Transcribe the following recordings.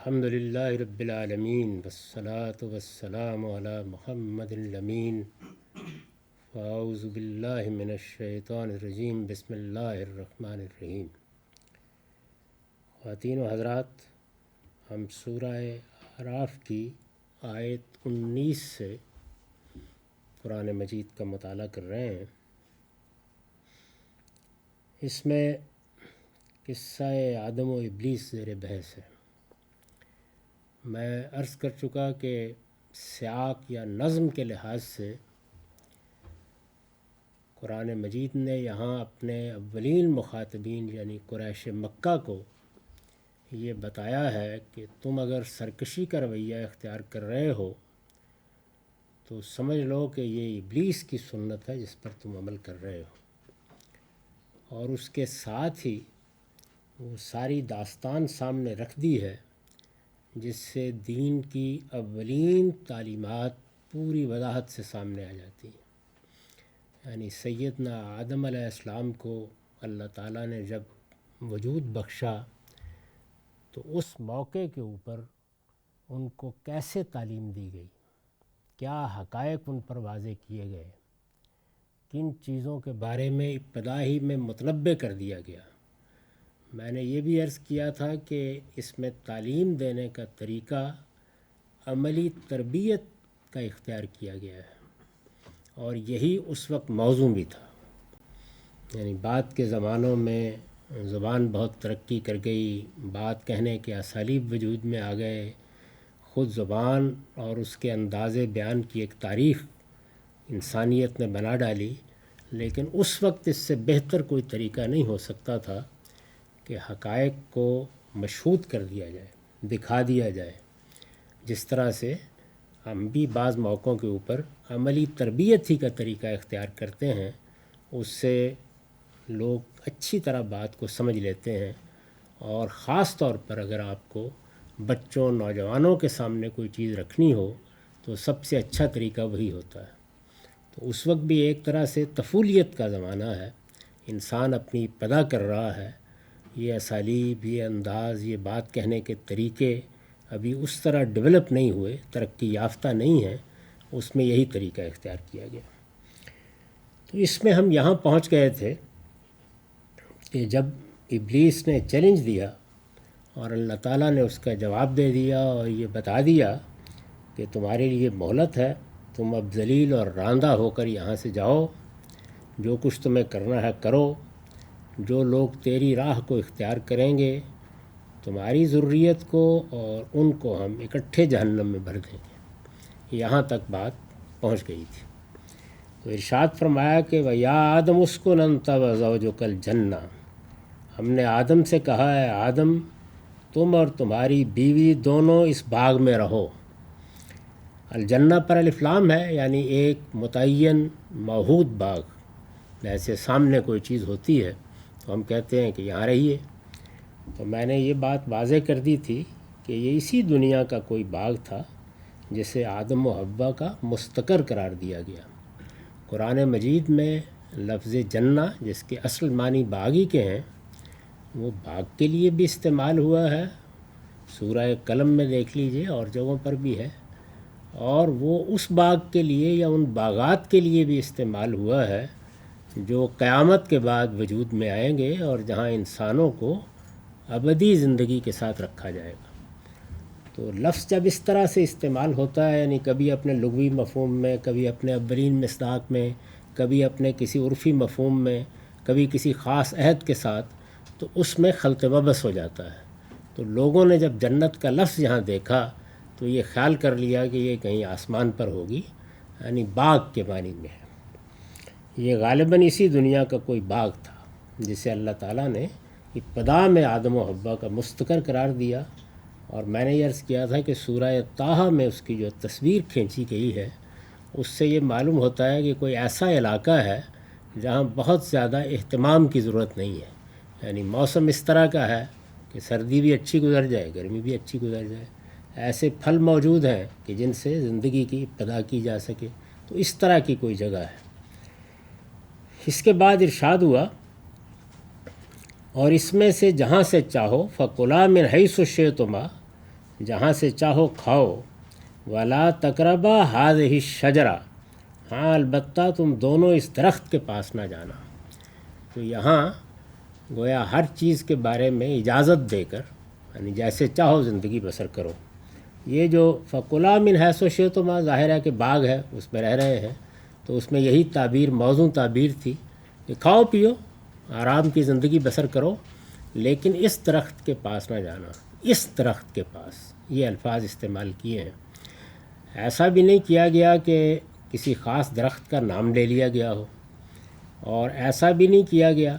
الحمدللہ رب العالمین والصلاة والسلام علی محمد الامین فاعوذ باللہ من الشیطان الرجیم بسم اللہ الرحمن الرحیم۔ خواتین و حضرات، ہم سورہ اعراف کی آیت 19 سے قرآن مجید کا مطالعہ کر رہے ہیں۔ اس میں قصہ آدم و ابلیس زیر بحث ہے۔ میں عرض کر چکا کہ سیاق یا نظم کے لحاظ سے قرآن مجید نے یہاں اپنے اولین مخاطبین یعنی قریش مکہ کو یہ بتایا ہے کہ تم اگر سرکشی کا رویہ اختیار کر رہے ہو تو سمجھ لو کہ یہ ابلیس کی سنت ہے جس پر تم عمل کر رہے ہو، اور اس کے ساتھ ہی وہ ساری داستان سامنے رکھ دی ہے جس سے دین کی اولین تعلیمات پوری وضاحت سے سامنے آ جاتی ہیں۔ یعنی سیدنا آدم علیہ السلام کو اللہ تعالیٰ نے جب وجود بخشا تو اس موقع کے اوپر ان کو کیسے تعلیم دی گئی، کیا حقائق ان پر واضح کیے گئے، کن چیزوں کے بارے میں ابتدا ہی میں متنبع کر دیا گیا۔ میں نے یہ بھی عرض کیا تھا کہ اس میں تعلیم دینے کا طریقہ عملی تربیت کا اختیار کیا گیا ہے، اور یہی اس وقت موضوع بھی تھا۔ یعنی بعد کے زمانوں میں زبان بہت ترقی کر گئی، بات کہنے کے اسالیب وجود میں آ گئے، خود زبان اور اس کے انداز بیان کی ایک تاریخ انسانیت نے بنا ڈالی، لیکن اس وقت اس سے بہتر کوئی طریقہ نہیں ہو سکتا تھا کہ حقائق کو مشہود کر دیا جائے، دکھا دیا جائے۔ جس طرح سے ہم بھی بعض موقعوں کے اوپر عملی تربیت ہی کا طریقہ اختیار کرتے ہیں، اس سے لوگ اچھی طرح بات کو سمجھ لیتے ہیں، اور خاص طور پر اگر آپ کو بچوں نوجوانوں کے سامنے کوئی چیز رکھنی ہو تو سب سے اچھا طریقہ وہی ہوتا ہے۔ تو اس وقت بھی ایک طرح سے طفولیت کا زمانہ ہے، انسان اپنی ابتدا کر رہا ہے، یہ اسالیب، یہ انداز، یہ بات کہنے کے طریقے ابھی اس طرح ڈیولپ نہیں ہوئے، ترقی یافتہ نہیں ہیں، اس میں یہی طریقہ اختیار کیا گیا۔ تو اس میں ہم یہاں پہنچ گئے تھے کہ جب ابلیس نے چیلنج دیا اور اللہ تعالیٰ نے اس کا جواب دے دیا اور یہ بتا دیا کہ تمہارے لیے مہلت ہے، تم اب ذلیل اور راندہ ہو کر یہاں سے جاؤ، جو کچھ تمہیں کرنا ہے کرو، جو لوگ تیری راہ کو اختیار کریں گے تمہاری ذریت کو اور ان کو ہم اکٹھے جہنم میں بھر دیں گے۔ یہاں تک بات پہنچ گئی تھی۔ تو ارشاد فرمایا کہ وَيَا آدَمُ اسْكُنْ أَنْتَ وَزَوْجُكَ الْجَنَّةَ، ہم نے آدم سے کہا ہے آدم تم اور تمہاری بیوی دونوں اس باغ میں رہو۔ الجنہ پر الف لام ہے، یعنی ایک متعین موعود باغ۔ جیسے سامنے کوئی چیز ہوتی ہے تو ہم کہتے ہیں کہ یہاں رہیے۔ تو میں نے یہ بات واضح کر دی تھی کہ یہ اسی دنیا کا کوئی باغ تھا جسے آدم و حوا کا مستقر قرار دیا گیا۔ قرآن مجید میں لفظ جنہ جس کے اصل معنی باغی کے ہیں، وہ باغ کے لیے بھی استعمال ہوا ہے، سورہ قلم میں دیکھ لیجئے اور جگہوں پر بھی ہے، اور وہ اس باغ کے لیے یا ان باغات کے لیے بھی استعمال ہوا ہے جو قیامت کے بعد وجود میں آئیں گے اور جہاں انسانوں کو ابدی زندگی کے ساتھ رکھا جائے گا۔ تو لفظ جب اس طرح سے استعمال ہوتا ہے، یعنی کبھی اپنے لغوی مفہوم میں، کبھی اپنے اولین مصداق میں، کبھی اپنے کسی عرفی مفہوم میں، کبھی کسی خاص عہد کے ساتھ، تو اس میں خلط وبس ہو جاتا ہے۔ تو لوگوں نے جب جنت کا لفظ یہاں دیکھا تو یہ خیال کر لیا کہ یہ کہیں آسمان پر ہوگی، یعنی باغ کے معنی میں ہے۔ یہ غالباً اسی دنیا کا کوئی باغ تھا جسے اللہ تعالیٰ نے ابتدا میں آدم و حوا کا مستقر قرار دیا، اور میں نے یہ عرض کیا تھا کہ سورہ طٰہٰ میں اس کی جو تصویر کھینچی گئی ہے اس سے یہ معلوم ہوتا ہے کہ کوئی ایسا علاقہ ہے جہاں بہت زیادہ اہتمام کی ضرورت نہیں ہے، یعنی موسم اس طرح کا ہے کہ سردی بھی اچھی گزر جائے، گرمی بھی اچھی گزر جائے، ایسے پھل موجود ہیں کہ جن سے زندگی کی ابتدا کی جا سکے، تو اس طرح کی کوئی جگہ ہے۔ اس کے بعد ارشاد ہوا اور اس میں سے جہاں سے چاہو فَكُلَا مِنْ حَيْثُ شِئْتُمَا، جہاں سے چاہو کھاؤ، ولا تقربا هذه الشجرہ، ہاں البتہ تم دونوں اس درخت کے پاس نہ جانا۔ تو یہاں گویا ہر چیز کے بارے میں اجازت دے کر، یعنی جیسے چاہو زندگی بسر کرو۔ یہ جو فَكُلَا مِنْ حَيْثُ شِئْتُمَا، ظاہر ہے کہ باغ ہے، اس میں رہ رہے ہیں، تو اس میں یہی تعبیر موزوں تعبیر تھی کہ کھاؤ پیو، آرام کی زندگی بسر کرو، لیکن اس درخت کے پاس نہ جانا۔ اس درخت کے پاس، یہ الفاظ استعمال کیے ہیں۔ ایسا بھی نہیں کیا گیا کہ کسی خاص درخت کا نام لے لیا گیا ہو، اور ایسا بھی نہیں کیا گیا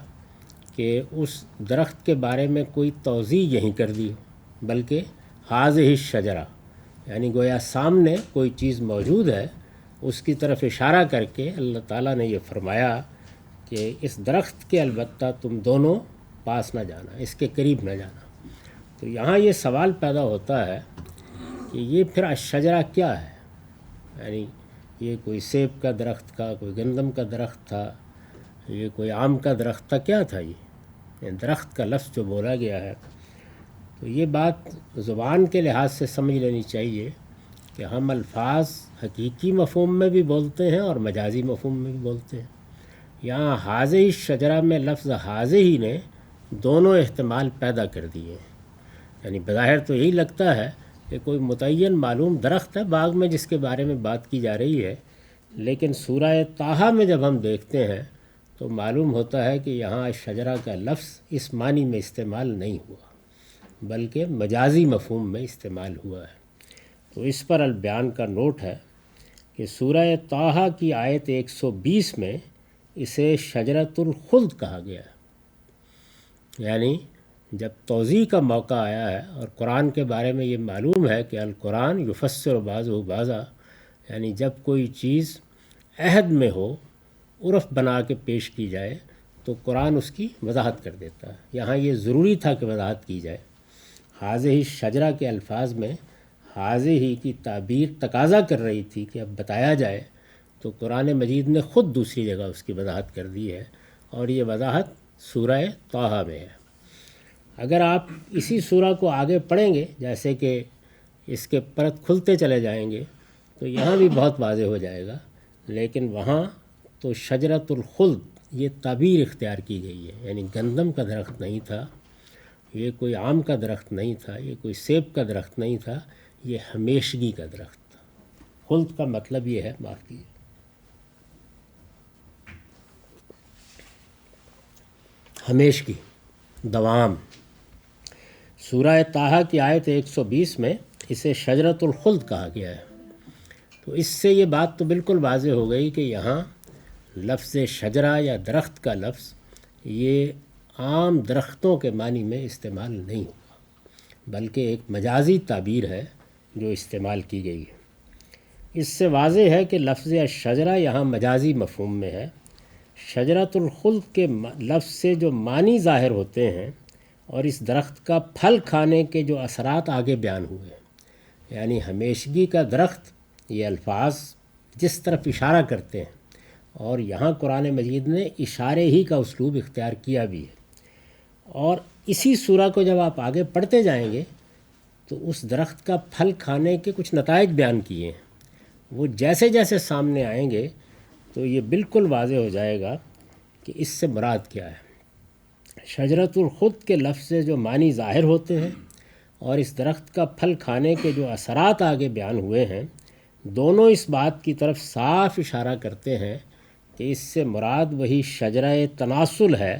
کہ اس درخت کے بارے میں کوئی توضیح یہیں کر دی ہو، بلکہ هذه الشجرہ، یعنی گویا سامنے کوئی چیز موجود ہے، اس کی طرف اشارہ کر کے اللہ تعالیٰ نے یہ فرمایا کہ اس درخت کے البتہ تم دونوں پاس نہ جانا، اس کے قریب نہ جانا۔ تو یہاں یہ سوال پیدا ہوتا ہے کہ یہ پھر الشجرہ کیا ہے؟ یعنی یہ کوئی سیب کا درخت کا، کوئی گندم کا درخت تھا، یہ کوئی آم کا درخت تھا، کیا تھا یہ درخت کا لفظ جو بولا گیا ہے؟ تو یہ بات زبان کے لحاظ سے سمجھ لینی چاہیے کہ ہم الفاظ حقیقی مفہوم میں بھی بولتے ہیں اور مجازی مفہوم میں بھی بولتے ہیں۔ یہاں هذه الشجرہ میں لفظ هذه ہی نے دونوں احتمال پیدا کر دیے ہیں۔ یعنی بظاہر تو یہی لگتا ہے کہ کوئی متعین معلوم درخت ہے باغ میں جس کے بارے میں بات کی جا رہی ہے، لیکن سورہ طٰہٰ میں جب ہم دیکھتے ہیں تو معلوم ہوتا ہے کہ یہاں شجرہ کا لفظ اس معنی میں استعمال نہیں ہوا، بلکہ مجازی مفہوم میں استعمال ہوا ہے۔ تو اس پر البیان کا نوٹ ہے کہ سورہ طٰہٰ کی آیت 120 میں اسے شجرۃ الخلد کہا گیا ہے۔ یعنی جب توضیح کا موقع آیا ہے، اور قرآن کے بارے میں یہ معلوم ہے کہ القرآن یفسر بعضہ بعضا، یعنی جب کوئی چیز عہد میں ہو، عرف بنا کے پیش کی جائے تو قرآن اس کی وضاحت کر دیتا ہے۔ یہاں یہ ضروری تھا کہ وضاحت کی جائے۔ هذه الشجرہ کے الفاظ میں هذه کی تعبیر تقاضا کر رہی تھی کہ اب بتایا جائے، تو قرآن مجید نے خود دوسری جگہ اس کی وضاحت کر دی ہے، اور یہ وضاحت سورہ طٰہٰ میں ہے۔ اگر آپ اسی سورہ کو آگے پڑھیں گے، جیسے کہ اس کے پرت کھلتے چلے جائیں گے، تو یہاں بھی بہت واضح ہو جائے گا، لیکن وہاں تو شجرۃ الخلد یہ تعبیر اختیار کی گئی ہے۔ یعنی گندم کا درخت نہیں تھا، یہ کوئی آم کا درخت نہیں تھا، یہ کوئی سیب کا درخت نہیں تھا، یہ ہمیشگی کا درخت تھا۔ خلد کا مطلب یہ ہے، معاف کیجیے، ہمیشگی، دوام۔ سورہ طٰہٰ کی آیت 120 میں اسے شجرۃ الخلد کہا گیا ہے۔ تو اس سے یہ بات تو بالکل واضح ہو گئی کہ یہاں لفظ شجرہ یا درخت کا لفظ یہ عام درختوں کے معنی میں استعمال نہیں ہوا، بلکہ ایک مجازی تعبیر ہے جو استعمال کی گئی ہے۔ اس سے واضح ہے کہ لفظ شجرہ یہاں مجازی مفہوم میں ہے۔ شجرۃ الخلد کے لفظ سے جو معنی ظاہر ہوتے ہیں اور اس درخت کا پھل کھانے کے جو اثرات آگے بیان ہوئے ہیں، یعنی ہمیشگی کا درخت، یہ الفاظ جس طرف اشارہ کرتے ہیں، اور یہاں قرآن مجید نے اشارے ہی کا اسلوب اختیار کیا بھی ہے۔ اور اسی سورہ کو جب آپ آگے پڑھتے جائیں گے تو اس درخت کا پھل کھانے کے کچھ نتائج بیان کیے ہیں، وہ جیسے جیسے سامنے آئیں گے تو یہ بالکل واضح ہو جائے گا کہ اس سے مراد کیا ہے۔ شجرۃ الخلد کے لفظ سے جو معنی ظاہر ہوتے ہیں اور اس درخت کا پھل کھانے کے جو اثرات آگے بیان ہوئے ہیں، دونوں اس بات کی طرف صاف اشارہ کرتے ہیں کہ اس سے مراد وہی شجرہ تناسل ہے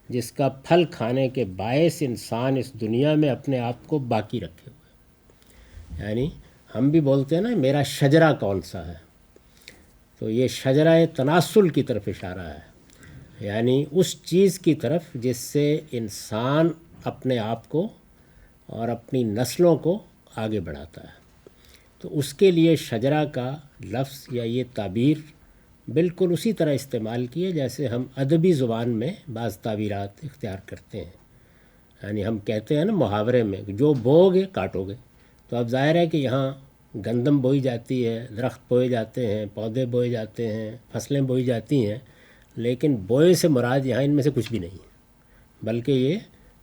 جس کا پھل کھانے کے باعث انسان اس دنیا میں اپنے آپ کو باقی رکھے ہوئے۔ یعنی ہم بھی بولتے ہیں نا میرا شجرہ کون سا ہے، تو یہ شجرہ تناسل کی طرف اشارہ ہے، یعنی اس چیز کی طرف جس سے انسان اپنے آپ کو اور اپنی نسلوں کو آگے بڑھاتا ہے۔ تو اس کے لیے شجرہ کا لفظ یا یہ تعبیر بالکل اسی طرح استعمال کی ہے جیسے ہم ادبی زبان میں بعض تعبیرات اختیار کرتے ہیں۔ یعنی ہم کہتے ہیں نا محاورے میں جو بو گے کاٹو گے، تو اب ظاہر ہے کہ یہاں گندم بوئی جاتی ہے، درخت بوئے جاتے ہیں، پودے بوئے جاتے ہیں، فصلیں بوئی جاتی ہیں، لیکن بوئے سے مراد یہاں ان میں سے کچھ بھی نہیں ہے، بلکہ یہ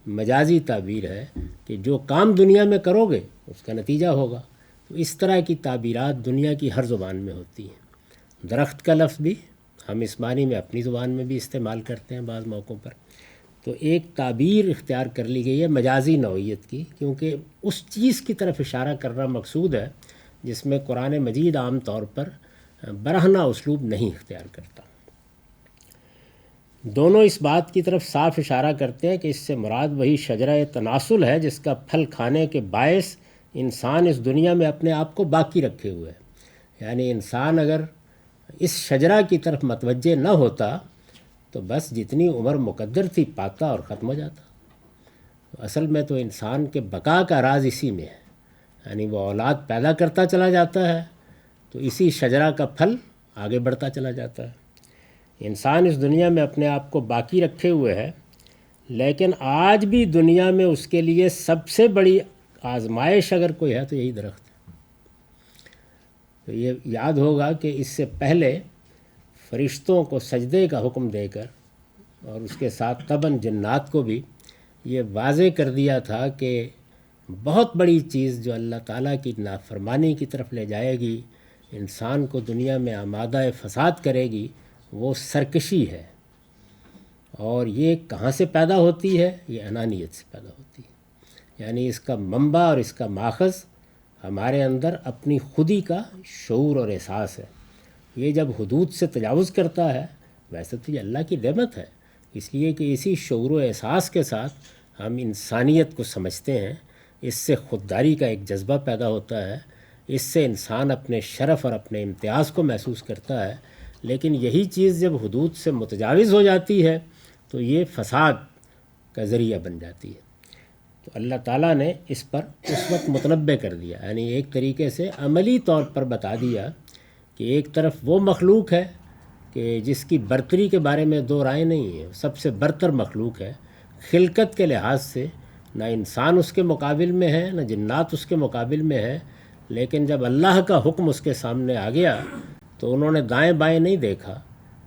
مجازی تعبیر ہے کہ جو کام دنیا میں کرو گے اس کا نتیجہ ہوگا۔ تو اس طرح کی تعبیرات دنیا کی ہر زبان میں ہوتی ہیں۔ درخت کا لفظ بھی ہم اس معنی میں اپنی زبان میں بھی استعمال کرتے ہیں بعض موقعوں پر۔ تو ایک تعبیر اختیار کر لی گئی ہے مجازی نوعیت کی، کیونکہ اس چیز کی طرف اشارہ کرنا مقصود ہے جس میں قرآن مجید عام طور پر برہنہ اسلوب نہیں اختیار کرتا۔ دونوں اس بات کی طرف صاف اشارہ کرتے ہیں کہ اس سے مراد وہی شجرہ تناسل ہے جس کا پھل کھانے کے باعث انسان اس دنیا میں اپنے آپ کو باقی رکھے ہوئے ہے۔ یعنی انسان اگر اس شجرہ کی طرف متوجہ نہ ہوتا تو بس جتنی عمر مقدر تھی پاتا اور ختم ہو جاتا۔ اصل میں تو انسان کے بقا کا راز اسی میں ہے، یعنی وہ اولاد پیدا کرتا چلا جاتا ہے تو اسی شجرہ کا پھل آگے بڑھتا چلا جاتا ہے۔ انسان اس دنیا میں اپنے آپ کو باقی رکھے ہوئے ہے، لیکن آج بھی دنیا میں اس کے لیے سب سے بڑی آزمائش اگر کوئی ہے تو یہی درخت ہے۔ تو یہ یاد ہوگا کہ اس سے پہلے فرشتوں کو سجدے کا حکم دے کر اور اس کے ساتھ طبعاً جنات کو بھی یہ واضح کر دیا تھا کہ بہت بڑی چیز جو اللہ تعالیٰ کی نافرمانی کی طرف لے جائے گی، انسان کو دنیا میں آمادہ فساد کرے گی، وہ سرکشی ہے۔ اور یہ کہاں سے پیدا ہوتی ہے؟ یہ انانیت سے پیدا ہوتی ہے، یعنی اس کا منبع اور اس کا ماخذ ہمارے اندر اپنی خودی کا شعور اور احساس ہے۔ یہ جب حدود سے تجاوز کرتا ہے، ویسے تو یہ اللہ کی نعمت ہے، اس لیے کہ اسی شعور و احساس کے ساتھ ہم انسانیت کو سمجھتے ہیں، اس سے خودداری کا ایک جذبہ پیدا ہوتا ہے، اس سے انسان اپنے شرف اور اپنے امتیاز کو محسوس کرتا ہے۔ لیکن یہی چیز جب حدود سے متجاوز ہو جاتی ہے تو یہ فساد کا ذریعہ بن جاتی ہے۔ تو اللہ تعالیٰ نے اس پر اس وقت متنبع کر دیا، یعنی ایک طریقے سے عملی طور پر بتا دیا کہ ایک طرف وہ مخلوق ہے کہ جس کی برتری کے بارے میں دو رائے نہیں ہیں، سب سے برتر مخلوق ہے خلقت کے لحاظ سے، نہ انسان اس کے مقابل میں ہے نہ جنات اس کے مقابل میں ہے۔ لیکن جب اللہ کا حکم اس کے سامنے آ گیا تو انہوں نے دائیں بائیں نہیں دیکھا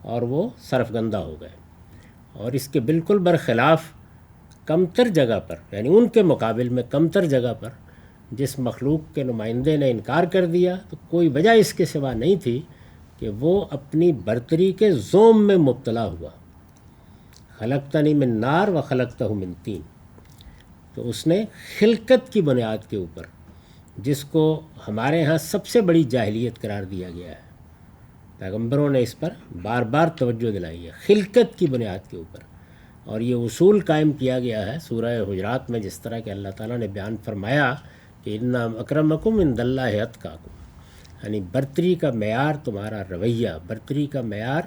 اور وہ سرفگندہ ہو گئے۔ اور اس کے بالکل برخلاف کمتر جگہ پر، یعنی ان کے مقابل میں کمتر جگہ پر جس مخلوق کے نمائندے نے انکار کر دیا، تو کوئی وجہ اس کے سوا نہیں تھی کہ وہ اپنی برتری کے زوم میں مبتلا ہوا۔ خلقتنی من نار و خلقتہ من طین۔ تو اس نے خلقت کی بنیاد کے اوپر، جس کو ہمارے ہاں سب سے بڑی جاہلیت قرار دیا گیا ہے، پیغمبروں نے اس پر بار بار توجہ دلائی ہے، خلقت کی بنیاد کے اوپر۔ اور یہ اصول قائم کیا گیا ہے سورہ حجرات میں، جس طرح کہ اللہ تعالیٰ نے بیان فرمایا کہ ان اکرمکم عند اللہ اتقاکم، یعنی برتری کا معیار تمہارا رویہ، برتری کا معیار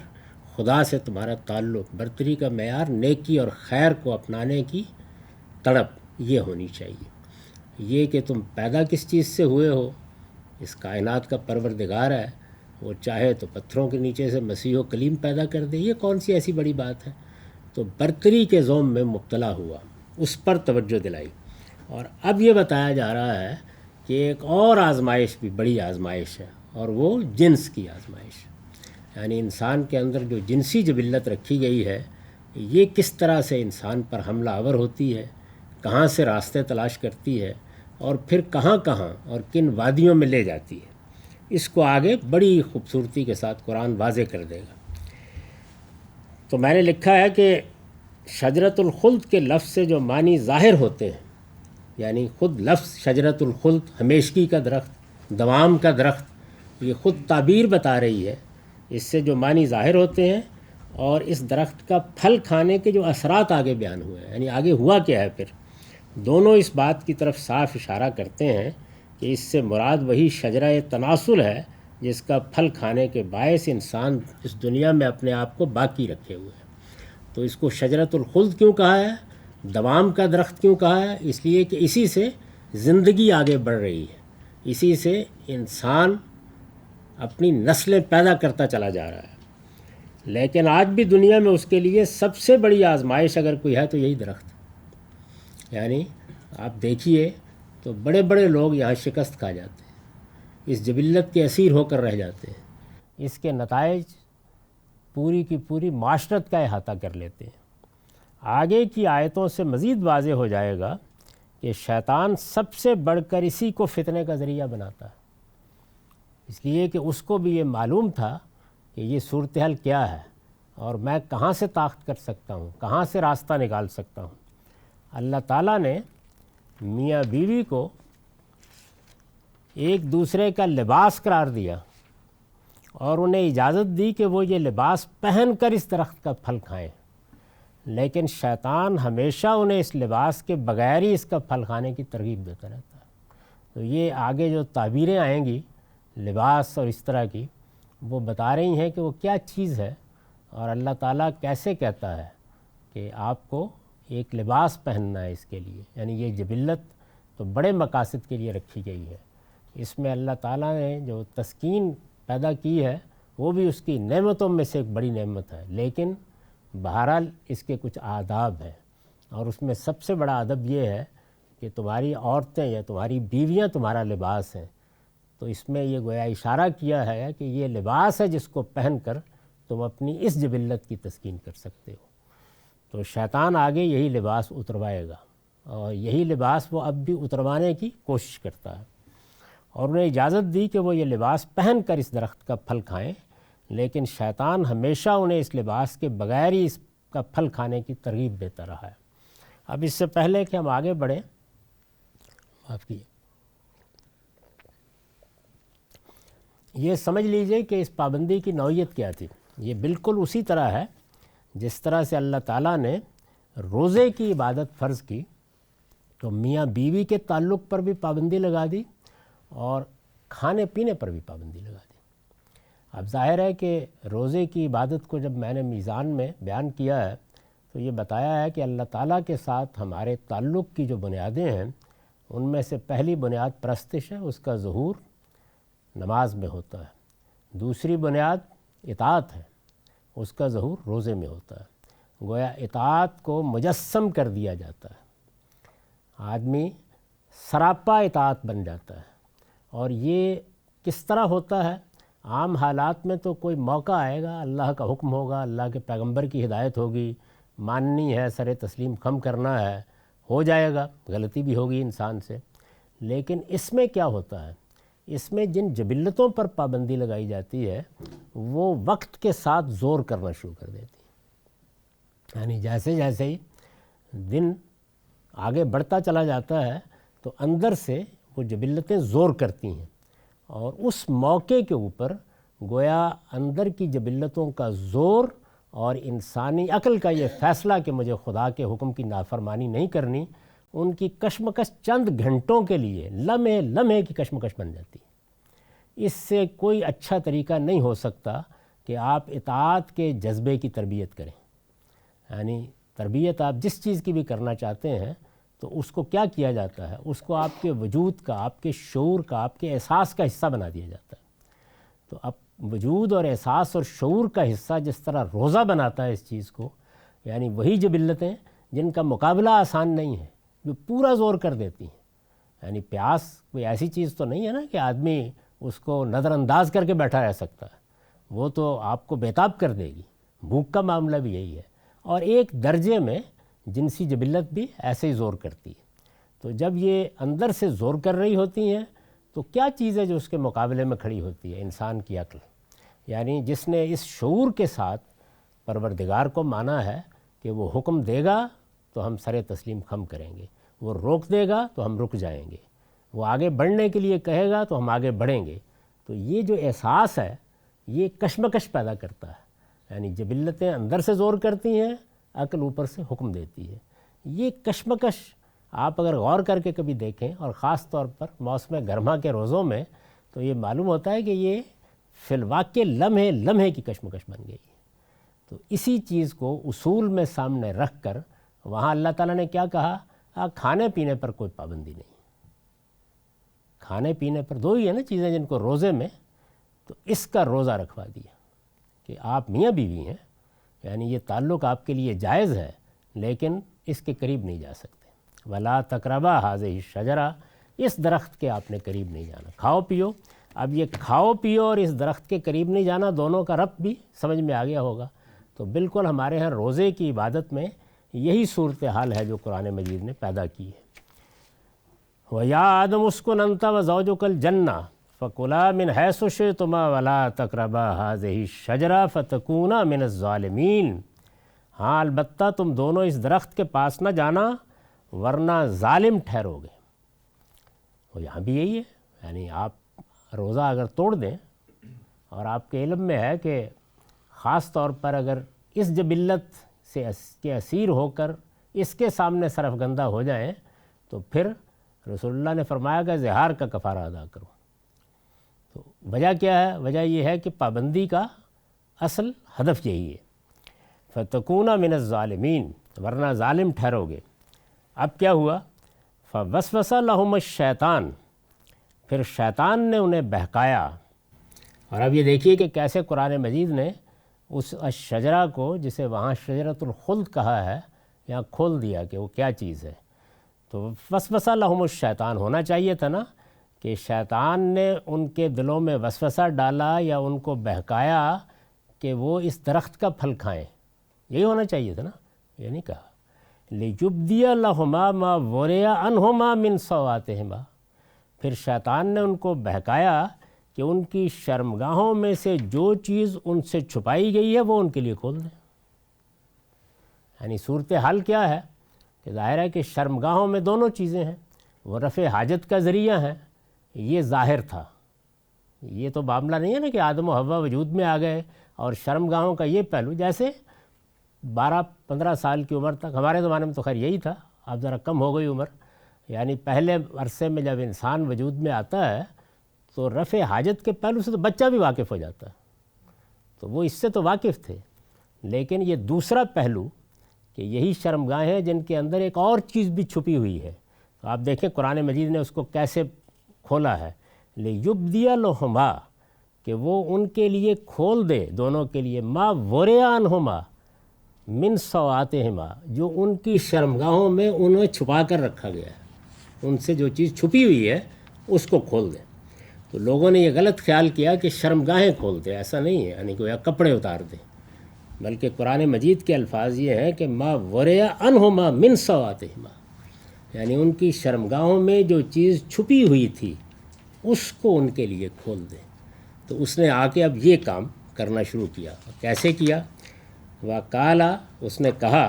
خدا سے تمہارا تعلق، برتری کا معیار نیکی اور خیر کو اپنانے کی تڑپ یہ ہونی چاہیے۔ یہ کہ تم پیدا کس چیز سے ہوئے ہو، اس کائنات کا پروردگار ہے، وہ چاہے تو پتھروں کے نیچے سے مسیح و کلیم پیدا کر دے، یہ کون سی ایسی بڑی بات ہے؟ تو برتری کے زوم میں مبتلا ہوا، اس پر توجہ دلائی۔ اور اب یہ بتایا جا رہا ہے کہ ایک اور آزمائش بھی بڑی آزمائش ہے، اور وہ جنس کی آزمائش، یعنی انسان کے اندر جو جنسی جبلت رکھی گئی ہے، یہ کس طرح سے انسان پر حملہ آور ہوتی ہے، کہاں سے راستے تلاش کرتی ہے، اور پھر کہاں کہاں اور کن وادیوں میں لے جاتی ہے۔ اس کو آگے بڑی خوبصورتی کے ساتھ قرآن واضح کر دے گا۔ تو میں نے لکھا ہے کہ شجرۃ الخلد کے لفظ سے جو معنی ظاہر ہوتے ہیں، یعنی خود لفظ شجرۃ الخلد، ہمیشگی کا درخت، دوام کا درخت، یہ خود تعبیر بتا رہی ہے، اس سے جو معنی ظاہر ہوتے ہیں اور اس درخت کا پھل کھانے کے جو اثرات آگے بیان ہوئے ہیں، یعنی آگے ہوا کیا ہے، پھر دونوں اس بات کی طرف صاف اشارہ کرتے ہیں کہ اس سے مراد وہی شجرہ تناسل ہے جس کا پھل کھانے کے باعث انسان اس دنیا میں اپنے آپ کو باقی رکھے ہوئے ہے۔ تو اس کو شجرۃ الخلد کیوں کہا ہے، دوام کا درخت کیوں کہا ہے؟ اس لیے کہ اسی سے زندگی آگے بڑھ رہی ہے، اسی سے انسان اپنی نسلیں پیدا کرتا چلا جا رہا ہے۔ لیکن آج بھی دنیا میں اس کے لیے سب سے بڑی آزمائش اگر کوئی ہے تو یہی درخت، یعنی آپ دیکھیے تو بڑے بڑے لوگ یہاں شکست کھا جاتے ہیں، اس جبلت کے اسیر ہو کر رہ جاتے ہیں، اس کے نتائج پوری کی پوری معاشرت کا احاطہ کر لیتے ہیں۔ آگے کی آیتوں سے مزید واضح ہو جائے گا کہ شیطان سب سے بڑھ کر اسی کو فتنے کا ذریعہ بناتا ہے، اس لیے کہ اس کو بھی یہ معلوم تھا کہ یہ صورتحال کیا ہے اور میں کہاں سے طاقت کر سکتا ہوں، کہاں سے راستہ نکال سکتا ہوں۔ اللہ تعالیٰ نے میاں بیوی کو ایک دوسرے کا لباس قرار دیا اور انہیں اجازت دی کہ وہ یہ لباس پہن کر اس درخت کا پھل کھائیں، لیکن شیطان ہمیشہ انہیں اس لباس کے بغیر ہی اس کا پھل کھانے کی ترغیب دیتا رہتا ہے۔ تو یہ آگے جو تعبیریں آئیں گی لباس اور اس طرح کی، وہ بتا رہی ہیں کہ وہ کیا چیز ہے اور اللہ تعالیٰ کیسے کہتا ہے کہ آپ کو ایک لباس پہننا ہے اس کے لیے، یعنی یہ جبلت تو بڑے مقاصد کے لیے رکھی گئی ہے۔ اس میں اللہ تعالیٰ نے جو تسکین پیدا کی ہے وہ بھی اس کی نعمتوں میں سے ایک بڑی نعمت ہے، لیکن بہرحال اس کے کچھ آداب ہیں، اور اس میں سب سے بڑا ادب یہ ہے کہ تمہاری عورتیں یا تمہاری بیویاں تمہارا لباس ہیں۔ تو اس میں یہ گویا اشارہ کیا ہے کہ یہ لباس ہے جس کو پہن کر تم اپنی اس جبلت کی تسکین کر سکتے ہو۔ تو شیطان آگے یہی لباس اتروائے گا، اور یہی لباس وہ اب بھی اتروانے کی کوشش کرتا ہے، اور انہیں اجازت دی کہ وہ یہ لباس پہن کر اس درخت کا پھل کھائیں، لیکن شیطان ہمیشہ انہیں اس لباس کے بغیر ہی اس کا پھل کھانے کی ترغیب دیتا رہا ہے۔ اب اس سے پہلے کہ ہم آگے بڑھیں، معاف کیجیے، یہ سمجھ لیجئے کہ اس پابندی کی نوعیت کیا تھی۔ یہ بالکل اسی طرح ہے جس طرح سے اللہ تعالیٰ نے روزے کی عبادت فرض کی تو میاں بیوی کے تعلق پر بھی پابندی لگا دی اور کھانے پینے پر بھی پابندی لگا دی۔ اب ظاہر ہے کہ روزے کی عبادت کو جب میں نے میزان میں بیان کیا ہے تو یہ بتایا ہے کہ اللہ تعالیٰ کے ساتھ ہمارے تعلق کی جو بنیادیں ہیں ان میں سے پہلی بنیاد پرستش ہے، اس کا ظہور نماز میں ہوتا ہے۔ دوسری بنیاد اطاعت ہے، اس کا ظہور روزے میں ہوتا ہے۔ گویا اطاعت کو مجسم کر دیا جاتا ہے، آدمی سراپا اطاعت بن جاتا ہے۔ اور یہ کس طرح ہوتا ہے؟ عام حالات میں تو کوئی موقع آئے گا، اللہ کا حکم ہوگا، اللہ کے پیغمبر کی ہدایت ہوگی، ماننی ہے، سر تسلیم خم کرنا ہے، ہو جائے گا، غلطی بھی ہوگی انسان سے۔ لیکن اس میں کیا ہوتا ہے؟ اس میں جن جبلتوں پر پابندی لگائی جاتی ہے وہ وقت کے ساتھ زور کرنا شروع کر دیتی ہے، یعنی جیسے جیسے ہی دن آگے بڑھتا چلا جاتا ہے تو اندر سے وہ جبلتیں زور کرتی ہیں، اور اس موقع کے اوپر گویا اندر کی جبلتوں کا زور اور انسانی عقل کا یہ فیصلہ کہ مجھے خدا کے حکم کی نافرمانی نہیں کرنی، ان کی کشمکش چند گھنٹوں کے لیے لمحے لمحے کی کشمکش بن جاتی ہے۔ اس سے کوئی اچھا طریقہ نہیں ہو سکتا کہ آپ اطاعت کے جذبے کی تربیت کریں، یعنی تربیت آپ جس چیز کی بھی کرنا چاہتے ہیں تو اس کو کیا کیا جاتا ہے؟ اس کو آپ کے وجود کا، آپ کے شعور کا، آپ کے احساس کا حصہ بنا دیا جاتا ہے۔ تو اب وجود اور احساس اور شعور کا حصہ جس طرح روزہ بناتا ہے اس چیز کو، یعنی وہی جبلتیں جن کا مقابلہ آسان نہیں ہے، جو پورا زور کر دیتی ہیں۔ یعنی پیاس کوئی ایسی چیز تو نہیں ہے نا کہ آدمی اس کو نظر انداز کر کے بیٹھا رہ سکتا ہے، وہ تو آپ کو بےتاب کر دے گی۔ بھوک کا معاملہ بھی یہی ہے، اور ایک درجے میں جنسی جبلت بھی ایسے ہی زور کرتی ہے۔ تو جب یہ اندر سے زور کر رہی ہوتی ہیں تو کیا چیز ہے جو اس کے مقابلے میں کھڑی ہوتی ہے؟ انسان کی عقل، یعنی جس نے اس شعور کے ساتھ پروردگار کو مانا ہے کہ وہ حکم دے گا تو ہم سر تسلیم خم کریں گے، وہ روک دے گا تو ہم رک جائیں گے، وہ آگے بڑھنے کے لیے کہے گا تو ہم آگے بڑھیں گے۔ تو یہ جو احساس ہے یہ کشمکش پیدا کرتا ہے، یعنی جبلتیں اندر سے زور کرتی ہیں، عقل اوپر سے حکم دیتی ہے۔ یہ کشمکش آپ اگر غور کر کے کبھی دیکھیں، اور خاص طور پر موسم گرما کے روزوں میں، تو یہ معلوم ہوتا ہے کہ یہ فی الواقع لمحے لمحے کی کشمکش بن گئی ہے۔ تو اسی چیز کو اصول میں سامنے رکھ کر وہاں اللہ تعالیٰ نے کیا کہا؟ کھانے پینے پر کوئی پابندی نہیں۔ کھانے پینے پر دو ہی ہے نا چیزیں جن کو روزے میں، تو اس کا روزہ رکھوا دیا کہ آپ میاں بیوی ہیں، یعنی یہ تعلق آپ کے لیے جائز ہے، لیکن اس کے قریب نہیں جا سکتے۔ وَلَا تَقْرَبَا هَٰذِهِ الشَّجَرَةَ، اس درخت کے آپ نے قریب نہیں جانا، کھاؤ پیو۔ اب یہ کھاؤ پیو اور اس درخت کے قریب نہیں جانا، دونوں کا ربط بھی سمجھ میں آ گیا ہوگا۔ تو بالکل ہمارے ہاں روزے کی عبادت میں یہی صورتحال ہے جو قرآن مجید نے پیدا کی ہے۔ وَيَا آدَمُ اسْكُنْ أَنْتَ وَزَوْجُكَ الْجَنَّةَ فَكُلَا مِنْ حَيْثُ شِئْتُمَا وَلَا تَقْرَبَا هَٰذِهِ الشَّجَرَةَ فَتَكُونَا مِنَ الظَّالِمِينَ۔ ہاں البتہ تم دونوں اس درخت کے پاس نہ جانا ورنہ ظالم ٹھہرو گے۔ اور یہاں بھی یہی ہے، یعنی آپ روزہ اگر توڑ دیں اور آپ کے علم میں ہے کہ خاص طور پر اگر اس جبلت سے کے اسیر ہو کر اس کے سامنے سرفگندہ ہو جائیں تو پھر رسول اللہ نے فرمایا کہ زہار کا کفارہ ادا کرو۔ تو وجہ کیا ہے؟ وجہ یہ ہے کہ پابندی کا اصل ہدف یہی ہے، فَتَكُونَ مِنَ الظَّالِمِينَ، ورنہ ظالم ٹھہرو گے۔ اب کیا ہوا؟ فَوَسْوَسَ لَهُمَ الشَّيْطَانُ، پھر شیطان نے انہیں بہکایا۔ اور اب یہ دیکھیے کہ کیسے قرآن مجید نے اس شجرہ کو، جسے وہاں شجرۃ الخلد کہا ہے، یہاں کھول دیا کہ وہ کیا چیز ہے۔ تو وسوسہ لہم الشیطان ہونا چاہیے تھا نا، کہ شیطان نے ان کے دلوں میں وسوسہ ڈالا یا ان کو بہکایا کہ وہ اس درخت کا پھل کھائیں، یہی ہونا چاہیے تھا نا، یہ نہیں کہا لِيُبْدِيَ لَهُمَا مَا وُرِيَ عَنْهُمَا مِنْ سَوْآتِهِمَا۔ پھر شیطان نے ان کو بہکایا کہ ان کی شرمگاہوں میں سے جو چیز ان سے چھپائی گئی ہے وہ ان کے لیے کھول دیں۔ یعنی صورتحال کیا ہے کہ ظاہر ہے کہ شرمگاہوں میں دونوں چیزیں ہیں، وہ رفع حاجت کا ذریعہ ہیں، یہ ظاہر تھا۔ یہ تو معاملہ نہیں ہے نا کہ آدم و حوا وجود میں آ گئے اور شرمگاہوں کا یہ پہلو، جیسے 12-15 سال کی عمر تک، ہمارے زمانے میں تو خیر یہی تھا، اب ذرا کم ہو گئی عمر، یعنی پہلے عرصے میں جب انسان وجود میں آتا ہے تو رفع حاجت کے پہلو سے تو بچہ بھی واقف ہو جاتا ہے، تو وہ اس سے تو واقف تھے۔ لیکن یہ دوسرا پہلو کہ یہی شرمگاہیں ہیں جن کے اندر ایک اور چیز بھی چھپی ہوئی ہے، تو آپ دیکھیں قرآن مجید نے اس کو کیسے کھولا ہے، لِيُبْدِيَ لَهُمَا، کہ وہ ان کے لیے کھول دے، دونوں کے لیے، مَا وُرِيَ عَنْهُمَا مِنْ سَوْآتِهِمَا، جو ان کی شرمگاہوں میں انہیں چھپا کر رکھا گیا ہے، ان سے جو چیز چھپی ہوئی ہے اس کو کھول دیں۔ تو لوگوں نے یہ غلط خیال کیا کہ شرمگاہیں کھول دیں، ایسا نہیں ہے، یعنی گویا کپڑے اتار دیں، بلکہ قرآن مجید کے الفاظ یہ ہیں کہ مَا وُرِيَ عَنْهُمَا مِنْ سَوْآتِهِمَا، یعنی ان کی شرمگاہوں میں جو چیز چھپی ہوئی تھی اس کو ان کے لیے کھول دیں۔ تو اس نے آ کے اب یہ کام کرنا شروع کیا۔ کیسے کیا؟ وَقَالَ، اس نے کہا،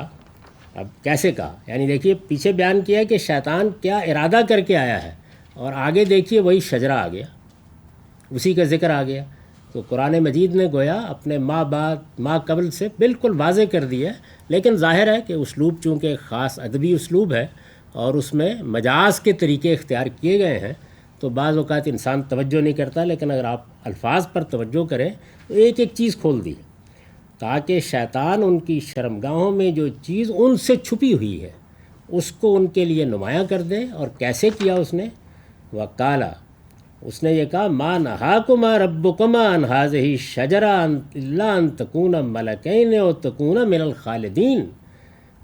اب کیسے کہا؟ یعنی دیکھیے پیچھے بیان کیا کہ شیطان کیا ارادہ کر کے آیا ہے، اور آگے دیکھیے وہی شجرہ آ گیا، اسی کا ذکر آ گیا۔ تو قرآن مجید نے گویا اپنے ما قبل سے بالکل واضح کر دیا، لیکن ظاہر ہے کہ اسلوب چونکہ ایک خاص ادبی اسلوب ہے اور اس میں مجاز کے طریقے اختیار کیے گئے ہیں، تو بعض اوقات انسان توجہ نہیں کرتا، لیکن اگر آپ الفاظ پر توجہ کریں تو ایک ایک چیز کھول دی، تاکہ شیطان ان کی شرمگاہوں میں جو چیز ان سے چھپی ہوئی ہے اس کو ان کے لیے نمایاں کر دے۔ اور کیسے کیا اس نے؟ وَقَالَ، اس نے یہ کہا، مَا نَهَاكُمَا رَبُّكُمَا عَنْ هَٰذِهِ الشَّجَرَةِ إِلَّا أَن تَكُونَا مَلَكَيْنِ أَوْ تَكُونَا مِنَ الْخَالِدِينَ۔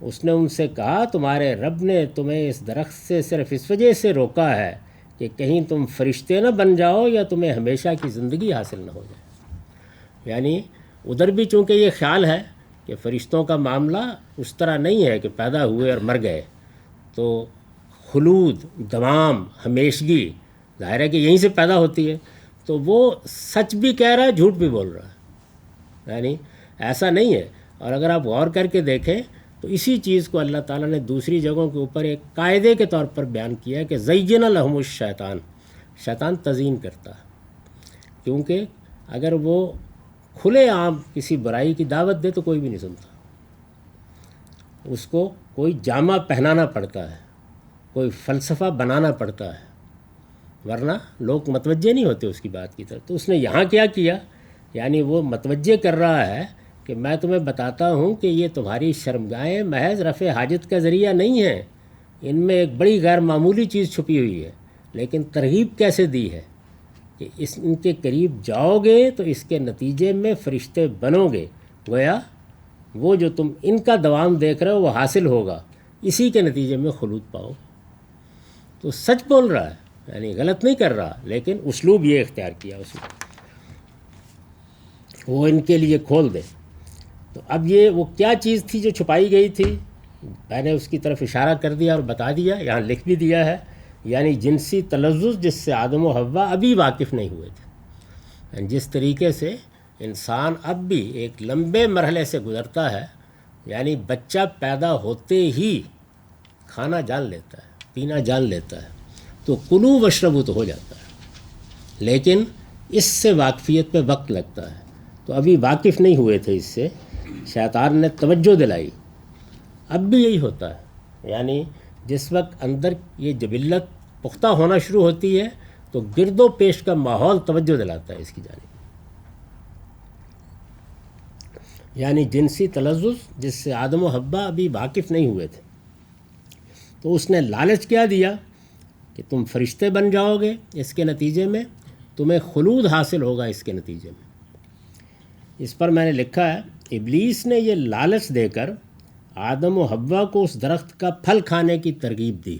اس نے ان سے کہا، تمہارے رب نے تمہیں اس درخت سے صرف اس وجہ سے روکا ہے کہ کہیں تم فرشتے نہ بن جاؤ یا تمہیں ہمیشہ کی زندگی حاصل نہ ہو جائے۔ یعنی ادھر بھی چونکہ یہ خیال ہے کہ فرشتوں کا معاملہ اس طرح نہیں ہے کہ پیدا ہوئے اور مر گئے، تو خلود، دوام، ہمیشگی ظاہر ہے کہ یہیں سے پیدا ہوتی ہے، تو وہ سچ بھی کہہ رہا ہے، جھوٹ بھی بول رہا ہے، یعنی ایسا نہیں ہے۔ اور اگر آپ غور کر کے دیکھیں تو اسی چیز کو اللہ تعالیٰ نے دوسری جگہوں کے اوپر ایک قاعدے کے طور پر بیان کیا ہے کہ زین لہم الشیطان، شیطان تزئین کرتا ہے، کیونکہ اگر وہ کھلے عام کسی برائی کی دعوت دے تو کوئی بھی نہیں سنتا، اس کو کوئی جامہ پہنانا پڑتا ہے، کوئی فلسفہ بنانا پڑتا ہے، ورنہ لوگ متوجہ نہیں ہوتے اس کی بات کی طرف۔ تو اس نے یہاں کیا کیا؟ یعنی وہ متوجہ کر رہا ہے کہ میں تمہیں بتاتا ہوں کہ یہ تمہاری شرمگاہیں محض رفع حاجت کا ذریعہ نہیں ہیں، ان میں ایک بڑی غیر معمولی چیز چھپی ہوئی ہے۔ لیکن ترغیب کیسے دی ہے کہ ان کے قریب جاؤ گے تو اس کے نتیجے میں فرشتے بنو گے، گویا وہ جو تم ان کا دوام دیکھ رہے ہو وہ حاصل ہوگا، اسی کے نتیجے میں خلود پاؤ۔ تو سچ بول رہا ہے، یعنی غلط نہیں کر رہا، لیکن اسلوب یہ اختیار کیا اس نے، وہ ان کے لیے کھول دے۔ تو اب یہ وہ کیا چیز تھی جو چھپائی گئی تھی؟ میں نے اس کی طرف اشارہ کر دیا اور بتا دیا، یہاں لکھ بھی دیا ہے۔ یعنی جنسی تلذذ جس سے آدم و حوا ابھی واقف نہیں ہوئے تھے. جس طریقے سے انسان اب بھی ایک لمبے مرحلے سے گزرتا ہے، یعنی بچہ پیدا ہوتے ہی کھانا جان لیتا ہے، پینا جان لیتا ہے، تو کلو وشربو تو ہو جاتا ہے، لیکن اس سے واقفیت پہ وقت لگتا ہے. تو ابھی واقف نہیں ہوئے تھے اس سے، شیطان نے توجہ دلائی. اب بھی یہی ہوتا ہے، یعنی جس وقت اندر یہ جبلت پختہ ہونا شروع ہوتی ہے تو گرد و پیش کا ماحول توجہ دلاتا ہے اس کی جانب. یعنی جنسی تلذذ جس سے آدم و حوا ابھی واقف نہیں ہوئے تھے، تو اس نے لالچ کیا دیا کہ تم فرشتے بن جاؤ گے، اس کے نتیجے میں تمہیں خلود حاصل ہوگا. اس کے نتیجے میں اس پر میں نے لکھا ہے، ابلیس نے یہ لالچ دے کر آدم و حوا کو اس درخت کا پھل کھانے کی ترغیب دی،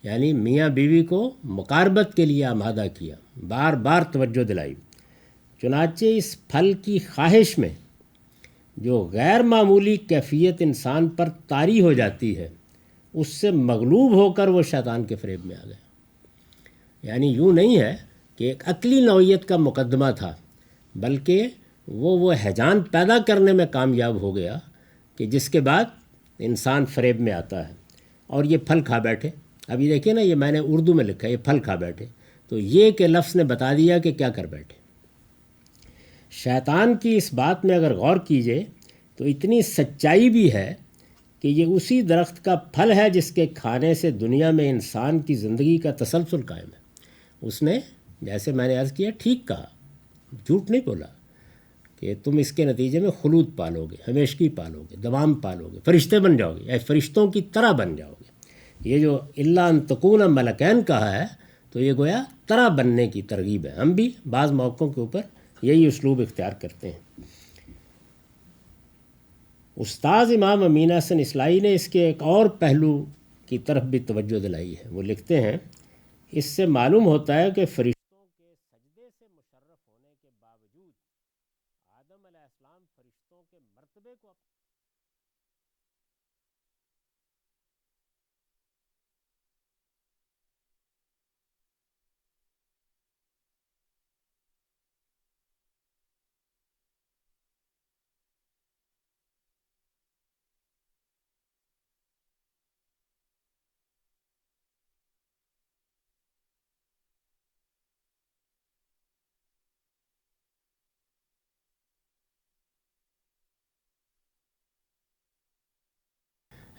یعنی میاں بیوی کو مقاربت کے لیے آمادہ کیا، بار بار توجہ دلائی. چنانچہ اس پھل کی خواہش میں جو غیر معمولی کیفیت انسان پر طاری ہو جاتی ہے، اس سے مغلوب ہو کر وہ شیطان کے فریب میں آ گئے. یعنی یوں نہیں ہے کہ ایک عقلی نوعیت کا مقدمہ تھا، بلکہ وہ ہیجان پیدا کرنے میں کامیاب ہو گیا کہ جس کے بعد انسان فریب میں آتا ہے اور یہ پھل کھا بیٹھے. ابھی دیکھیں نا، یہ میں نے اردو میں لکھا ہے، یہ پھل کھا بیٹھے، تو یہ کہ لفظ نے بتا دیا کہ کیا کر بیٹھے. شیطان کی اس بات میں اگر غور کیجئے تو اتنی سچائی بھی ہے کہ یہ اسی درخت کا پھل ہے جس کے کھانے سے دنیا میں انسان کی زندگی کا تسلسل قائم ہے. اس نے، جیسے میں نے عرض کیا، ٹھیک کہا، جھوٹ نہیں بولا کہ تم اس کے نتیجے میں خلود پالو گے، ہمیشگی پالو گے، دوام پالو گے، فرشتے بن جاؤ گے، یا فرشتوں کی طرح بن جاؤ گے. یہ جو الا ان تکون ملکین کہا ہے، تو یہ گویا طرح بننے کی ترغیب ہے. ہم بھی بعض موقعوں کے اوپر یہی اسلوب اختیار کرتے ہیں. استاذ امام امین حسن اصلاحی نے اس کے ایک اور پہلو کی طرف بھی توجہ دلائی ہے. وہ لکھتے ہیں، اس سے معلوم ہوتا ہے کہ فرشتوں کے سجدے سے مشرف ہونے کے باوجود آدم علیہ السلام فرشتوں کے مرتبے کو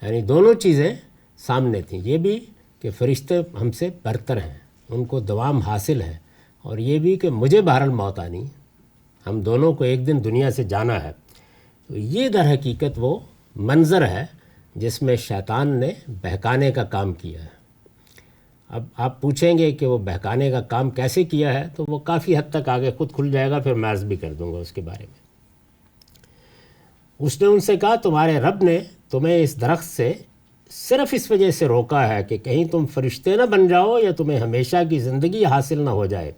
یعنی دونوں چیزیں سامنے تھیں. یہ بھی کہ فرشتے ہم سے برتر ہیں، ان کو دوام حاصل ہے، اور یہ بھی کہ مجھے بہرحال موت آنی، ہم دونوں کو ایک دن دنیا سے جانا ہے. تو یہ در حقیقت وہ منظر ہے جس میں شیطان نے بہکانے کا کام کیا ہے. اب آپ پوچھیں گے کہ وہ بہکانے کا کام کیسے کیا ہے، تو وہ کافی حد تک آگے خود کھل جائے گا، پھر میں عرض بھی کر دوں گا اس کے بارے میں. اس نے ان سے کہا، تمہارے رب نے تمہیں اس درخت سے صرف اس وجہ سے روکا ہے کہ کہیں تم فرشتے نہ بن جاؤ یا تمہیں ہمیشہ کی زندگی حاصل نہ ہو جائے.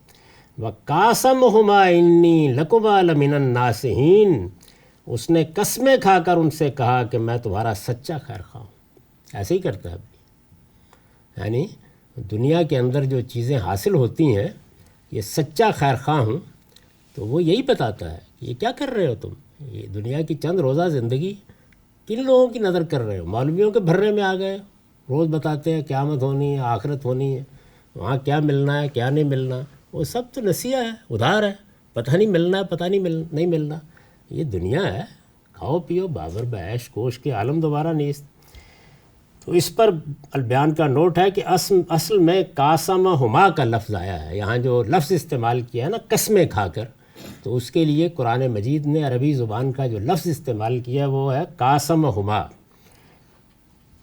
وَقَاسَمَهُمَا إِنِّي لَكُمَا لَمِنَ النَّاصِحِينَ، اس نے قسمیں کھا کر ان سے کہا کہ میں تمہارا سچا خیر خواہ ہوں. ایسے ہی کرتا ہے ابھی، یعنی دنیا کے اندر جو چیزیں حاصل ہوتی ہیں، یہ سچا خیر خواہ ہوں، تو وہ یہی بتاتا ہے کہ یہ کیا کر رہے ہو تم، یہ دنیا کی چند روزہ زندگی کن لوگوں کی نظر کر رہے ہو. مولویوں کے بھرے میں آ گئے، روز بتاتے ہیں قیامت ہونی ہے، آخرت ہونی ہے، وہاں کیا ملنا ہے کیا نہیں ملنا، وہ سب تو نسیہ ہے، ادھار ہے، پتہ نہیں ملنا ہے، پتہ نہیں ملنا. یہ دنیا ہے، کھاؤ پیو بابر بعیش کوش کے عالم دوبارہ نیست. تو اس پر البیان کا نوٹ ہے کہ اصل میں قاسمہما کا لفظ آیا ہے. یہاں جو لفظ استعمال کیا ہے نا، قسمیں کھا کر، تو اس کے لیے قرآن مجید نے عربی زبان کا جو لفظ استعمال کیا وہ ہے قاسمہما.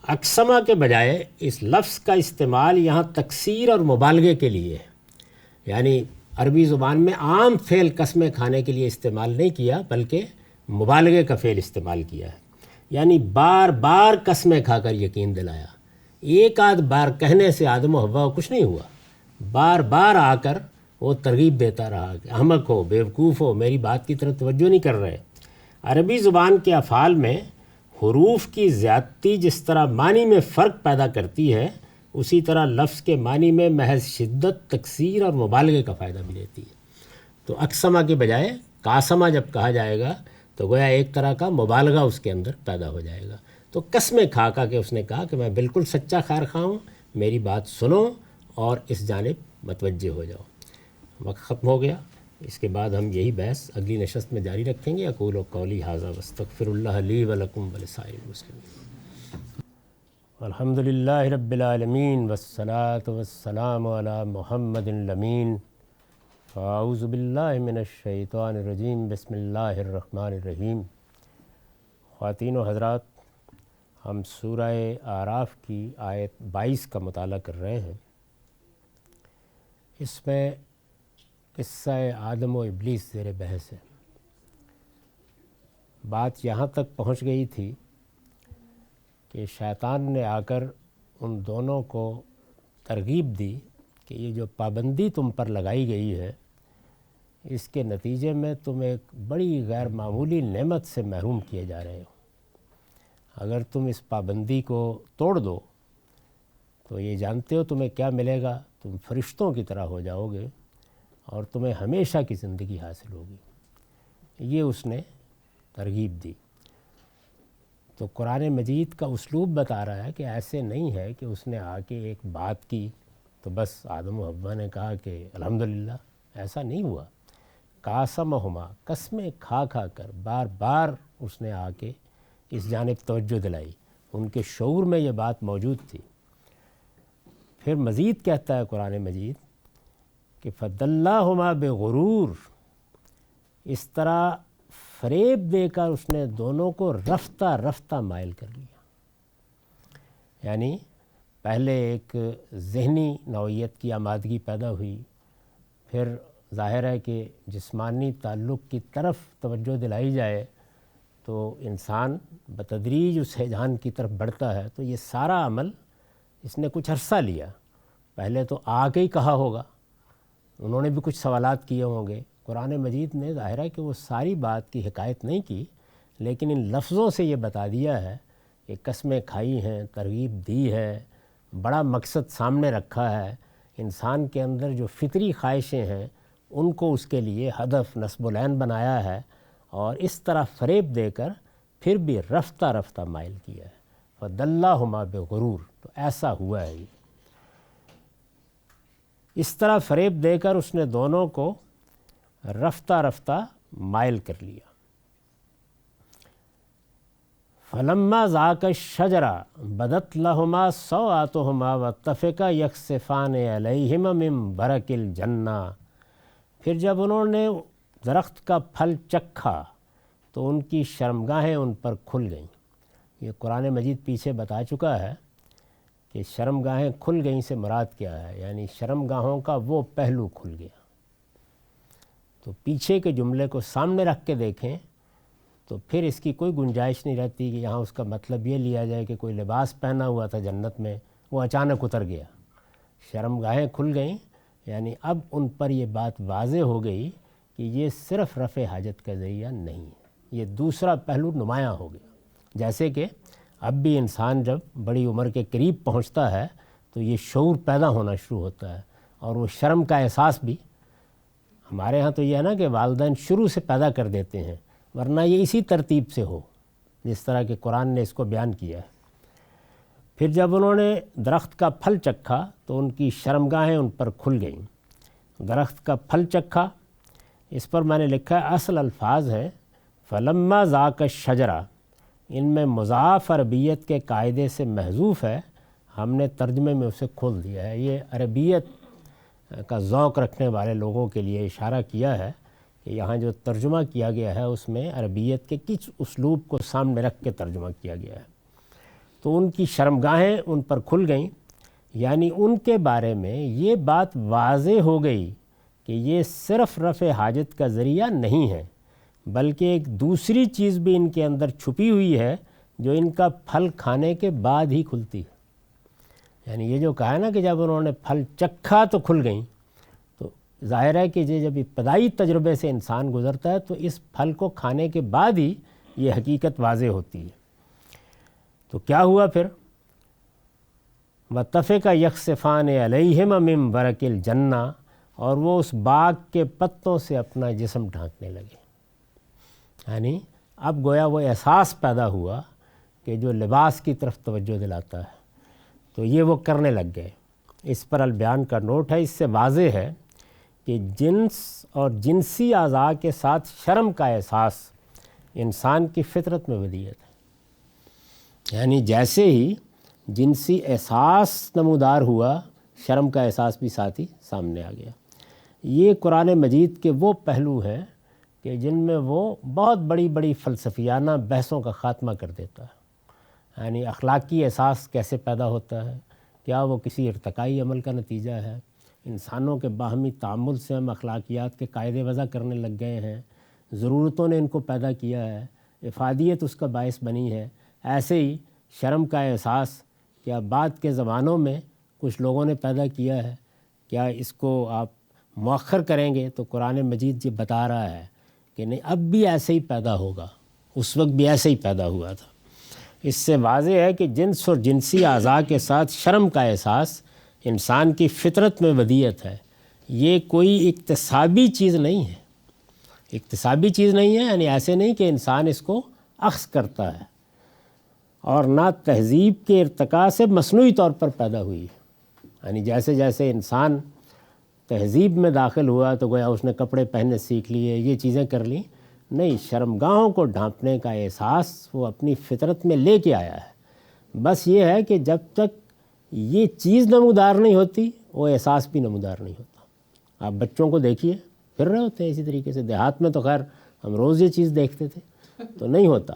اقسمہ کے بجائے اس لفظ کا استعمال یہاں تکثیر اور مبالغے کے لیے ہے. یعنی عربی زبان میں عام فعل قسمیں کھانے کے لیے استعمال نہیں کیا، بلکہ مبالغے کا فعل استعمال کیا ہے. یعنی بار بار قسمیں کھا کر یقین دلایا. ایک آدھ بار کہنے سے آدم و حوا کو کچھ نہیں ہوا، بار بار آ کر وہ ترغیب دیتا رہا کہ احمق ہو، بیوقوف ہو، میری بات کی طرف توجہ نہیں کر رہے. عربی زبان کے افعال میں حروف کی زیادتی جس طرح معنی میں فرق پیدا کرتی ہے، اسی طرح لفظ کے معنی میں محض شدت، تکثیر اور مبالغے کا فائدہ بھی دیتی ہے۔ تو اقسمہ کے بجائے قاسمہ جب کہا جائے گا تو گویا ایک طرح کا مبالغہ اس کے اندر پیدا ہو جائے گا۔ تو قسمیں کھا کھا کے اس نے کہا کہ میں بالکل سچا خیر خواہ ہوں، میری بات سنو اور اس جانب متوجہ ہو جاؤ۔ وقت ختم ہو گیا، اس کے بعد ہم یہی بحث اگلی نشست میں جاری رکھیں گے۔ اقول قولی ھذا واستغفر اللہ لی ولکم ولسائر المسلمین۔ الحمد للہ رب العالمین والصلاة والسلام علی محمد الامین۔ اعوذ باللہ من الشیطان الرجیم، بسم اللہ الرحمن الرحیم۔ خواتین و حضرات، ہم سورہ اعراف کی آیت 22 کا مطالعہ کر رہے ہیں۔ اس میں قصہ آدم و ابلیس زیر بحث ہے۔ بات یہاں تک پہنچ گئی تھی کہ شیطان نے آ کر ان دونوں کو ترغیب دی کہ یہ جو پابندی تم پر لگائی گئی ہے، اس کے نتیجے میں تم ایک بڑی غیر معمولی نعمت سے محروم کیے جا رہے ہو۔ اگر تم اس پابندی کو توڑ دو تو یہ جانتے ہو تمہیں کیا ملے گا، تم فرشتوں کی طرح ہو جاؤ گے اور تمہیں ہمیشہ کی زندگی حاصل ہوگی۔ یہ اس نے ترغیب دی۔ تو قرآن مجید کا اسلوب بتا رہا ہے کہ ایسے نہیں ہے کہ اس نے آ کے ایک بات کی تو بس آدم و حوا نے کہا کہ الحمدللہ، ایسا نہیں ہوا۔ قاسمہما، قسمیں کھا کھا کر بار بار اس نے آ کے اس جانب توجہ دلائی، ان کے شعور میں یہ بات موجود تھی۔ پھر مزید کہتا ہے قرآن مجید کہ فَدَلَّاهُمَا بِغُرُورٍ، اس طرح فریب دے کر اس نے دونوں کو رفتہ رفتہ مائل کر لیا۔ یعنی پہلے ایک ذہنی نوعیت کی آمادگی پیدا ہوئی، پھر ظاہر ہے کہ جسمانی تعلق کی طرف توجہ دلائی جائے تو انسان بتدریج اس ہیجان کی طرف بڑھتا ہے۔ تو یہ سارا عمل اس نے کچھ عرصہ لیا۔ پہلے تو آ کے ہی کہا ہوگا، انہوں نے بھی کچھ سوالات کیے ہوں گے۔ قرآن مجید نے ظاہر ہے کہ وہ ساری بات کی حکایت نہیں کی، لیکن ان لفظوں سے یہ بتا دیا ہے کہ قسمیں کھائی ہیں، ترغیب دی ہے، بڑا مقصد سامنے رکھا ہے۔ انسان کے اندر جو فطری خواہشیں ہیں ان کو اس کے لیے ہدف نصب العین بنایا ہے، اور اس طرح فریب دے کر پھر بھی رفتہ رفتہ مائل کیا ہے۔ فَدَلَّاهُمَا بِغُرُورٍ، تو ایسا ہوا ہے۔ اس طرح فریب دے کر اس نے دونوں کو رفتہ رفتہ مائل کر لیا۔ فَلَمَّا ذَاقَا الشَّجَرَةَ بَدَتْ لَهُمَا سَوْآتُهُمَا وَاتَّفِقَا يَخْصِفَانِ عَلَيْهِمَا مِنْ وَرَقِ الْجَنَّةِ، پھر جب انہوں نے درخت کا پھل چکھا تو ان کی شرمگاہیں ان پر کھل گئیں۔ یہ قرآن مجید پیچھے بتا چکا ہے کہ شرمگاہیں کھل گئیں سے مراد کیا ہے، یعنی شرمگاہوں کا وہ پہلو کھل گیا۔ تو پیچھے کے جملے کو سامنے رکھ کے دیکھیں تو پھر اس کی کوئی گنجائش نہیں رہتی کہ یہاں اس کا مطلب یہ لیا جائے کہ کوئی لباس پہنا ہوا تھا جنت میں، وہ اچانک اتر گیا۔ شرمگاہیں کھل گئیں، یعنی اب ان پر یہ بات واضح ہو گئی کہ یہ صرف رفع حاجت کا ذریعہ نہیں ہے، یہ دوسرا پہلو نمایاں ہو گیا۔ جیسے کہ اب بھی انسان جب بڑی عمر کے قریب پہنچتا ہے تو یہ شعور پیدا ہونا شروع ہوتا ہے، اور وہ شرم کا احساس بھی۔ ہمارے ہاں تو یہ ہے نا کہ والدین شروع سے پیدا کر دیتے ہیں، ورنہ یہ اسی ترتیب سے ہو جس طرح کہ قرآن نے اس کو بیان کیا ہے۔ پھر جب انہوں نے درخت کا پھل چکھا تو ان کی شرمگاہیں ان پر کھل گئیں۔ درخت کا پھل چکھا، اس پر میں نے لکھا ہے اصل الفاظ ہے فَلَمَّا ذَاقَا الشَّجَرَةَ، ان میں مضاف عربیت کے قاعدے سے محذوف ہے، ہم نے ترجمے میں اسے کھول دیا ہے۔ یہ عربیت کا ذوق رکھنے والے لوگوں کے لیے اشارہ کیا ہے کہ یہاں جو ترجمہ کیا گیا ہے اس میں عربیت کے کچھ اسلوب کو سامنے رکھ کے ترجمہ کیا گیا ہے۔ تو ان کی شرمگاہیں ان پر کھل گئیں، یعنی ان کے بارے میں یہ بات واضح ہو گئی کہ یہ صرف رفع حاجت کا ذریعہ نہیں ہے، بلکہ ایک دوسری چیز بھی ان کے اندر چھپی ہوئی ہے جو ان کا پھل کھانے کے بعد ہی کھلتی ہے۔ یعنی یہ جو کہا ہے نا کہ جب انہوں نے پھل چکھا تو کھل گئیں، تو ظاہر ہے کہ جب ابتدائی تجربے سے انسان گزرتا ہے تو اس پھل کو کھانے کے بعد ہی یہ حقیقت واضح ہوتی ہے۔ تو کیا ہوا پھر؟ وَطَفِقَ یخصفان علیہم من ورق الجنہ، اور وہ اس باغ کے پتوں سے اپنا جسم ڈھانکنے لگے۔ یعنی اب گویا وہ احساس پیدا ہوا کہ جو لباس کی طرف توجہ دلاتا ہے، تو یہ وہ کرنے لگ گئے۔ اس پر البیان کا نوٹ ہے، اس سے واضح ہے کہ جنس اور جنسی اعضاء کے ساتھ شرم کا احساس انسان کی فطرت میں ودیعت ہے۔ یعنی جیسے ہی جنسی احساس نمودار ہوا، شرم کا احساس بھی ساتھ ہی سامنے آ گیا۔ یہ قرآن مجید کے وہ پہلو ہیں کہ جن میں وہ بہت بڑی بڑی فلسفیانہ بحثوں کا خاتمہ کر دیتا ہے۔ یعنی اخلاقی احساس کیسے پیدا ہوتا ہے، کیا وہ کسی ارتقائی عمل کا نتیجہ ہے، انسانوں کے باہمی تعامل سے ہم اخلاقیات کے قاعدے وضع کرنے لگ گئے ہیں، ضرورتوں نے ان کو پیدا کیا ہے، افادیت اس کا باعث بنی ہے۔ ایسے ہی شرم کا احساس کیا بعد کے زمانوں میں کچھ لوگوں نے پیدا کیا ہے، کیا اس کو آپ مؤخر کریں گے تو قرآن مجید یہ بتا رہا ہے کہ نہیں، اب بھی ایسے ہی پیدا ہوگا، اس وقت بھی ایسے ہی پیدا ہوا تھا۔ اس سے واضح ہے کہ جنس اور جنسی اعضاء کے ساتھ شرم کا احساس انسان کی فطرت میں ودیعت ہے۔ یہ کوئی اکتسابی چیز نہیں ہے، اکتسابی چیز نہیں ہے، یعنی ایسے نہیں کہ انسان اس کو اخذ کرتا ہے، اور نہ تہذیب کے ارتقاء سے مصنوعی طور پر پیدا ہوئی ہے۔ یعنی جیسے جیسے انسان تہذیب میں داخل ہوا تو گویا اس نے کپڑے پہننے سیکھ لیے، یہ چیزیں کر لیں، نہیں، شرمگاہوں کو ڈھانپنے کا احساس وہ اپنی فطرت میں لے کے آیا ہے۔ بس یہ ہے کہ جب تک یہ چیز نمودار نہیں ہوتی، وہ احساس بھی نمودار نہیں ہوتا۔ آپ بچوں کو دیکھیے، پھر رہے ہوتے ہیں اسی طریقے سے۔ دیہات میں تو خیر ہم روز یہ چیز دیکھتے تھے تو نہیں ہوتا،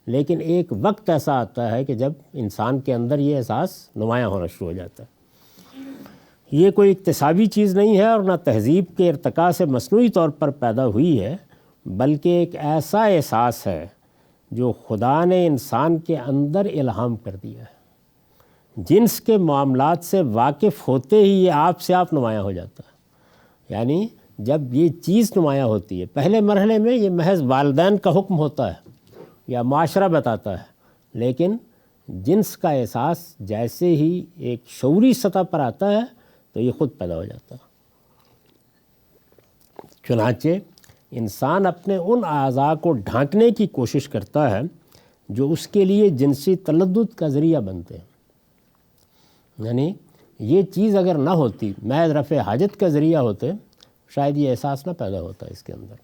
لیکن ایک وقت ایسا آتا ہے کہ جب انسان کے اندر یہ احساس نمایاں ہونا شروع ہو جاتا ہے۔ یہ کوئی اکتسابی چیز نہیں ہے اور نہ تہذیب کے ارتقاء سے مصنوعی طور پر پیدا ہوئی ہے، بلکہ ایک ایسا احساس ہے جو خدا نے انسان کے اندر الہام کر دیا ہے۔ جنس کے معاملات سے واقف ہوتے ہی یہ آپ سے آپ نمایاں ہو جاتا ہے۔ یعنی جب یہ چیز نمایاں ہوتی ہے، پہلے مرحلے میں یہ محض والدین کا حکم ہوتا ہے یا معاشرہ بتاتا ہے، لیکن جنس کا احساس جیسے ہی ایک شعوری سطح پر آتا ہے تو یہ خود پیدا ہو جاتا ہے۔ چنانچہ انسان اپنے ان اعضاء کو ڈھانکنے کی کوشش کرتا ہے جو اس کے لیے جنسی تلذذ کا ذریعہ بنتے ہیں۔ یعنی یہ چیز اگر نہ ہوتی، محض رفع حاجت کا ذریعہ ہوتے، شاید یہ احساس نہ پیدا ہوتا اس کے اندر۔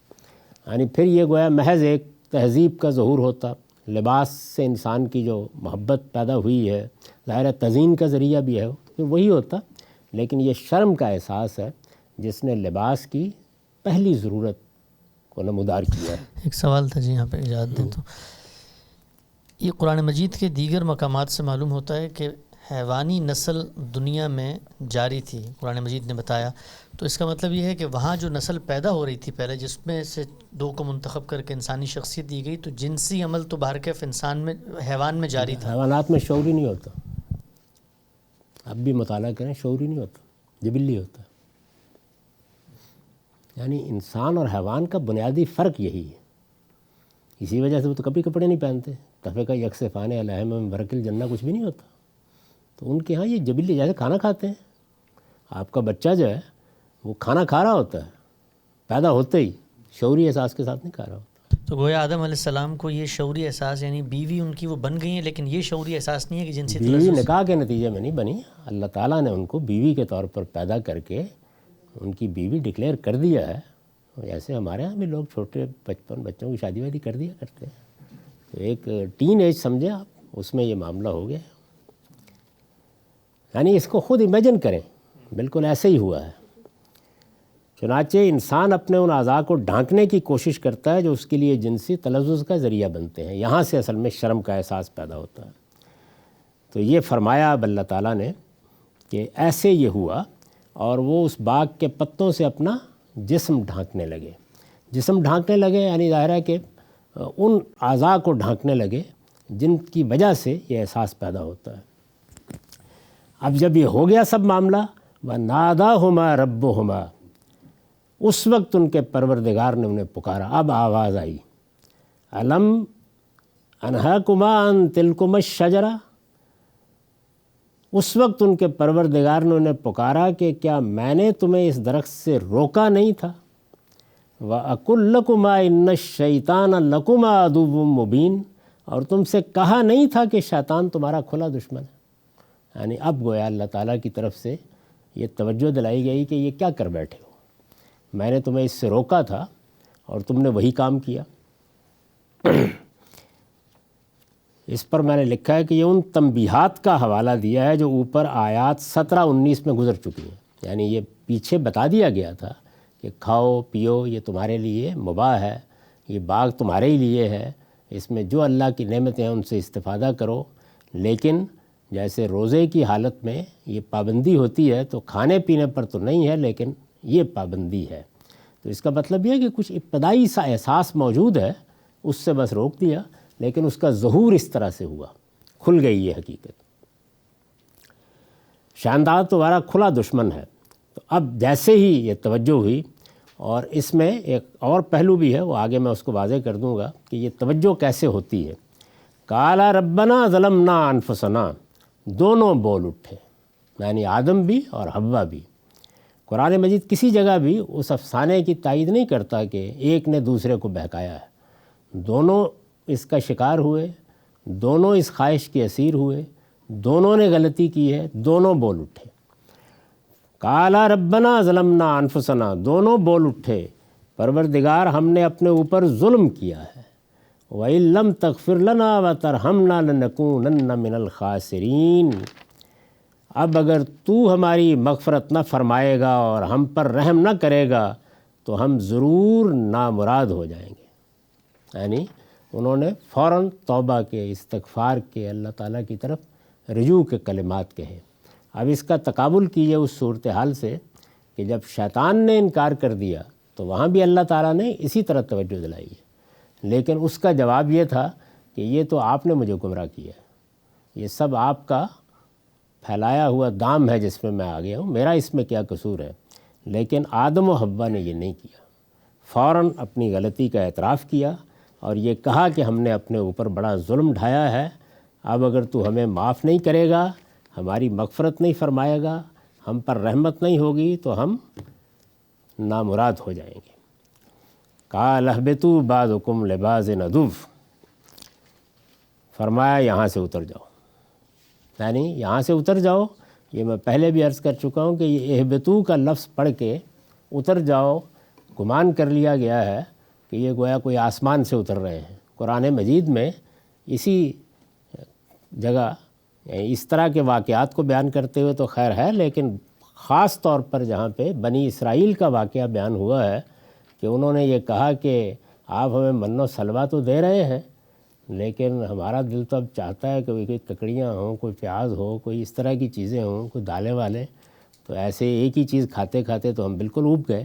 یعنی پھر یہ گویا محض ایک تہذیب کا ظہور ہوتا، لباس سے انسان کی جو محبت پیدا ہوئی ہے، ظاہر تزئین کا ذریعہ بھی ہے، پھر وہی ہوتا۔ لیکن یہ شرم کا احساس ہے جس نے لباس کی پہلی ضرورت کو نمودار کیا ہے۔ ایک سوال تھا جی، یہاں پہ اجازت دیں تو، یہ قرآن مجید کے دیگر مقامات سے معلوم ہوتا ہے کہ حیوانی نسل دنیا میں جاری تھی، قرآن مجید نے بتایا، تو اس کا مطلب یہ ہے کہ وہاں جو نسل پیدا ہو رہی تھی پہلے، جس میں سے دو کو منتخب کر کے انسانی شخصیت دی گئی، تو جنسی عمل تو بہرکیف انسان میں، حیوان میں جاری تھا۔ حیوانات میں شعور ہی نہیں ہوتا، اب بھی مطالعہ کریں، شعور ہی نہیں ہوتا، جبلی ہوتا ہے۔ یعنی انسان اور حیوان کا بنیادی فرق یہی ہے۔ اسی وجہ سے وہ تو کبھی کپڑے نہیں پہنتے، طفقہ یخصفان علیہم من ورق الجنہ کچھ بھی نہیں ہوتا۔ تو ان کے ہاں یہ جبلی، جیسے کھانا کھاتے ہیں، آپ کا بچہ جو ہے وہ کھانا کھا رہا ہوتا ہے، پیدا ہوتے ہی شعوری احساس کے ساتھ نہیں کھا رہا ہوتا۔ تو گویا آدم علیہ السلام کو یہ شعوری احساس، یعنی بیوی ان کی وہ بن گئی ہیں، لیکن یہ شعوری احساس نہیں ہے کہ جنسی بیوی نکاح کے نتیجے میں نہیں بنی، اللہ تعالیٰ نے ان کو بیوی کے طور پر پیدا کر کے ان کی بیوی ڈکلیئر کر دیا ہے۔ ایسے ہمارے ہاں بھی لوگ چھوٹے بچپن بچوں کی شادی وادی کر دیا کرتے ہیں، تو ایک ٹین ایج سمجھیں آپ، اس میں یہ معاملہ ہو گیا۔ یعنی اس کو خود امیجن کریں، بالکل ایسے ہی ہوا ہے۔ چنانچہ انسان اپنے ان اعضاء کو ڈھانکنے کی کوشش کرتا ہے جو اس کے لیے جنسی تلذذ کا ذریعہ بنتے ہیں، یہاں سے اصل میں شرم کا احساس پیدا ہوتا ہے۔ تو یہ فرمایا اب اللہ تعالیٰ نے کہ ایسے یہ ہوا، اور وہ اس باغ کے پتوں سے اپنا جسم ڈھانکنے لگے۔ جسم ڈھانکنے لگے یعنی ظاہر ہے کہ ان اعضاء کو ڈھانکنے لگے جن کی وجہ سے یہ احساس پیدا ہوتا ہے۔ اب جب یہ ہو گیا سب معاملہ، وَنَادَاهُمَا رَبُّهُمَا، اس وقت ان کے پروردگار نے انہیں پکارا۔ اب آواز آئی، أَلَمْ أَنْهَاكُمَا عَنْ تِلْكُمَا الشَّجَرَةِ، اس وقت ان کے پروردگار نے انہیں پکارا کہ کیا میں نے تمہیں اس درخت سے روکا نہیں تھا؟ وَأَقُلْ لَكُمَا إِنَّ الشَّيْطَانَ لَكُمَا عَدُوٌّ مُّبِينٌ، اور تم سے کہا نہیں تھا کہ شیطان تمہارا کھلا دشمن ہے؟ یعنی اب گویا اللہ تعالیٰ کی طرف سے یہ توجہ دلائی گئی کہ یہ کیا کر بیٹھے ہو، میں نے تمہیں اس سے روکا تھا اور تم نے وہی کام کیا۔ اس پر میں نے لکھا ہے کہ یہ ان تنبیہات کا حوالہ دیا ہے جو اوپر آیات 17-19 میں گزر چکی ہیں، یعنی یہ پیچھے بتا دیا گیا تھا کہ کھاؤ پیو، یہ تمہارے لیے مباح ہے، یہ باغ تمہارے ہی لیے ہے، اس میں جو اللہ کی نعمتیں ہیں ان سے استفادہ کرو، لیکن جیسے روزے کی حالت میں یہ پابندی ہوتی ہے تو کھانے پینے پر تو نہیں ہے، لیکن یہ پابندی ہے۔ تو اس کا مطلب یہ ہے کہ کچھ ابتدائی سا احساس موجود ہے، اس سے بس روک دیا، لیکن اس کا ظہور اس طرح سے ہوا، کھل گئی یہ حقیقت۔ شیطان تمہارا کھلا دشمن ہے۔ تو اب جیسے ہی یہ توجہ ہوئی، اور اس میں ایک اور پہلو بھی ہے، وہ آگے میں اس کو واضح کر دوں گا کہ یہ توجہ کیسے ہوتی ہے۔ قالا ربنا ظلمنا انفسنا، دونوں بول اٹھے، یعنی آدم بھی اور حوا بھی۔ قرآن مجید کسی جگہ بھی اس افسانے کی تائید نہیں کرتا کہ ایک نے دوسرے کو بہکایا ہے، دونوں اس کا شکار ہوئے، دونوں اس خواہش کے اسیر ہوئے، دونوں نے غلطی کی ہے، دونوں بول اٹھے۔ قالا ربنا ظلمنا انفسنا، دونوں بول اٹھے پروردگار ہم نے اپنے اوپر ظلم کیا ہے، وَإِن لَّمْ تَغْفِرْ لَنَا وَتَرْحَمْنَا لَنَكُونَنَّ مِنَ الْخَاسِرِينَ، اب اگر تو ہماری مغفرت نہ فرمائے گا اور ہم پر رحم نہ کرے گا تو ہم ضرور نامراد ہو جائیں گے۔ یعنی انہوں نے فوراً توبہ کے، استغفار کے، اللہ تعالیٰ کی طرف رجوع کے کلمات کہے۔ اب اس کا تقابل کیجیے اس صورتحال سے کہ جب شیطان نے انکار کر دیا تو وہاں بھی اللہ تعالیٰ نے اسی طرح توجہ دلائی ہے، لیکن اس کا جواب یہ تھا کہ یہ تو آپ نے مجھے گمراہ کیا ہے، یہ سب آپ کا پھیلایا ہوا دام ہے جس میں میں آ گیا ہوں، میرا اس میں کیا قصور ہے؟ لیکن آدم و حوا نے یہ نہیں کیا، فوراً اپنی غلطی کا اعتراف کیا اور یہ کہا کہ ہم نے اپنے اوپر بڑا ظلم ڈھایا ہے، اب اگر تو ہمیں معاف نہیں کرے گا، ہماری مغفرت نہیں فرمائے گا، ہم پر رحمت نہیں ہوگی تو ہم نامراد ہو جائیں گے۔ قال اہبطوا بعضکم لبعض عدو، فرمایا یہاں سے اتر جاؤ، یعنی یہاں سے اتر جاؤ، یہ میں پہلے بھی عرض کر چکا ہوں کہ یہ اہبطوا کا لفظ پڑھ کے اتر جاؤ گمان کر لیا گیا ہے کہ یہ گویا کوئی آسمان سے اتر رہے ہیں۔ قرآن مجید میں اسی جگہ اس طرح کے واقعات کو بیان کرتے ہوئے تو خیر ہے، لیکن خاص طور پر جہاں پہ بنی اسرائیل کا واقعہ بیان ہوا ہے کہ انہوں نے یہ کہا کہ آپ ہمیں من و سلوہ تو دے رہے ہیں، لیکن ہمارا دل تو اب چاہتا ہے کہ کوئی ککڑیاں ہوں، کوئی پیاز ہو، کوئی اس طرح کی چیزیں ہوں، کوئی دالیں والے، تو ایسے ایک ہی چیز کھاتے کھاتے تو ہم بالکل اوب گئے۔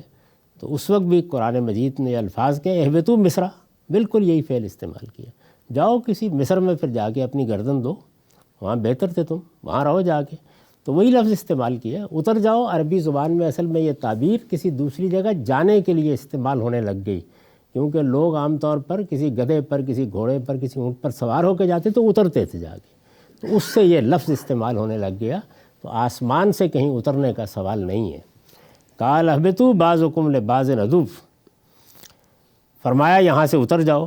تو اس وقت بھی قرآن مجید نے الفاظ کے اہبطوا مصر، بالکل یہی فعل استعمال کیا، جاؤ کسی مصر میں پھر جا کے اپنی گردن دو، وہاں بہتر تھے تم، وہاں رہو جا کے۔ تو وہی لفظ استعمال کیا، اتر جاؤ۔ عربی زبان میں اصل میں یہ تعبیر کسی دوسری جگہ جانے کے لیے استعمال ہونے لگ گئی، کیونکہ لوگ عام طور پر کسی گدھے پر، کسی گھوڑے پر، کسی اونٹ پر سوار ہو کے جاتے تو اترتے تھے جا کے، تو اس سے یہ لفظ استعمال ہونے لگ گیا۔ تو آسمان سے کہیں اترنے کا سوال نہیں ہے۔ قال اہبطوا بعضکم لبعض عدو، فرمایا یہاں سے اتر جاؤ۔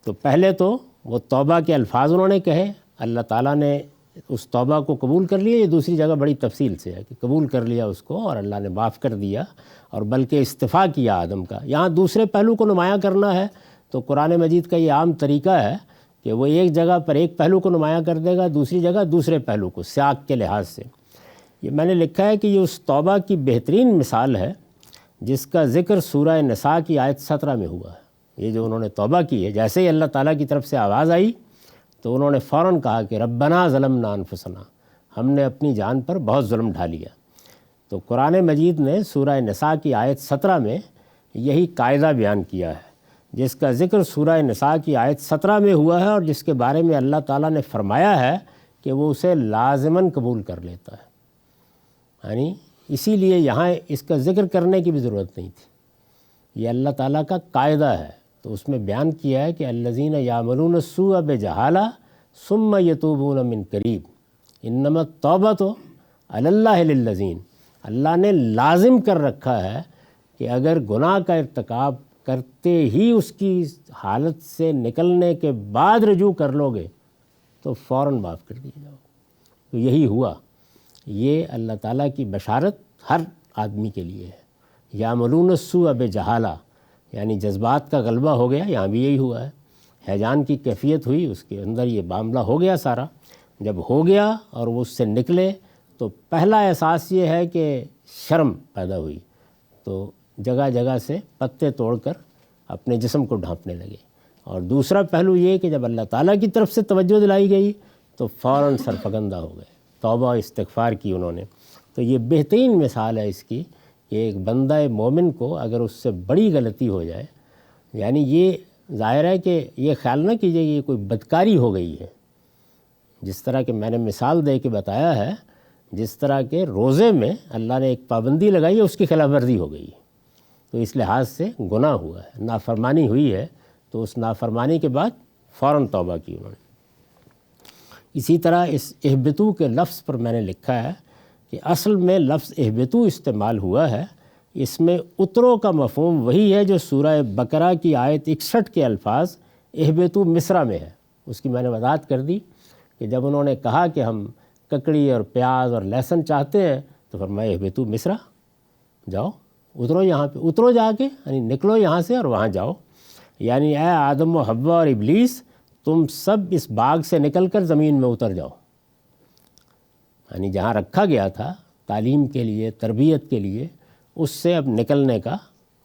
تو پہلے تو وہ توبہ کے الفاظ انہوں نے کہے، اللہ تعالیٰ نے اس توبہ کو قبول کر لیا۔ یہ دوسری جگہ بڑی تفصیل سے ہے کہ قبول کر لیا اس کو اور اللہ نے معاف کر دیا، اور بلکہ استعفا کیا آدم کا۔ یہاں دوسرے پہلو کو نمایاں کرنا ہے تو قرآن مجید کا یہ عام طریقہ ہے کہ وہ ایک جگہ پر ایک پہلو کو نمایاں کر دے گا، دوسری جگہ دوسرے پہلو کو، سیاق کے لحاظ سے۔ یہ میں نے لکھا ہے کہ یہ اس توبہ کی بہترین مثال ہے جس کا ذکر سورہ نساء کی آیت 17 میں ہوا ہے۔ یہ جو انہوں نے توبہ کی ہے، جیسے ہی اللہ تعالیٰ کی طرف سے آواز آئی تو انہوں نے فوراً کہا کہ ربنا ظلمنا انفسنا، ہم نے اپنی جان پر بہت ظلم ڈھا لیا۔ تو قرآن مجید نے سورہ نساء کی آیت 17 میں یہی قاعدہ بیان کیا ہے، جس کا ذکر سورہ نساء کی آیت 17 میں ہوا ہے، اور جس کے بارے میں اللہ تعالیٰ نے فرمایا ہے کہ وہ اسے لازماً قبول کر لیتا ہے۔ یعنی اسی لیے یہاں اس کا ذکر کرنے کی بھی ضرورت نہیں تھی، یہ اللہ تعالیٰ کا قاعدہ ہے۔ تو اس میں بیان کیا ہے کہ الذین یعملون السوء بجہالہ ثم یتوبون من قریب، انما التوبۃ علی اللہ للذین، اللہ نے لازم کر رکھا ہے کہ اگر گناہ کا ارتکاب کرتے ہی اس کی حالت سے نکلنے کے بعد رجوع کر لو گے تو فوراً معاف کر دیے جاؤ۔ تو یہی ہوا، یہ اللہ تعالیٰ کی بشارت ہر آدمی کے لیے ہے۔ یعملون السوء بجہالہ، یعنی جذبات کا غلبہ ہو گیا، یہاں بھی یہی ہوا ہے۔ ہیجان کی کیفیت ہوئی، اس کے اندر یہ معاملہ ہو گیا سارا۔ جب ہو گیا اور وہ اس سے نکلے تو پہلا احساس یہ ہے کہ شرم پیدا ہوئی، تو جگہ جگہ سے پتے توڑ کر اپنے جسم کو ڈھانپنے لگے۔ اور دوسرا پہلو یہ کہ جب اللہ تعالیٰ کی طرف سے توجہ دلائی گئی تو فوراً سرفگندہ ہو گئے، توبہ و استغفار کی انہوں نے۔ تو یہ بہترین مثال ہے اس کی کہ ایک بندہ مومن کو اگر اس سے بڑی غلطی ہو جائے، یعنی یہ ظاہر ہے کہ یہ خیال نہ کیجیے کہ یہ کوئی بدکاری ہو گئی ہے، جس طرح کہ میں نے مثال دے کے بتایا ہے، جس طرح کہ روزے میں اللہ نے ایک پابندی لگائی ہے، اس کی خلاف ورزی ہو گئی، تو اس لحاظ سے گناہ ہوا ہے، نافرمانی ہوئی ہے، تو اس نافرمانی کے بعد فوراً توبہ کی انہوں نے۔ اسی طرح اس اہبتو کے لفظ پر میں نے لکھا ہے کہ اصل میں لفظ اہبتو استعمال ہوا ہے، اس میں اترو کا مفہوم وہی ہے جو سورہ بقرہ کی آیت 61 کے الفاظ اہبتو مصرع میں ہے۔ اس کی میں نے وضاحت کر دی کہ جب انہوں نے کہا کہ ہم ککڑی اور پیاز اور لہسن چاہتے ہیں تو فرمایا اہبتو مصرع، جاؤ اترو یہاں پہ، اترو جا کے، یعنی نکلو یہاں سے اور وہاں جاؤ، یعنی اے آدم و حوا اور ابلیس تم سب اس باغ سے نکل کر زمین میں اتر جاؤ، یعنی جہاں رکھا گیا تھا تعلیم کے لیے، تربیت کے لیے، اس سے اب نکلنے کا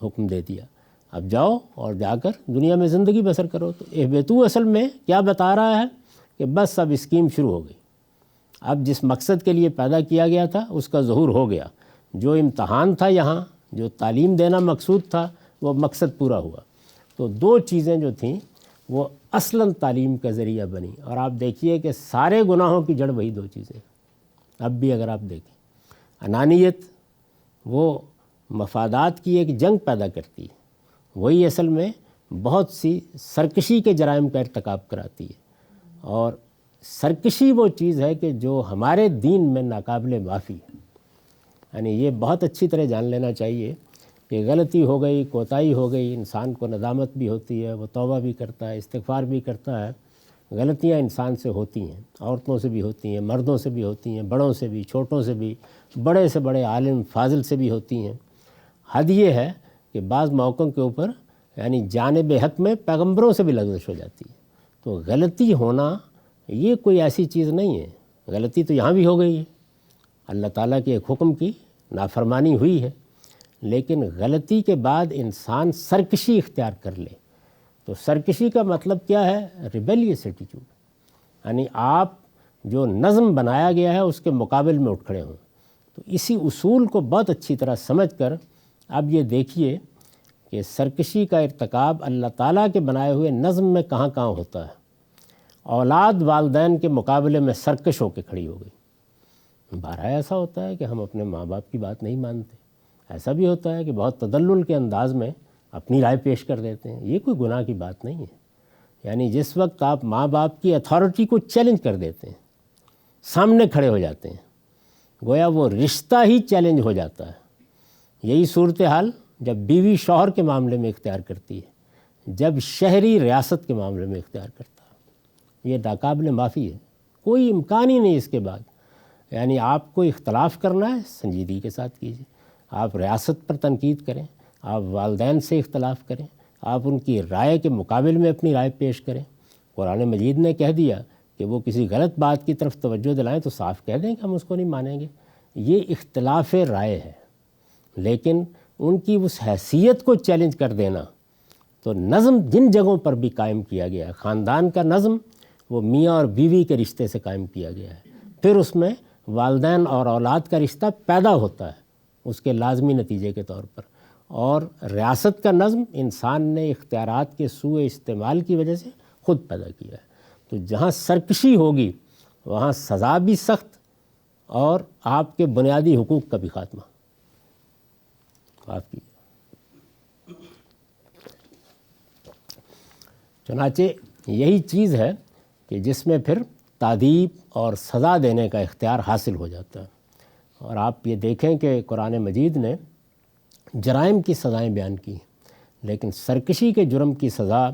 حکم دے دیا، اب جاؤ اور جا کر دنیا میں زندگی بسر کرو۔ تو اہبتو اصل میں کیا بتا رہا ہے کہ بس اب اسکیم شروع ہو گئی، اب جس مقصد کے لیے پیدا کیا گیا تھا اس کا ظہور ہو گیا، جو امتحان تھا یہاں، جو تعلیم دینا مقصود تھا، وہ مقصد پورا ہوا۔ تو دو چیزیں جو تھیں وہ اصلاً تعلیم کا ذریعہ بنی، اور آپ دیکھیے کہ سارے گناہوں کی جڑ وہی دو چیزیں، اب بھی اگر آپ دیکھیں، انانیت وہ مفادات کی ایک جنگ پیدا کرتی ہے، وہی اصل میں بہت سی سرکشی کے جرائم کا ارتکاب کراتی ہے، اور سرکشی وہ چیز ہے کہ جو ہمارے دین میں ناقابل معافی ہے۔ یعنی یہ بہت اچھی طرح جان لینا چاہیے کہ غلطی ہو گئی، کوتاہی ہو گئی، انسان کو ندامت بھی ہوتی ہے، وہ توبہ بھی کرتا ہے، استغفار بھی کرتا ہے۔ غلطیاں انسان سے ہوتی ہیں، عورتوں سے بھی ہوتی ہیں، مردوں سے بھی ہوتی ہیں، بڑوں سے بھی، چھوٹوں سے بھی، بڑے سے بڑے عالم فاضل سے بھی ہوتی ہیں۔ حد یہ ہے کہ بعض موقعوں کے اوپر یعنی جانب حق میں پیغمبروں سے بھی لغزش ہو جاتی ہے۔ تو غلطی ہونا یہ کوئی ایسی چیز نہیں ہے، غلطی تو یہاں بھی ہو گئی ہے، اللہ تعالیٰ کے ایک حکم کی نافرمانی ہوئی ہے، لیکن غلطی کے بعد انسان سرکشی اختیار کر لے، تو سرکشی کا مطلب کیا ہے؟ ریبیلیس ایٹیٹیوڈ، یعنی آپ جو نظم بنایا گیا ہے اس کے مقابل میں اٹھ کھڑے ہوں۔ تو اسی اصول کو بہت اچھی طرح سمجھ کر اب یہ دیکھیے کہ سرکشی کا ارتکاب اللہ تعالیٰ کے بنائے ہوئے نظم میں کہاں کہاں ہوتا ہے۔ اولاد والدین کے مقابلے میں سرکش ہو کے کھڑی ہو گئی۔ بارہا ایسا ہوتا ہے کہ ہم اپنے ماں باپ کی بات نہیں مانتے، ایسا بھی ہوتا ہے کہ بہت تدلل کے انداز میں اپنی رائے پیش کر دیتے ہیں، یہ کوئی گناہ کی بات نہیں ہے۔ یعنی جس وقت آپ ماں باپ کی اتھارٹی کو چیلنج کر دیتے ہیں، سامنے کھڑے ہو جاتے ہیں، گویا وہ رشتہ ہی چیلنج ہو جاتا ہے۔ یہی صورتحال جب بیوی شوہر کے معاملے میں اختیار کرتی ہے، جب شہری ریاست کے معاملے میں اختیار کرتا ہے، یہ ناقابل معافی ہے، کوئی امکان ہی نہیں اس کے بعد۔ یعنی آپ کو اختلاف کرنا ہے، سنجیدگی کے ساتھ کیجیے، آپ ریاست پر تنقید کریں، آپ والدین سے اختلاف کریں، آپ ان کی رائے کے مقابل میں اپنی رائے پیش کریں۔ قرآن مجید نے کہہ دیا کہ وہ کسی غلط بات کی طرف توجہ دلائیں تو صاف کہہ دیں کہ ہم اس کو نہیں مانیں گے۔ یہ اختلاف رائے ہے، لیکن ان کی اس حیثیت کو چیلنج کر دینا، تو نظم جن جگہوں پر بھی قائم کیا گیا ہے، خاندان کا نظم وہ میاں اور بیوی کے رشتے سے قائم کیا گیا ہے، پھر اس میں والدین اور اولاد کا رشتہ پیدا ہوتا ہے اس کے لازمی نتیجے کے طور پر، اور ریاست کا نظم انسان نے اختیارات کے سوء استعمال کی وجہ سے خود پیدا کیا ہے۔ تو جہاں سرکشی ہوگی وہاں سزا بھی سخت اور آپ کے بنیادی حقوق کا بھی خاتمہ۔ معاف کیجیے۔ چنانچہ یہی چیز ہے کہ جس میں پھر تادیب اور سزا دینے کا اختیار حاصل ہو جاتا ہے۔ اور آپ یہ دیکھیں کہ قرآن مجید نے جرائم کی سزائیں بیان کی ہیں، لیکن سرکشی کے جرم کی سزا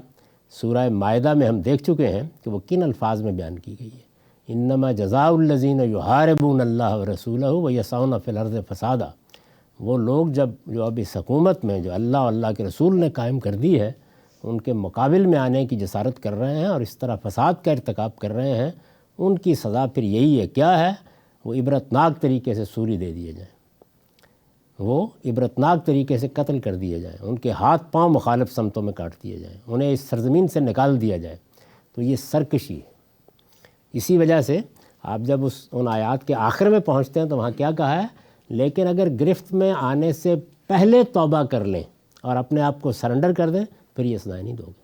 سورہ مائدہ میں ہم دیکھ چکے ہیں کہ وہ کن الفاظ میں بیان کی گئی ہے۔ انما جزاء الذین یحاربون اللہ ورسولہ ویسعون فی الارض فسادا۔ وہ لوگ جو اب اس حکومت میں جو اللہ اور اللہ کے رسول نے قائم کر دی ہے، ان کے مقابل میں آنے کی جسارت کر رہے ہیں اور اس طرح فساد کا ارتکاب کر رہے ہیں، ان کی سزا پھر یہی ہے، کیا ہے؟ وہ عبرتناک طریقے سے سولی دے دیے جائیں، وہ عبرتناک طریقے سے قتل کر دیے جائیں، ان کے ہاتھ پاؤں مخالف سمتوں میں کاٹ دیے جائیں، انہیں اس سرزمین سے نکال دیا جائے۔ تو یہ سرکشی ہے۔ اسی وجہ سے آپ جب ان آیات کے آخر میں پہنچتے ہیں تو وہاں کیا کہا ہے؟ لیکن اگر گرفت میں آنے سے پہلے توبہ کر لیں اور اپنے آپ کو سرنڈر کر دیں پھر یہ سزائیں نہیں دو گے۔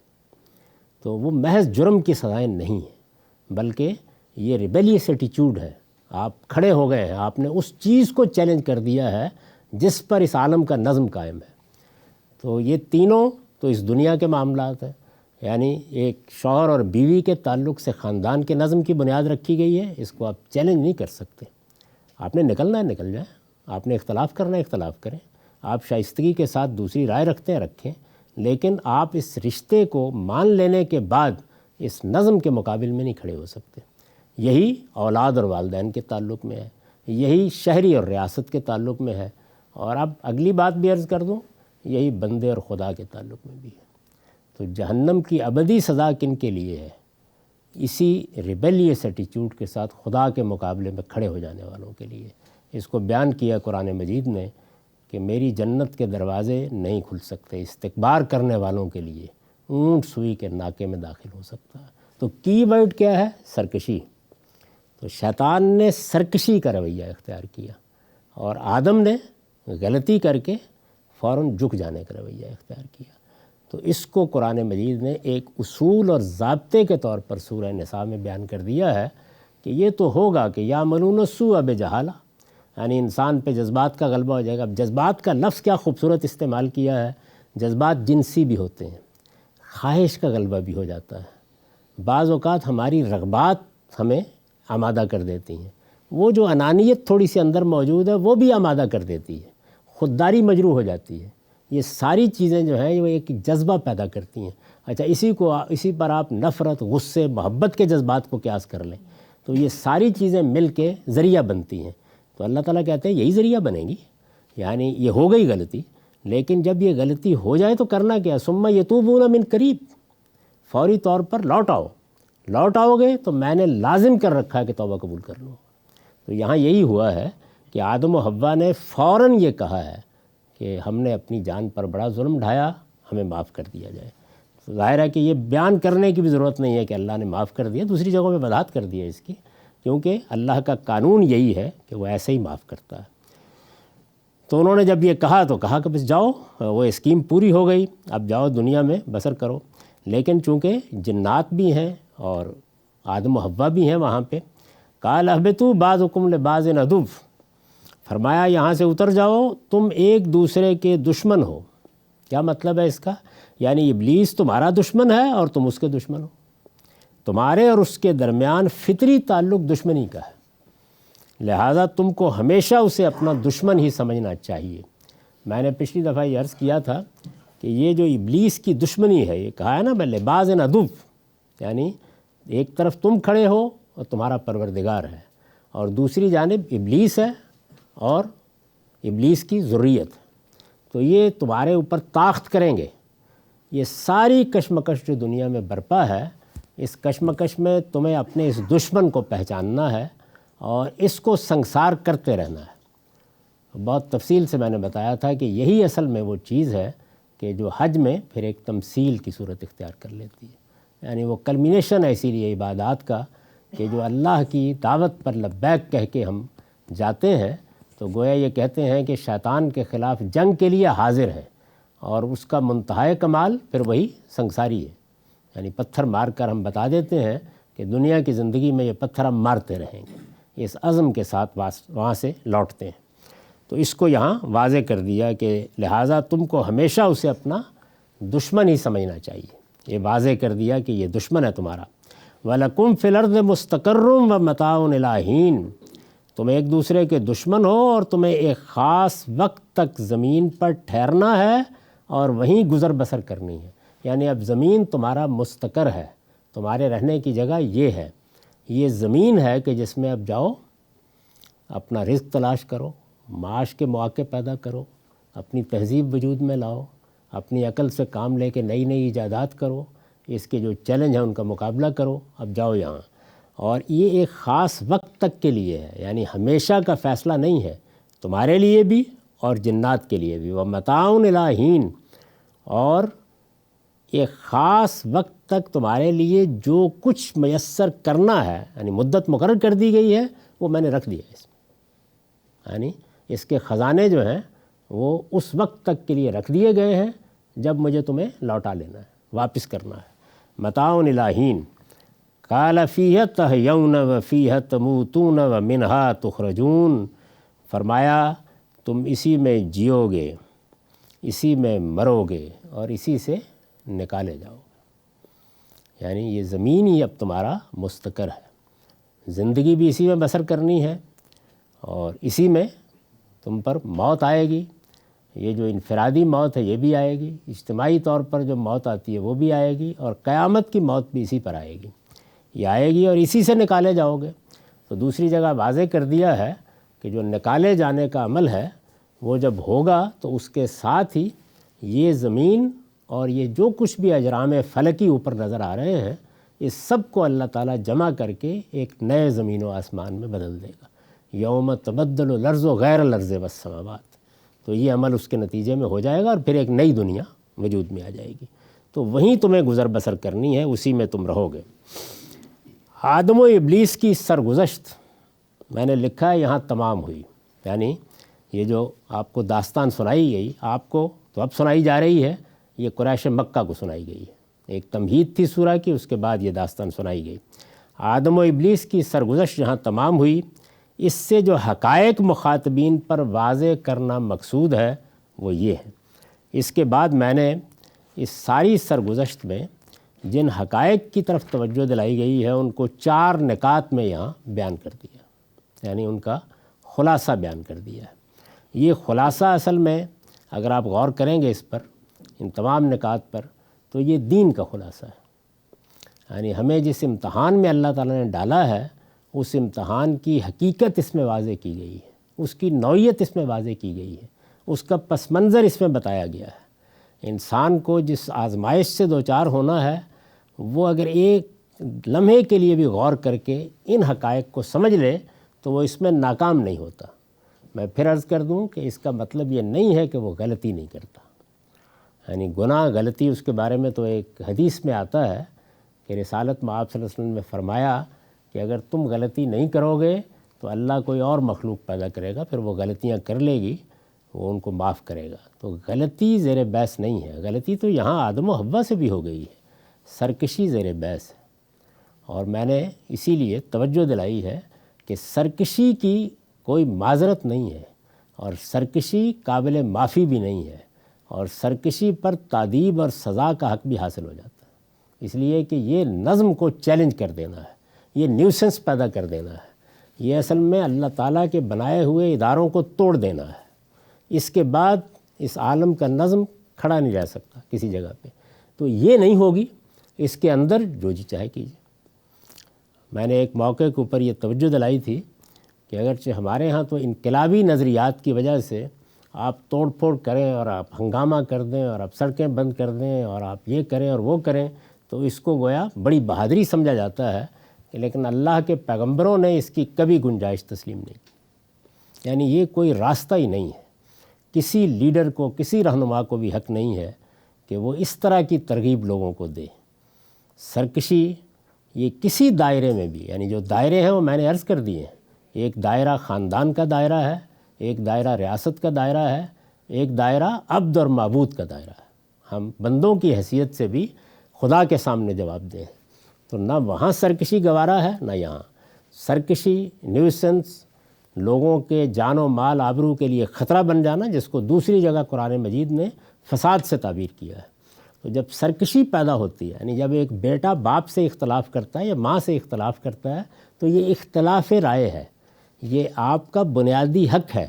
تو وہ محض جرم کی سزائیں نہیں ہیں، بلکہ یہ ریبیلیس ایٹیچیوڈ ہے۔ آپ کھڑے ہو گئے ہیں، آپ نے اس چیز کو چیلنج کر دیا ہے جس پر اس عالم کا نظم قائم ہے۔ تو یہ تینوں تو اس دنیا کے معاملات ہیں، یعنی ایک شوہر اور بیوی کے تعلق سے خاندان کے نظم کی بنیاد رکھی گئی ہے، اس کو آپ چیلنج نہیں کر سکتے۔ آپ نے نکلنا ہے نکل جائیں، آپ نے اختلاف کرنا ہے اختلاف کریں، آپ شائستگی کے ساتھ دوسری رائے رکھتے ہیں رکھیں، لیکن آپ اس رشتے کو مان لینے کے بعد اس نظم کے مقابل میں نہیں کھڑے ہو سکتے۔ یہی اولاد اور والدین کے تعلق میں ہے، یہی شہری اور ریاست کے تعلق میں ہے، اور اب اگلی بات بھی عرض کر دوں، یہی بندے اور خدا کے تعلق میں بھی ہے۔ تو جہنم کی ابدی سزا کن کے لیے ہے؟ اسی ریبیلیس ایٹیچیوڈ کے ساتھ خدا کے مقابلے میں کھڑے ہو جانے والوں کے لیے۔ اس کو بیان کیا قرآن مجید نے کہ میری جنت کے دروازے نہیں کھل سکتے استکبار کرنے والوں کے لیے، اونٹ سوئی کے ناکے میں داخل ہو سکتا ہے۔ تو کی ورڈ کیا ہے؟ سرکشی۔ تو شیطان نے سرکشی کا رویہ اختیار کیا اور آدم نے غلطی کر کے فوراً جھک جانے کا رویہ اختیار کیا۔ تو اس کو قرآن مجید نے ایک اصول اور ضابطے کے طور پر سورہ نساء میں بیان کر دیا ہے کہ یہ تو ہوگا کہ یعملون السوء بجہالہ، یعنی انسان پہ جذبات کا غلبہ ہو جائے گا۔ اب جذبات کا لفظ کیا خوبصورت استعمال کیا ہے۔ جذبات جنسی بھی ہوتے ہیں، خواہش کا غلبہ بھی ہو جاتا ہے، بعض اوقات ہماری رغبات ہمیں آمادہ کر دیتی ہیں، وہ جو انانیت تھوڑی سی اندر موجود ہے وہ بھی آمادہ کر دیتی ہے، خودداری مجروح ہو جاتی ہے۔ یہ ساری چیزیں جو ہیں وہ ایک جذبہ پیدا کرتی ہیں۔ اچھا اسی پر آپ نفرت، غصے، محبت کے جذبات کو قیاس کر لیں تو یہ ساری چیزیں مل کے ذریعہ بنتی ہیں۔ تو اللہ تعالیٰ کہتے ہیں یہی ذریعہ بنے گی، یعنی یہ ہو گئی غلطی، لیکن جب یہ غلطی ہو جائے تو کرنا کیا؟ ثم یتوبون من قریب، فوری طور پر لوٹ آؤ گے تو میں نے لازم کر رکھا ہے کہ توبہ قبول کر لو۔ تو یہاں یہی ہوا ہے کہ آدم و حوا نے فوراً یہ کہا ہے کہ ہم نے اپنی جان پر بڑا ظلم ڈھایا، ہمیں معاف کر دیا جائے۔ تو ظاہر ہے کہ یہ بیان کرنے کی بھی ضرورت نہیں ہے کہ اللہ نے معاف کر دیا، دوسری جگہوں پہ وضاحت کر دی ہے اس کی، کیونکہ اللہ کا قانون یہی ہے کہ وہ ایسے ہی معاف کرتا ہے۔ تو انہوں نے جب یہ کہا تو کہا کہ بس جاؤ، وہ اسکیم پوری ہو گئی، اب جاؤ دنیا میں بسر کرو۔ لیکن چونکہ جنات بھی ہیں اور آدم و حوا بھی ہیں وہاں پہ، قال اہبطوا بعضکم لبعض عدو، فرمایا یہاں سے اتر جاؤ، تم ایک دوسرے کے دشمن ہو۔ کیا مطلب ہے اس کا؟ یعنی ابلیس تمہارا دشمن ہے اور تم اس کے دشمن ہو، تمہارے اور اس کے درمیان فطری تعلق دشمنی کا ہے، لہٰذا تم کو ہمیشہ اسے اپنا دشمن ہی سمجھنا چاہیے۔ میں نے پچھلی دفعہ یہ عرض کیا تھا کہ یہ جو ابلیس کی دشمنی ہے، یہ کہا ہے نا بلے بعض عدو، یعنی ایک طرف تم کھڑے ہو اور تمہارا پروردگار ہے، اور دوسری جانب ابلیس ہے اور ابلیس کی ذریت، تو یہ تمہارے اوپر طاقت کریں گے۔ یہ ساری کشمکش جو دنیا میں برپا ہے، اس کشمکش میں تمہیں اپنے اس دشمن کو پہچاننا ہے اور اس کو سنگسار کرتے رہنا ہے۔ بہت تفصیل سے میں نے بتایا تھا کہ یہی اصل میں وہ چیز ہے کہ جو حج میں پھر ایک تمثیل کی صورت اختیار کر لیتی ہے، یعنی وہ کلمینیشن ہے اسی لیے عبادات کا کہ جو اللہ کی دعوت پر لبیک کہہ کے ہم جاتے ہیں تو گویا یہ کہتے ہیں کہ شیطان کے خلاف جنگ کے لیے حاضر ہیں، اور اس کا منتہائے کمال پھر وہی سنگساری ہے، یعنی پتھر مار کر ہم بتا دیتے ہیں کہ دنیا کی زندگی میں یہ پتھر ہم مارتے رہیں گے، اس عزم کے ساتھ وہاں سے لوٹتے ہیں۔ تو اس کو یہاں واضح کر دیا کہ لہٰذا تم کو ہمیشہ اسے اپنا دشمن ہی سمجھنا چاہیے، یہ واضح کر دیا کہ یہ دشمن ہے تمہارا۔ وَلَكُمْ فِي الْأَرْضِ مُسْتَقَرٌّ وَمَتَاعٌ إِلَىٰ حِینٍ، تم ایک دوسرے کے دشمن ہو اور تمہیں ایک خاص وقت تک زمین پر ٹھہرنا ہے اور وہیں گزر بسر کرنی ہے۔ یعنی اب زمین تمہارا مستقر ہے، تمہارے رہنے کی جگہ یہ ہے، یہ زمین ہے کہ جس میں اب جاؤ، اپنا رزق تلاش کرو، معاش کے مواقع پیدا کرو، اپنی تہذیب وجود میں لاؤ، اپنی عقل سے کام لے کے نئی نئی ایجادات کرو، اس کے جو چیلنج ہیں ان کا مقابلہ کرو، اب جاؤ یہاں۔ اور یہ ایک خاص وقت تک کے لیے ہے، یعنی ہمیشہ کا فیصلہ نہیں ہے، تمہارے لیے بھی اور جنات کے لیے بھی۔ وَمَتَاعٌ إِلَىٰ حِینٍ، اور ایک خاص وقت تک تمہارے لیے جو کچھ میسر کرنا ہے، یعنی مدت مقرر کر دی گئی ہے، وہ میں نے رکھ دیا ہے اس میں، یعنی اس کے خزانے جو ہیں وہ اس وقت تک کے لیے رکھ دیے گئے ہیں جب مجھے تمہیں لوٹا لینا ہے، واپس کرنا ہے۔ متاع إِلَىٰ حِین، قَالَ فِيهَا تَحْيَوْنَ وَفِيهَا تَمُوتُونَ وَمِنْهَا تُخْرَجُونَ، فرمایا تم اسی میں جیو گے، اسی میں مرو گے اور اسی سے نکالے جاؤ گے۔ یعنی یہ زمین ہی اب تمہارا مستقر ہے، زندگی بھی اسی میں بسر کرنی ہے اور اسی میں تم پر موت آئے گی۔ یہ جو انفرادی موت ہے یہ بھی آئے گی، اجتماعی طور پر جو موت آتی ہے وہ بھی آئے گی، اور قیامت کی موت بھی اسی پر آئے گی، یہ آئے گی اور اسی سے نکالے جاؤ گے۔ تو دوسری جگہ واضح کر دیا ہے کہ جو نکالے جانے کا عمل ہے وہ جب ہوگا تو اس کے ساتھ ہی یہ زمین اور یہ جو کچھ بھی اجرام فلکی اوپر نظر آ رہے ہیں، اس سب کو اللہ تعالیٰ جمع کر کے ایک نئے زمین و آسمان میں بدل دے گا۔ یوم تبدل الارض غیر الارض والسماوات، تو یہ عمل اس کے نتیجے میں ہو جائے گا اور پھر ایک نئی دنیا وجود میں آ جائے گی، تو وہیں تمہیں گزر بسر کرنی ہے، اسی میں تم رہو گے۔ آدم و ابلیس کی سرگزشت میں نے لکھا ہے یہاں تمام ہوئی، یعنی یہ جو آپ کو داستان سنائی گئی، آپ کو تو اب سنائی جا رہی ہے، یہ قریش مکہ کو سنائی گئی ہے، ایک تمہید تھی سورہ کی، اس کے بعد یہ داستان سنائی گئی۔ آدم و ابلیس کی سرگزشت جہاں تمام ہوئی، اس سے جو حقائق مخاطبین پر واضح کرنا مقصود ہے وہ یہ ہے۔ اس کے بعد میں نے اس ساری سرگزشت میں جن حقائق کی طرف توجہ دلائی گئی ہے ان کو 4 نکات میں یہاں بیان کر دیا، یعنی ان کا خلاصہ بیان کر دیا ہے۔ یہ خلاصہ اصل میں اگر آپ غور کریں گے اس پر، ان تمام نکات پر، تو یہ دین کا خلاصہ ہے، یعنی ہمیں جس امتحان میں اللہ تعالیٰ نے ڈالا ہے اس امتحان کی حقیقت اس میں واضح کی گئی ہے، اس کی نوعیت اس میں واضح کی گئی ہے، اس کا پس منظر اس میں بتایا گیا ہے۔ انسان کو جس آزمائش سے دوچار ہونا ہے وہ اگر ایک لمحے کے لیے بھی غور کر کے ان حقائق کو سمجھ لے تو وہ اس میں ناکام نہیں ہوتا۔ میں پھر عرض کر دوں کہ اس کا مطلب یہ نہیں ہے کہ وہ غلطی نہیں کرتا، یعنی گناہ غلطی اس کے بارے میں تو ایک حدیث میں آتا ہے کہ رسالت میں آپ صلی اللہ علیہ وسلم نے فرمایا کہ اگر تم غلطی نہیں کرو گے تو اللہ کوئی اور مخلوق پیدا کرے گا، پھر وہ غلطیاں کر لے گی، وہ ان کو معاف کرے گا۔ تو غلطی زیر بحث نہیں ہے، غلطی تو یہاں آدم و حوا سے بھی ہو گئی ہے، سرکشی زیر بحث ہے۔ اور میں نے اسی لیے توجہ دلائی ہے کہ سرکشی کی کوئی معذرت نہیں ہے، اور سرکشی قابل معافی بھی نہیں ہے، اور سرکشی پر تادیب اور سزا کا حق بھی حاصل ہو جاتا ہے، اس لیے کہ یہ نظم کو چیلنج کر دینا ہے، یہ نیوسنس پیدا کر دینا ہے، یہ اصل میں اللہ تعالیٰ کے بنائے ہوئے اداروں کو توڑ دینا ہے۔ اس کے بعد اس عالم کا نظم کھڑا نہیں رہ سکتا کسی جگہ پہ، تو یہ نہیں ہوگی، اس کے اندر جو جی چاہے کیجیے۔ میں نے ایک موقع کے اوپر یہ توجہ دلائی تھی کہ اگرچہ ہمارے ہاں تو انقلابی نظریات کی وجہ سے آپ توڑ پھوڑ کریں اور آپ ہنگامہ کر دیں اور آپ سڑکیں بند کر دیں اور آپ یہ کریں اور وہ کریں تو اس کو گویا بڑی بہادری سمجھا جاتا ہے، لیکن اللہ کے پیغمبروں نے اس کی کبھی گنجائش تسلیم نہیں کی، یعنی یہ کوئی راستہ ہی نہیں ہے۔ کسی لیڈر کو، کسی رہنما کو بھی حق نہیں ہے کہ وہ اس طرح کی ترغیب لوگوں کو دے۔ سرکشی یہ کسی دائرے میں بھی، یعنی جو دائرے ہیں وہ میں نے عرض کر دیے ہیں، ایک دائرہ خاندان کا دائرہ ہے، ایک دائرہ ریاست کا دائرہ ہے، ایک دائرہ عبد اور معبود کا دائرہ ہے۔ ہم بندوں کی حیثیت سے بھی خدا کے سامنے جواب دیں، تو نہ وہاں سرکشی گوارا ہے نہ یہاں۔ سرکشی، نیوسنس، لوگوں کے جان و مال آبرو کے لیے خطرہ بن جانا، جس کو دوسری جگہ قرآن مجید نے فساد سے تعبیر کیا ہے۔ تو جب سرکشی پیدا ہوتی ہے، یعنی جب ایک بیٹا باپ سے اختلاف کرتا ہے یا ماں سے اختلاف کرتا ہے، تو یہ اختلاف رائے ہے، یہ آپ کا بنیادی حق ہے۔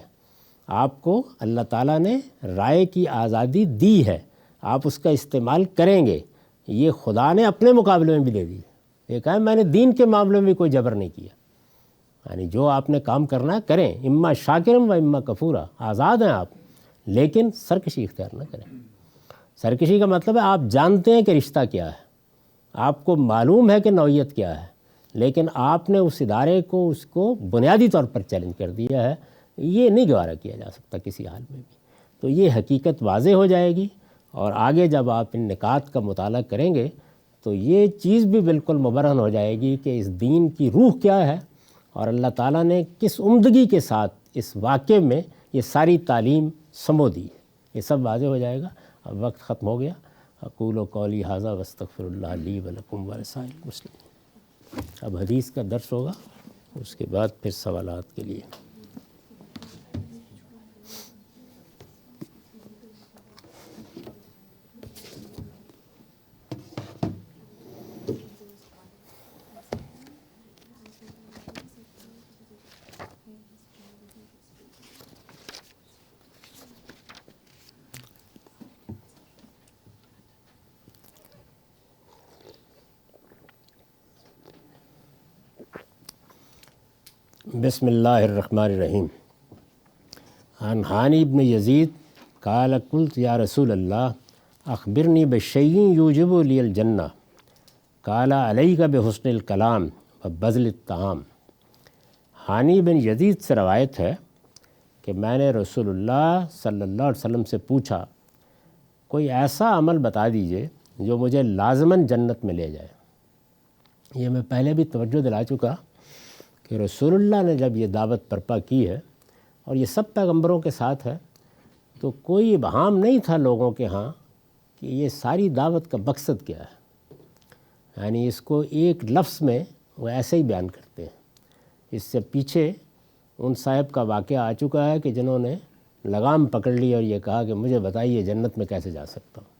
آپ کو اللہ تعالیٰ نے رائے کی آزادی دی ہے، آپ اس کا استعمال کریں گے۔ یہ خدا نے اپنے مقابلے میں بھی دے دی۔ یہ کہا میں نے دین کے معاملے میں کوئی جبر نہیں کیا، یعنی جو آپ نے کام کرنا ہے کریں، اما شاکرم و اما کفورا، آزاد ہیں آپ، لیکن سرکشی اختیار نہ کریں۔ سرکشی کا مطلب ہے آپ جانتے ہیں کہ رشتہ کیا ہے، آپ کو معلوم ہے کہ نوعیت کیا ہے، لیکن آپ نے اس ادارے کو اس کو بنیادی طور پر چیلنج کر دیا ہے، یہ نہیں گوارا کیا جا سکتا کسی حال میں بھی۔ تو یہ حقیقت واضح ہو جائے گی، اور آگے جب آپ ان نکات کا مطالعہ کریں گے تو یہ چیز بھی بالکل مبرہن ہو جائے گی کہ اس دین کی روح کیا ہے، اور اللہ تعالیٰ نے کس عمدگی کے ساتھ اس واقعے میں یہ ساری تعلیم سمو دی ہے، یہ سب واضح ہو جائے گا۔ اب وقت ختم ہو گیا۔ اقول قولی ھذا واستغفر اللہ لی ولکم ولسائر المسلمین۔ اب حدیث کا درس ہوگا، اس کے بعد پھر سوالات کے لیے۔ بسم اللہ الرحمن الرحیم۔ عن ہانی بن یزید قال قلت یا رسول اللہ اخبرنی بشیء یوجب لی الجنہ قال علیک بحسن الکلام و بذل الطعام۔ ہانی بن یزید سے روایت ہے کہ میں نے رسول اللہ صلی اللہ علیہ وسلم سے پوچھا کوئی ایسا عمل بتا دیجئے جو مجھے لازماً جنت میں لے جائے۔ یہ میں پہلے بھی توجہ دلا چکا کہ رسول اللہ نے جب یہ دعوت برپا کی ہے، اور یہ سب پیغمبروں کے ساتھ ہے، تو کوئی ابہام نہیں تھا لوگوں کے ہاں کہ یہ ساری دعوت کا مقصد کیا ہے، یعنی اس کو ایک لفظ میں وہ ایسے ہی بیان کرتے ہیں۔ اس سے پیچھے ان صاحب کا واقعہ آ چکا ہے کہ جنہوں نے لگام پکڑ لی اور یہ کہا کہ مجھے بتائیے جنت میں کیسے جا سکتا ہوں۔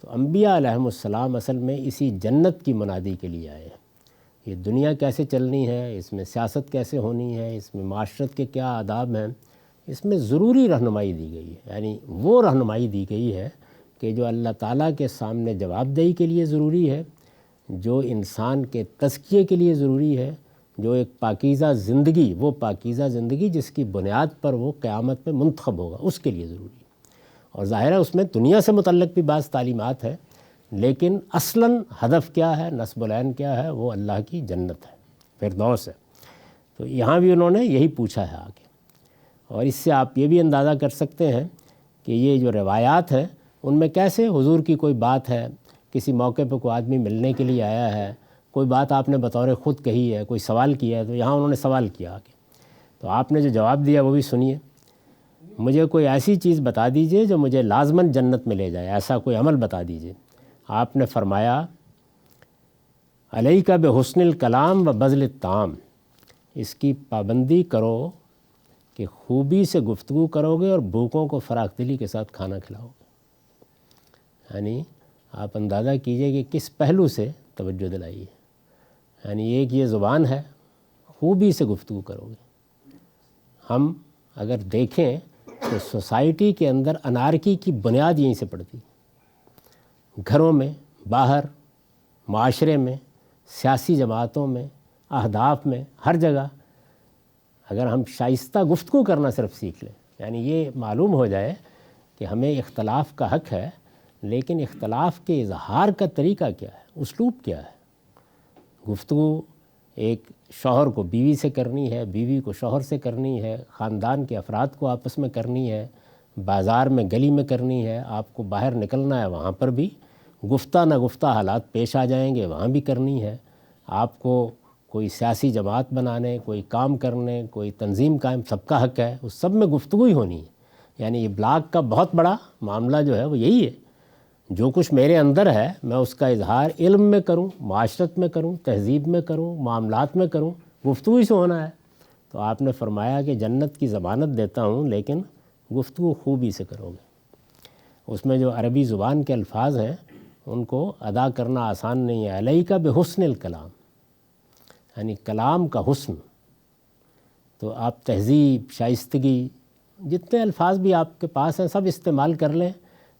تو انبیاء علیہم السلام اصل میں اسی جنت کی منادی کے لیے آئے ہیں۔ یہ دنیا کیسے چلنی ہے، اس میں سیاست کیسے ہونی ہے، اس میں معاشرت کے کیا آداب ہیں، اس میں ضروری رہنمائی دی گئی ہے، یعنی وہ رہنمائی دی گئی ہے کہ جو اللہ تعالیٰ کے سامنے جواب دہی کے لیے ضروری ہے، جو انسان کے تزکیے کے لیے ضروری ہے، جو ایک پاکیزہ زندگی، وہ پاکیزہ زندگی جس کی بنیاد پر وہ قیامت میں منتخب ہوگا، اس کے لیے ضروری ہے۔ اور ظاہر ہے اس میں دنیا سے متعلق بھی بعض تعلیمات ہے، لیکن اصلاً ہدف کیا ہے، نصب العین کیا ہے، وہ اللہ کی جنت ہے، فردوس ہے۔ تو یہاں بھی انہوں نے یہی پوچھا ہے آگے، اور اس سے آپ یہ بھی اندازہ کر سکتے ہیں کہ یہ جو روایات ہیں ان میں کیسے حضور کی کوئی بات ہے، کسی موقع پہ کوئی آدمی ملنے کے لیے آیا ہے، کوئی بات آپ نے بطور خود کہی ہے، کوئی سوال کیا ہے، تو یہاں انہوں نے سوال کیا آگے، تو آپ نے جو جواب دیا وہ بھی سنیے۔ مجھے کوئی ایسی چیز بتا دیجئے جو مجھے لازماً جنت میں لے جائے، ایسا کوئی عمل بتا دیجئے۔ آپ نے فرمایا علیک بحسن الکلام و بذل الطعام، اس کی پابندی کرو کہ خوبی سے گفتگو کرو گے اور بھوکوں کو فراخ دلی کے ساتھ کھانا کھلاؤ گے۔ یعنی آپ اندازہ کیجئے کہ کس پہلو سے توجہ دلائی ہے، یعنی ایک یہ زبان ہے، خوبی سے گفتگو کرو گے۔ ہم اگر دیکھیں تو سوسائٹی کے اندر انارکی کی بنیاد یہیں سے پڑتی، گھروں میں، باہر، معاشرے میں، سیاسی جماعتوں میں، اہداف میں، ہر جگہ اگر ہم شائستہ گفتگو کرنا صرف سیکھ لیں، یعنی یہ معلوم ہو جائے کہ ہمیں اختلاف کا حق ہے، لیکن اختلاف کے اظہار کا طریقہ کیا ہے، اسلوب کیا ہے۔ گفتگو ایک شوہر کو بیوی سے کرنی ہے، بیوی کو شوہر سے کرنی ہے، خاندان کے افراد کو آپس میں کرنی ہے، بازار میں گلی میں کرنی ہے، آپ کو باہر نکلنا ہے وہاں پر بھی گفتہ نہ گفتہ حالات پیش آ جائیں گے، وہاں بھی کرنی ہے۔ آپ کو کوئی سیاسی جماعت بنانے، کوئی کام کرنے، کوئی تنظیم قائم، سب کا حق ہے، اس سب میں گفتگو ہی ہونی ہے۔ یعنی ابلاغ کا بہت بڑا معاملہ جو ہے وہ یہی ہے، جو کچھ میرے اندر ہے میں اس کا اظہار علم میں کروں، معاشرت میں کروں، تہذیب میں کروں، معاملات میں کروں، گفتگو ہی سے ہونا ہے۔ تو آپ نے فرمایا کہ جنت کی ضمانت دیتا ہوں، لیکن گفتگو خوبی سے کرو گے۔ اس میں جو عربی زبان کے الفاظ ہیں ان کو ادا کرنا آسان نہیں ہے۔ علیک بحسن الکلام، یعنی کلام کا حسن۔ تو آپ تہذیب، شائستگی، جتنے الفاظ بھی آپ کے پاس ہیں سب استعمال کر لیں،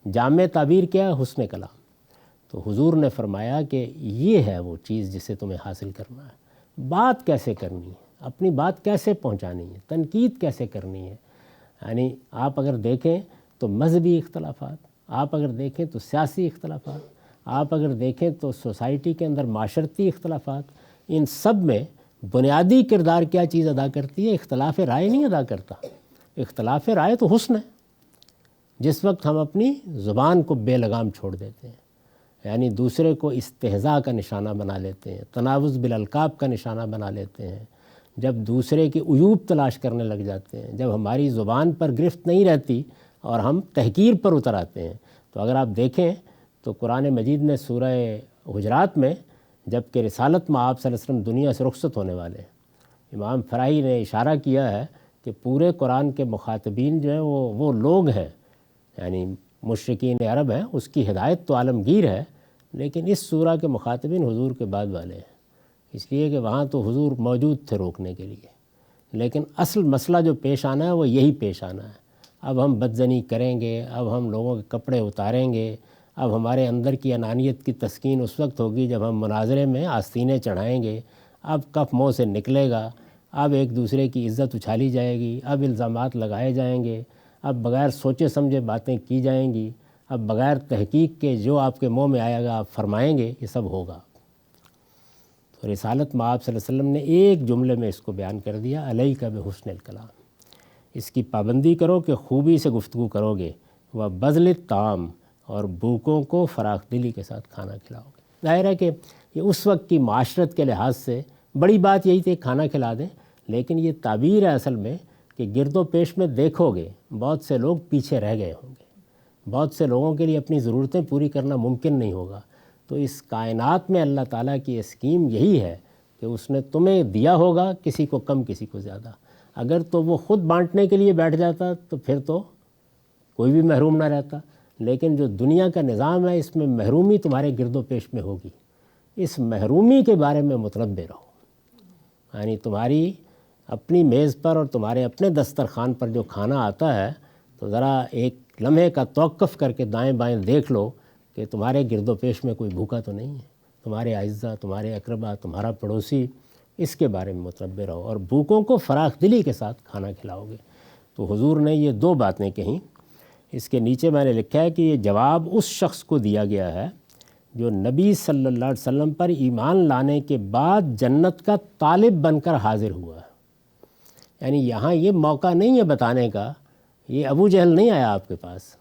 جامع تعبیر کیا ہے؟ حسن کلام۔ تو حضور نے فرمایا کہ یہ ہے وہ چیز جسے تمہیں حاصل کرنا ہے۔ بات کیسے کرنی ہے، اپنی بات کیسے پہنچانی ہے، تنقید کیسے کرنی ہے۔ یعنی آپ اگر دیکھیں تو مذہبی اختلافات، آپ اگر دیکھیں تو سیاسی اختلافات، آپ اگر دیکھیں تو سوسائٹی کے اندر معاشرتی اختلافات، ان سب میں بنیادی کردار کیا چیز ادا کرتی ہے؟ اختلاف رائے نہیں ادا کرتا۔ اختلاف رائے تو حسن ہے۔ جس وقت ہم اپنی زبان کو بے لگام چھوڑ دیتے ہیں، یعنی دوسرے کو استہزاء کا نشانہ بنا لیتے ہیں، تناوز بالالقاب کا نشانہ بنا لیتے ہیں، جب دوسرے کی عیوب تلاش کرنے لگ جاتے ہیں، جب ہماری زبان پر گرفت نہیں رہتی اور ہم تحقیر پر اتر آتے ہیں۔ تو اگر آپ دیکھیں تو قرآن مجید نے سورہ حجرات میں جب کہ رسالت میں آپ صلی اللہ علیہ وسلم دنیا سے رخصت ہونے والے ہیں، امام فرائی نے اشارہ کیا ہے کہ پورے قرآن کے مخاطبین جو ہیں وہ لوگ ہیں، یعنی مشرکین عرب ہیں، اس کی ہدایت تو عالمگیر ہے، لیکن اس سورہ کے مخاطبین حضور کے بعد والے ہیں، اس لیے کہ وہاں تو حضور موجود تھے روکنے کے لیے، لیکن اصل مسئلہ جو پیش آنا ہے وہ یہی پیش آنا ہے۔ اب ہم بدزنی کریں گے، اب ہم لوگوں کے کپڑے اتاریں گے، اب ہمارے اندر کی انانیت کی تسکین اس وقت ہوگی جب ہم مناظرے میں آستینیں چڑھائیں گے، اب کف منہ سے نکلے گا، اب ایک دوسرے کی عزت اچھالی جائے گی، اب الزامات لگائے جائیں گے، اب بغیر سوچے سمجھے باتیں کی جائیں گی، اب بغیر تحقیق کے جو آپ کے منہ میں آئے گا آپ فرمائیں گے، یہ سب ہوگا۔ تو رسالت میں آپ صلی اللہ علیہ وسلم نے ایک جملے میں اس کو بیان کر دیا، علیک بحسن الکلام۔ اس کی پابندی کرو کہ خوبی سے گفتگو کرو گے، وہ بذل الطعام، اور بھوکوں کو فراخ دلی کے ساتھ کھانا کھلاؤ گے۔ ظاہر ہے کہ یہ اس وقت کی معاشرت کے لحاظ سے بڑی بات یہی تھی کھانا کھلا دیں، لیکن یہ تعبیر ہے اصل میں کہ گرد و پیش میں دیکھو گے بہت سے لوگ پیچھے رہ گئے ہوں گے، بہت سے لوگوں کے لیے اپنی ضرورتیں پوری کرنا ممکن نہیں ہوگا۔ تو اس کائنات میں اللہ تعالیٰ کی اسکیم یہی ہے کہ اس نے تمہیں دیا ہوگا، کسی کو کم کسی کو زیادہ۔ اگر تو وہ خود بانٹنے کے لیے بیٹھ جاتا تو پھر تو کوئی بھی محروم نہ رہتا، لیکن جو دنیا کا نظام ہے اس میں محرومی تمہارے گرد و پیش میں ہوگی۔ اس محرومی کے بارے میں متنبہ رہو، یعنی تمہاری اپنی میز پر اور تمہارے اپنے دسترخوان پر جو کھانا آتا ہے تو ذرا ایک لمحے کا توقف کر کے دائیں بائیں دیکھ لو کہ تمہارے گرد و پیش میں کوئی بھوکا تو نہیں ہے، تمہارے اعزہ، تمہارے اقربا، تمہارا پڑوسی، اس کے بارے میں متنبہ رہو، اور بھوکوں کو فراخ دلی کے ساتھ کھانا کھلاؤ گے۔ تو حضور نے یہ دو باتیں کہیں۔ اس کے نیچے میں نے لکھا ہے کہ یہ جواب اس شخص کو دیا گیا ہے جو نبی صلی اللہ علیہ وسلم پر ایمان لانے کے بعد جنت کا طالب بن کر حاضر ہوا ہے۔ یعنی یہاں یہ موقع نہیں ہے بتانے کا، یہ ابو جہل نہیں آیا آپ کے پاس،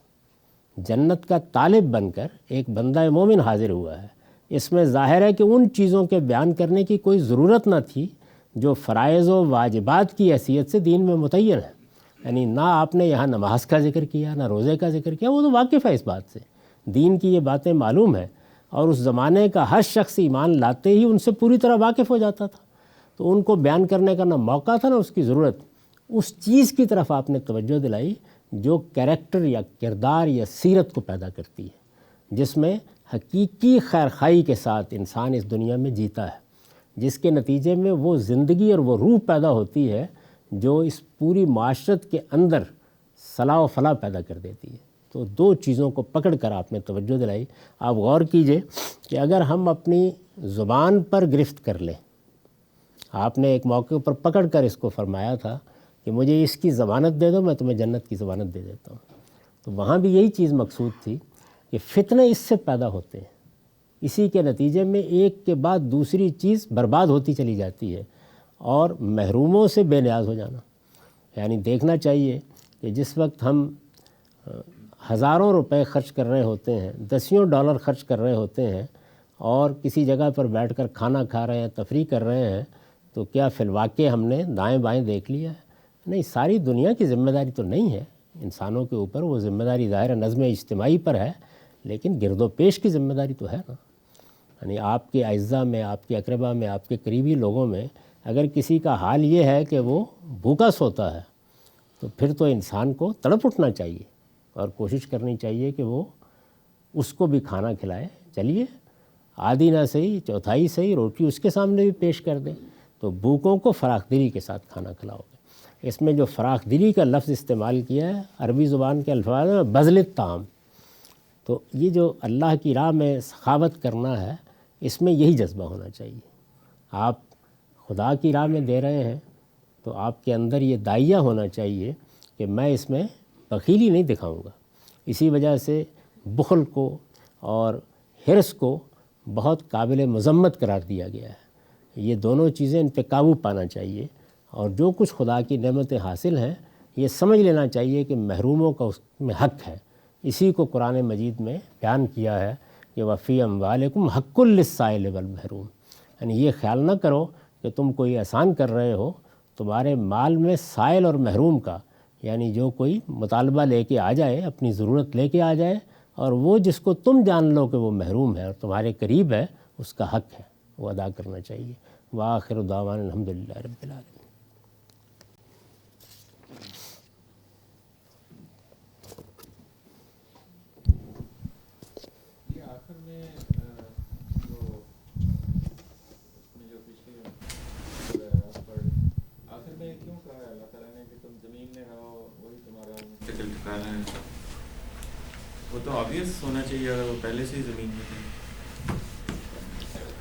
جنت کا طالب بن کر ایک بندہ مومن حاضر ہوا ہے۔ اس میں ظاہر ہے کہ ان چیزوں کے بیان کرنے کی کوئی ضرورت نہ تھی جو فرائض و واجبات کی حیثیت سے دین میں متعین ہے، یعنی نہ آپ نے یہاں نماز کا ذکر کیا، نہ روزے کا ذکر کیا، وہ تو واقف ہے اس بات سے، دین کی یہ باتیں معلوم ہے، اور اس زمانے کا ہر شخص ایمان لاتے ہی ان سے پوری طرح واقف ہو جاتا تھا، تو ان کو بیان کرنے کا نہ موقع تھا نہ اس کی ضرورت۔ اس چیز کی طرف آپ نے توجہ دلائی جو کریکٹر یا کردار یا سیرت کو پیدا کرتی ہے، جس میں حقیقی خیرخواہی کے ساتھ انسان اس دنیا میں جیتا ہے، جس کے نتیجے میں وہ زندگی اور وہ روح پیدا ہوتی ہے جو اس پوری معاشرت کے اندر صلاح و فلاح پیدا کر دیتی ہے۔ تو دو چیزوں کو پکڑ کر آپ نے توجہ دلائی۔ آپ غور کیجئے کہ اگر ہم اپنی زبان پر گرفت کر لیں، آپ نے ایک موقع پر پکڑ کر اس کو فرمایا تھا کہ مجھے اس کی ضمانت دے دو، میں تمہیں جنت کی ضمانت دے دیتا ہوں، تو وہاں بھی یہی چیز مقصود تھی کہ فتنے اس سے پیدا ہوتے ہیں، اسی کے نتیجے میں ایک کے بعد دوسری چیز برباد ہوتی چلی جاتی ہے، اور محروموں سے بے نیاز ہو جانا۔ یعنی دیکھنا چاہیے کہ جس وقت ہم ہزاروں روپے خرچ کر رہے ہوتے ہیں، دسیوں ڈالر خرچ کر رہے ہوتے ہیں، اور کسی جگہ پر بیٹھ کر کھانا کھا رہے ہیں، تفریح کر رہے ہیں، تو کیا فی الواقع ہم نے دائیں بائیں دیکھ لیا ہے؟ نہیں، ساری دنیا کی ذمہ داری تو نہیں ہے انسانوں کے اوپر، وہ ذمہ داری ظاہر نظم اجتماعی پر ہے، لیکن گرد و پیش کی ذمہ داری تو ہے نا۔ یعنی آپ کے اعزہ میں، آپ کے اقربا میں، آپ کے قریبی لوگوں میں اگر کسی کا حال یہ ہے کہ وہ بھوکا سوتا ہے تو پھر تو انسان کو تڑپ اٹھنا چاہیے اور کوشش کرنی چاہیے کہ وہ اس کو بھی کھانا کھلائے. چلیے آدھی نہ صحیح چوتھائی صحیح روٹی اس کے سامنے بھی پیش کر دیں تو بھوکوں کو فراخ دلی کے ساتھ کھانا کھلاؤ گے. اس میں جو فراخ دلی کا لفظ استعمال کیا ہے عربی زبان کے الفاظ میں بذل الطعام، تو یہ جو اللہ کی راہ میں سخاوت کرنا ہے اس میں یہی جذبہ ہونا چاہیے. آپ خدا کی راہ میں دے رہے ہیں تو آپ کے اندر یہ داعیہ ہونا چاہیے کہ میں اس میں بخیلی نہیں دکھاؤں گا. اسی وجہ سے بخل کو اور حرص کو بہت قابل مذمت قرار دیا گیا ہے. یہ دونوں چیزیں ان پہ قابو پانا چاہیے، اور جو کچھ خدا کی نعمتیں حاصل ہیں یہ سمجھ لینا چاہیے کہ محروموں کا اس میں حق ہے. اسی کو قرآن مجید میں بیان کیا ہے کہ وفی اموالکم حق للسائل والمحروم، یعنی یہ خیال نہ کرو کہ تم کوئی احسان کر رہے ہو، تمہارے مال میں سائل اور محروم کا، یعنی جو کوئی مطالبہ لے کے آ جائے اپنی ضرورت لے کے آ جائے اور وہ جس کو تم جان لو کہ وہ محروم ہے اور تمہارے قریب ہے، اس کا حق ہے وہ ادا کرنا چاہیے. وآخر دعوانا الحمدللہ رب العالمین. آخر میں آخر میں کیوں کہا ہے اللہ تعالیٰ نے کہ تم زمین میں رہو، وہی تمہارا مستقل ٹھکانا ہے؟ وہ تو آبویس ہونا چاہیے اگر وہ پہلے سے ہی زمین میں تھے.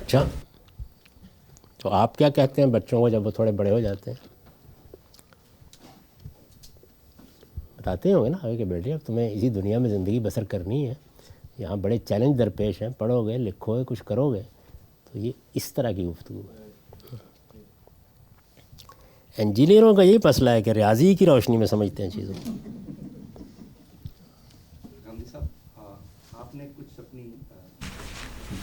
اچھا تو آپ کیا کہتے ہیں بچوں کو جب وہ تھوڑے بڑے ہو جاتے ہیں؟ بتاتے ہوں گے نا کہ بیٹے اب تمہیں اسی دنیا میں زندگی بسر کرنی ہے، یہاں بڑے چیلنج درپیش ہیں، پڑھو گے لکھو گے کچھ کرو گے. تو یہ اس طرح کی گفتگو ہے. انجینئروں کا یہی مسئلہ ہے کہ ریاضی کی روشنی میں سمجھتے ہیں چیزوں کو. غامدی صاحب، آپ نے کچھ اپنی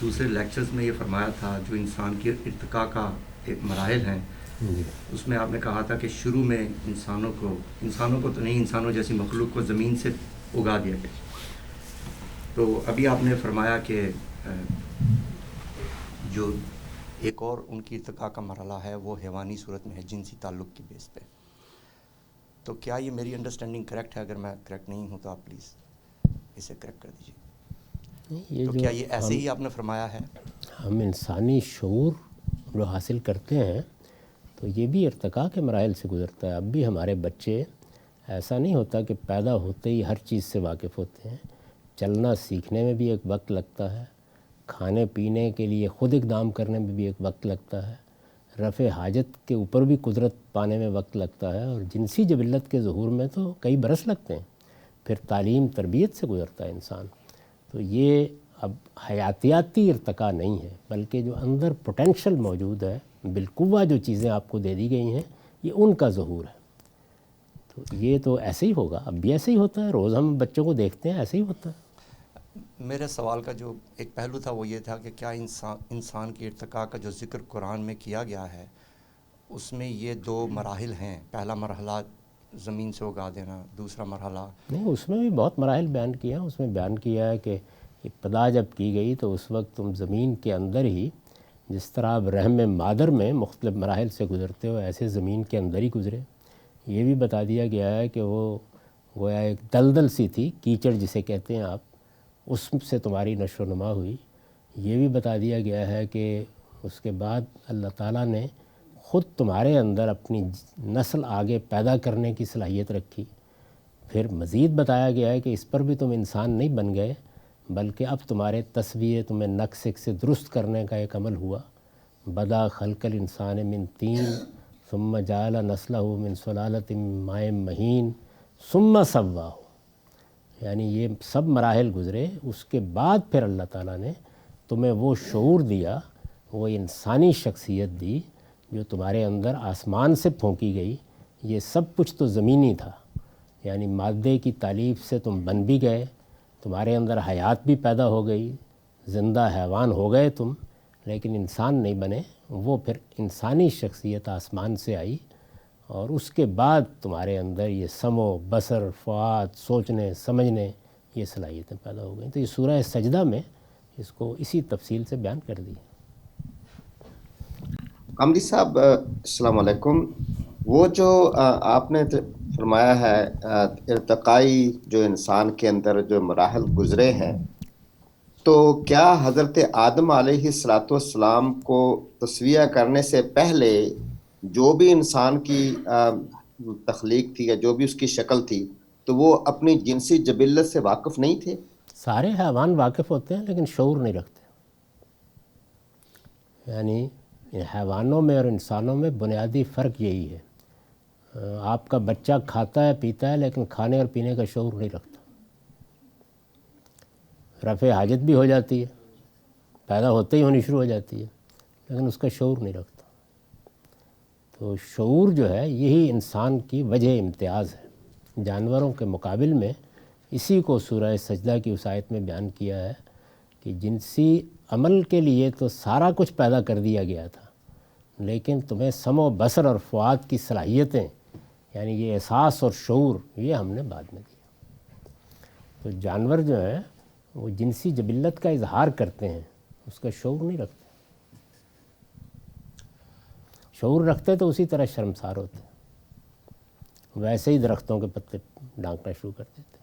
دوسرے لیکچرز میں یہ فرمایا تھا جو انسان کے ارتقاء کا ایک مراحل ہیں، اس میں آپ نے کہا تھا کہ شروع میں انسانوں کو تو نہیں، انسانوں جیسی مخلوق کو زمین سے اگا دیا گیا. تو ابھی آپ نے فرمایا کہ جو ایک اور ان کی ارتقاء کا مرحلہ ہے وہ حیوانی صورت میں ہے، جنسی تعلق کی بیس پہ. تو کیا یہ میری انڈرسٹینڈنگ کریکٹ ہے؟ اگر میں کریکٹ نہیں ہوں تو آپ پلیز اسے کریکٹ کر دیجیے. تو کیا یہ ایسے ہی آپ نے فرمایا ہے؟ ہم انسانی شعور جو حاصل کرتے ہیں تو یہ بھی ارتقاء کے مراحل سے گزرتا ہے. اب بھی ہمارے بچے ایسا نہیں ہوتا کہ پیدا ہوتے ہی ہر چیز سے واقف ہوتے ہیں. چلنا سیکھنے میں بھی ایک وقت لگتا ہے، کھانے پینے کے لیے خود اقدام کرنے میں بھی ایک وقت لگتا ہے، رفع حاجت کے اوپر بھی قدرت پانے میں وقت لگتا ہے، اور جنسی جبلت کے ظہور میں تو کئی برس لگتے ہیں. پھر تعلیم تربیت سے گزرتا ہے انسان. تو یہ اب حیاتیاتی ارتقاء نہیں ہے، بلکہ جو اندر پوٹینشل موجود ہے، بالقوہ جو چیزیں آپ کو دے دی گئی ہیں، یہ ان کا ظہور ہے. تو یہ تو ایسے ہی ہوگا، اب بھی ایسے ہی ہوتا ہے، روز ہم بچوں کو دیکھتے ہیں ایسے ہی ہوتا ہے. میرے سوال کا جو ایک پہلو تھا وہ یہ تھا کہ کیا انسان کی ارتقاء کا جو ذکر قرآن میں کیا گیا ہے اس میں یہ دو مراحل ہیں، پہلا مرحلہ زمین سے اگا دینا، دوسرا مرحلہ؟ نہیں، اس میں بھی بہت مراحل بیان کیا ہے. اس میں بیان کیا ہے کہ ابتدا جب کی گئی تو اس وقت تم زمین کے اندر ہی، جس طرح اب رحم مادر میں مختلف مراحل سے گزرتے ہو ایسے زمین کے اندر ہی گزرے. یہ بھی بتا دیا گیا ہے کہ وہ گویا ایک دلدل سی تھی، کیچڑ جسے کہتے ہیں آپ، اس سے تمہاری نشو و نما ہوئی. یہ بھی بتا دیا گیا ہے کہ اس کے بعد اللہ تعالیٰ نے خود تمہارے اندر اپنی نسل آگے پیدا کرنے کی صلاحیت رکھی. پھر مزید بتایا گیا ہے کہ اس پر بھی تم انسان نہیں بن گئے، بلکہ اب تمہارے تصویر تمہیں نقص سے درست کرنے کا ایک عمل ہوا. بدا خلق الانسان من طین ثم جعل نسلہ من سلالۃ ماء مہین ثم سواہ. یعنی یہ سب مراحل گزرے، اس کے بعد پھر اللہ تعالیٰ نے تمہیں وہ شعور دیا، وہ انسانی شخصیت دی جو تمہارے اندر آسمان سے پھونکی گئی. یہ سب کچھ تو زمینی تھا، یعنی مادے کی تالیف سے تم بن بھی گئے، تمہارے اندر حیات بھی پیدا ہو گئی، زندہ حیوان ہو گئے تم، لیکن انسان نہیں بنے. وہ پھر انسانی شخصیت آسمان سے آئی، اور اس کے بعد تمہارے اندر یہ سمع بصر فؤاد، سوچنے سمجھنے، یہ صلاحیتیں پیدا ہو گئیں. تو یہ سورہ سجدہ میں اس کو اسی تفصیل سے بیان کر دی. غامدی صاحب السلام علیکم. وہ جو آپ نے فرمایا ہے ارتقائی جو انسان کے اندر جو مراحل گزرے ہیں، تو کیا حضرت آدم علیہ السلام کو تصویہ کرنے سے پہلے جو بھی انسان کی تخلیق تھی یا جو بھی اس کی شکل تھی، تو وہ اپنی جنسی جبلت سے واقف نہیں تھے؟ سارے حیوان واقف ہوتے ہیں لیکن شعور نہیں رکھتے. یعنی حیوانوں میں اور انسانوں میں بنیادی فرق یہی ہے. آپ کا بچہ کھاتا ہے پیتا ہے لیکن کھانے اور پینے کا شعور نہیں رکھتا. رفع حاجت بھی ہو جاتی ہے، پیدا ہوتے ہی ہونی شروع ہو جاتی ہے، لیکن اس کا شعور نہیں رکھتا. تو شعور جو ہے یہی انسان کی وجہ امتیاز ہے جانوروں کے مقابل میں. اسی کو سورہ سجدہ کی اس آیت میں بیان کیا ہے کہ جنسی عمل کے لیے تو سارا کچھ پیدا کر دیا گیا تھا، لیکن تمہیں سمع و بصر اور فؤاد کی صلاحیتیں، یعنی یہ احساس اور شعور، یہ ہم نے بعد میں دیا. تو جانور جو ہیں وہ جنسی جبلت کا اظہار کرتے ہیں، اس کا شعور نہیں رکھتے. شعور رکھتے تو اسی طرح شرمسار ہوتے، ویسے ہی درختوں کے پتے ڈانکنا شروع کر دیتے.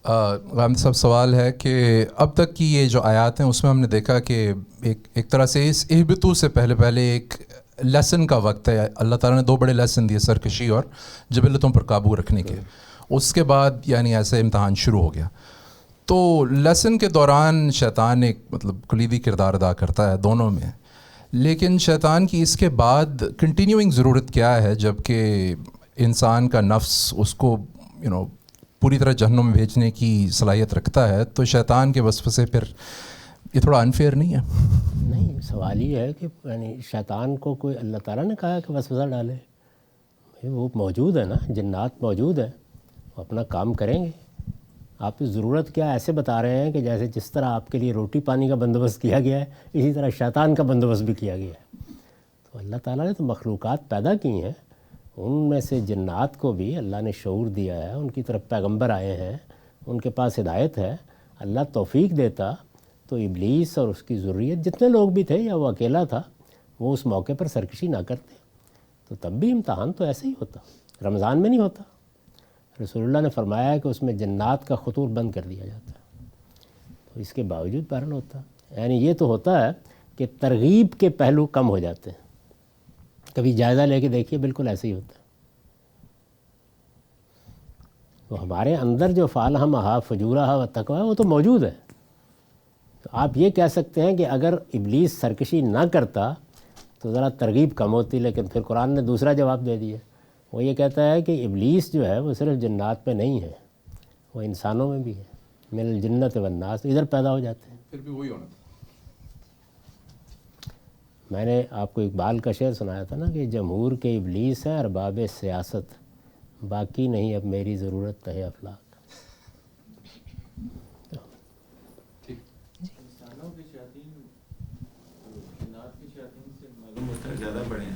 غامدی صاحب سوال ہے کہ اب تک کی یہ جو آیات ہیں اس میں ہم نے دیکھا کہ ایک طرح سے اس اہبتو سے پہلے ایک لیسن کا وقت ہے. اللہ تعالیٰ نے 2 بڑے لیسن دیے، سرکشی اور جبلتوں پر قابو رکھنے کے. اس کے بعد یعنی ایسے امتحان شروع ہو گیا. تو لیسن کے دوران شیطان ایک کلیدی کردار ادا کرتا ہے دونوں میں، لیکن شیطان کی اس کے بعد کنٹینیوئنگ ضرورت کیا ہے جب کہ انسان کا نفس اس کو پوری طرح جہنم میں بھیجنے کی صلاحیت رکھتا ہے. تو شیطان کے وسوسے پھر یہ تھوڑا انفیئر نہیں ہے؟ نہیں، سوال یہ ہے کہ یعنی شیطان کو کوئی اللہ تعالیٰ نے کہا کہ وسوسہ ڈالے؟ وہ موجود ہے نا، جنات موجود ہیں، وہ اپنا کام کریں گے. آپ کی ضرورت کیا ایسے بتا رہے ہیں کہ جس طرح آپ کے لیے روٹی پانی کا بندوبست کیا گیا ہے، اسی طرح شیطان کا بندوبست بھی کیا گیا ہے. تو اللہ تعالیٰ نے تو مخلوقات پیدا کی ہیں، ان میں سے جنات کو بھی اللہ نے شعور دیا ہے، ان کی طرف پیغمبر آئے ہیں، ان کے پاس ہدایت ہے. اللہ توفیق دیتا تو ابلیس اور اس کی ذریت جتنے لوگ بھی تھے یا وہ اکیلا تھا، وہ اس موقع پر سرکشی نہ کرتے. تو تب بھی امتحان تو ایسے ہی ہوتا، رمضان میں نہیں ہوتا. رسول اللہ نے فرمایا ہے کہ اس میں جنات کا خطور بند کر دیا جاتا ہے، تو اس کے باوجود بہرحال ہوتا. یعنی یہ تو ہوتا ہے کہ ترغیب کے پہلو کم ہو جاتے ہیں. کبھی جائزہ لے کے دیکھیے، بالکل ایسے ہی ہوتا ہے. تو ہمارے اندر جو فالہمہا فجورہا و تقویٰ وہ تو موجود ہے. تو آپ یہ کہہ سکتے ہیں کہ اگر ابلیس سرکشی نہ کرتا تو ذرا ترغیب کم ہوتی، لیکن پھر قرآن نے دوسرا جواب دے دیا. وہ یہ کہتا ہے کہ ابلیس جو ہے وہ صرف جنات میں نہیں ہے، وہ انسانوں میں بھی ہے. من الجنت والناس، ادھر پیدا ہو جاتے ہیں. پھر بھی وہی ہونا. میں نے آپ کو اقبال کا شعر سنایا تھا نا کہ جمہور کے ابلیس ہیں ارباب سیاست، باقی نہیں اب میری ضرورت ہے افلاک. انسانوں کے شیاطین جنات کے شیاطین سے معلوم ہوتا ہے زیادہ بڑے ہیں.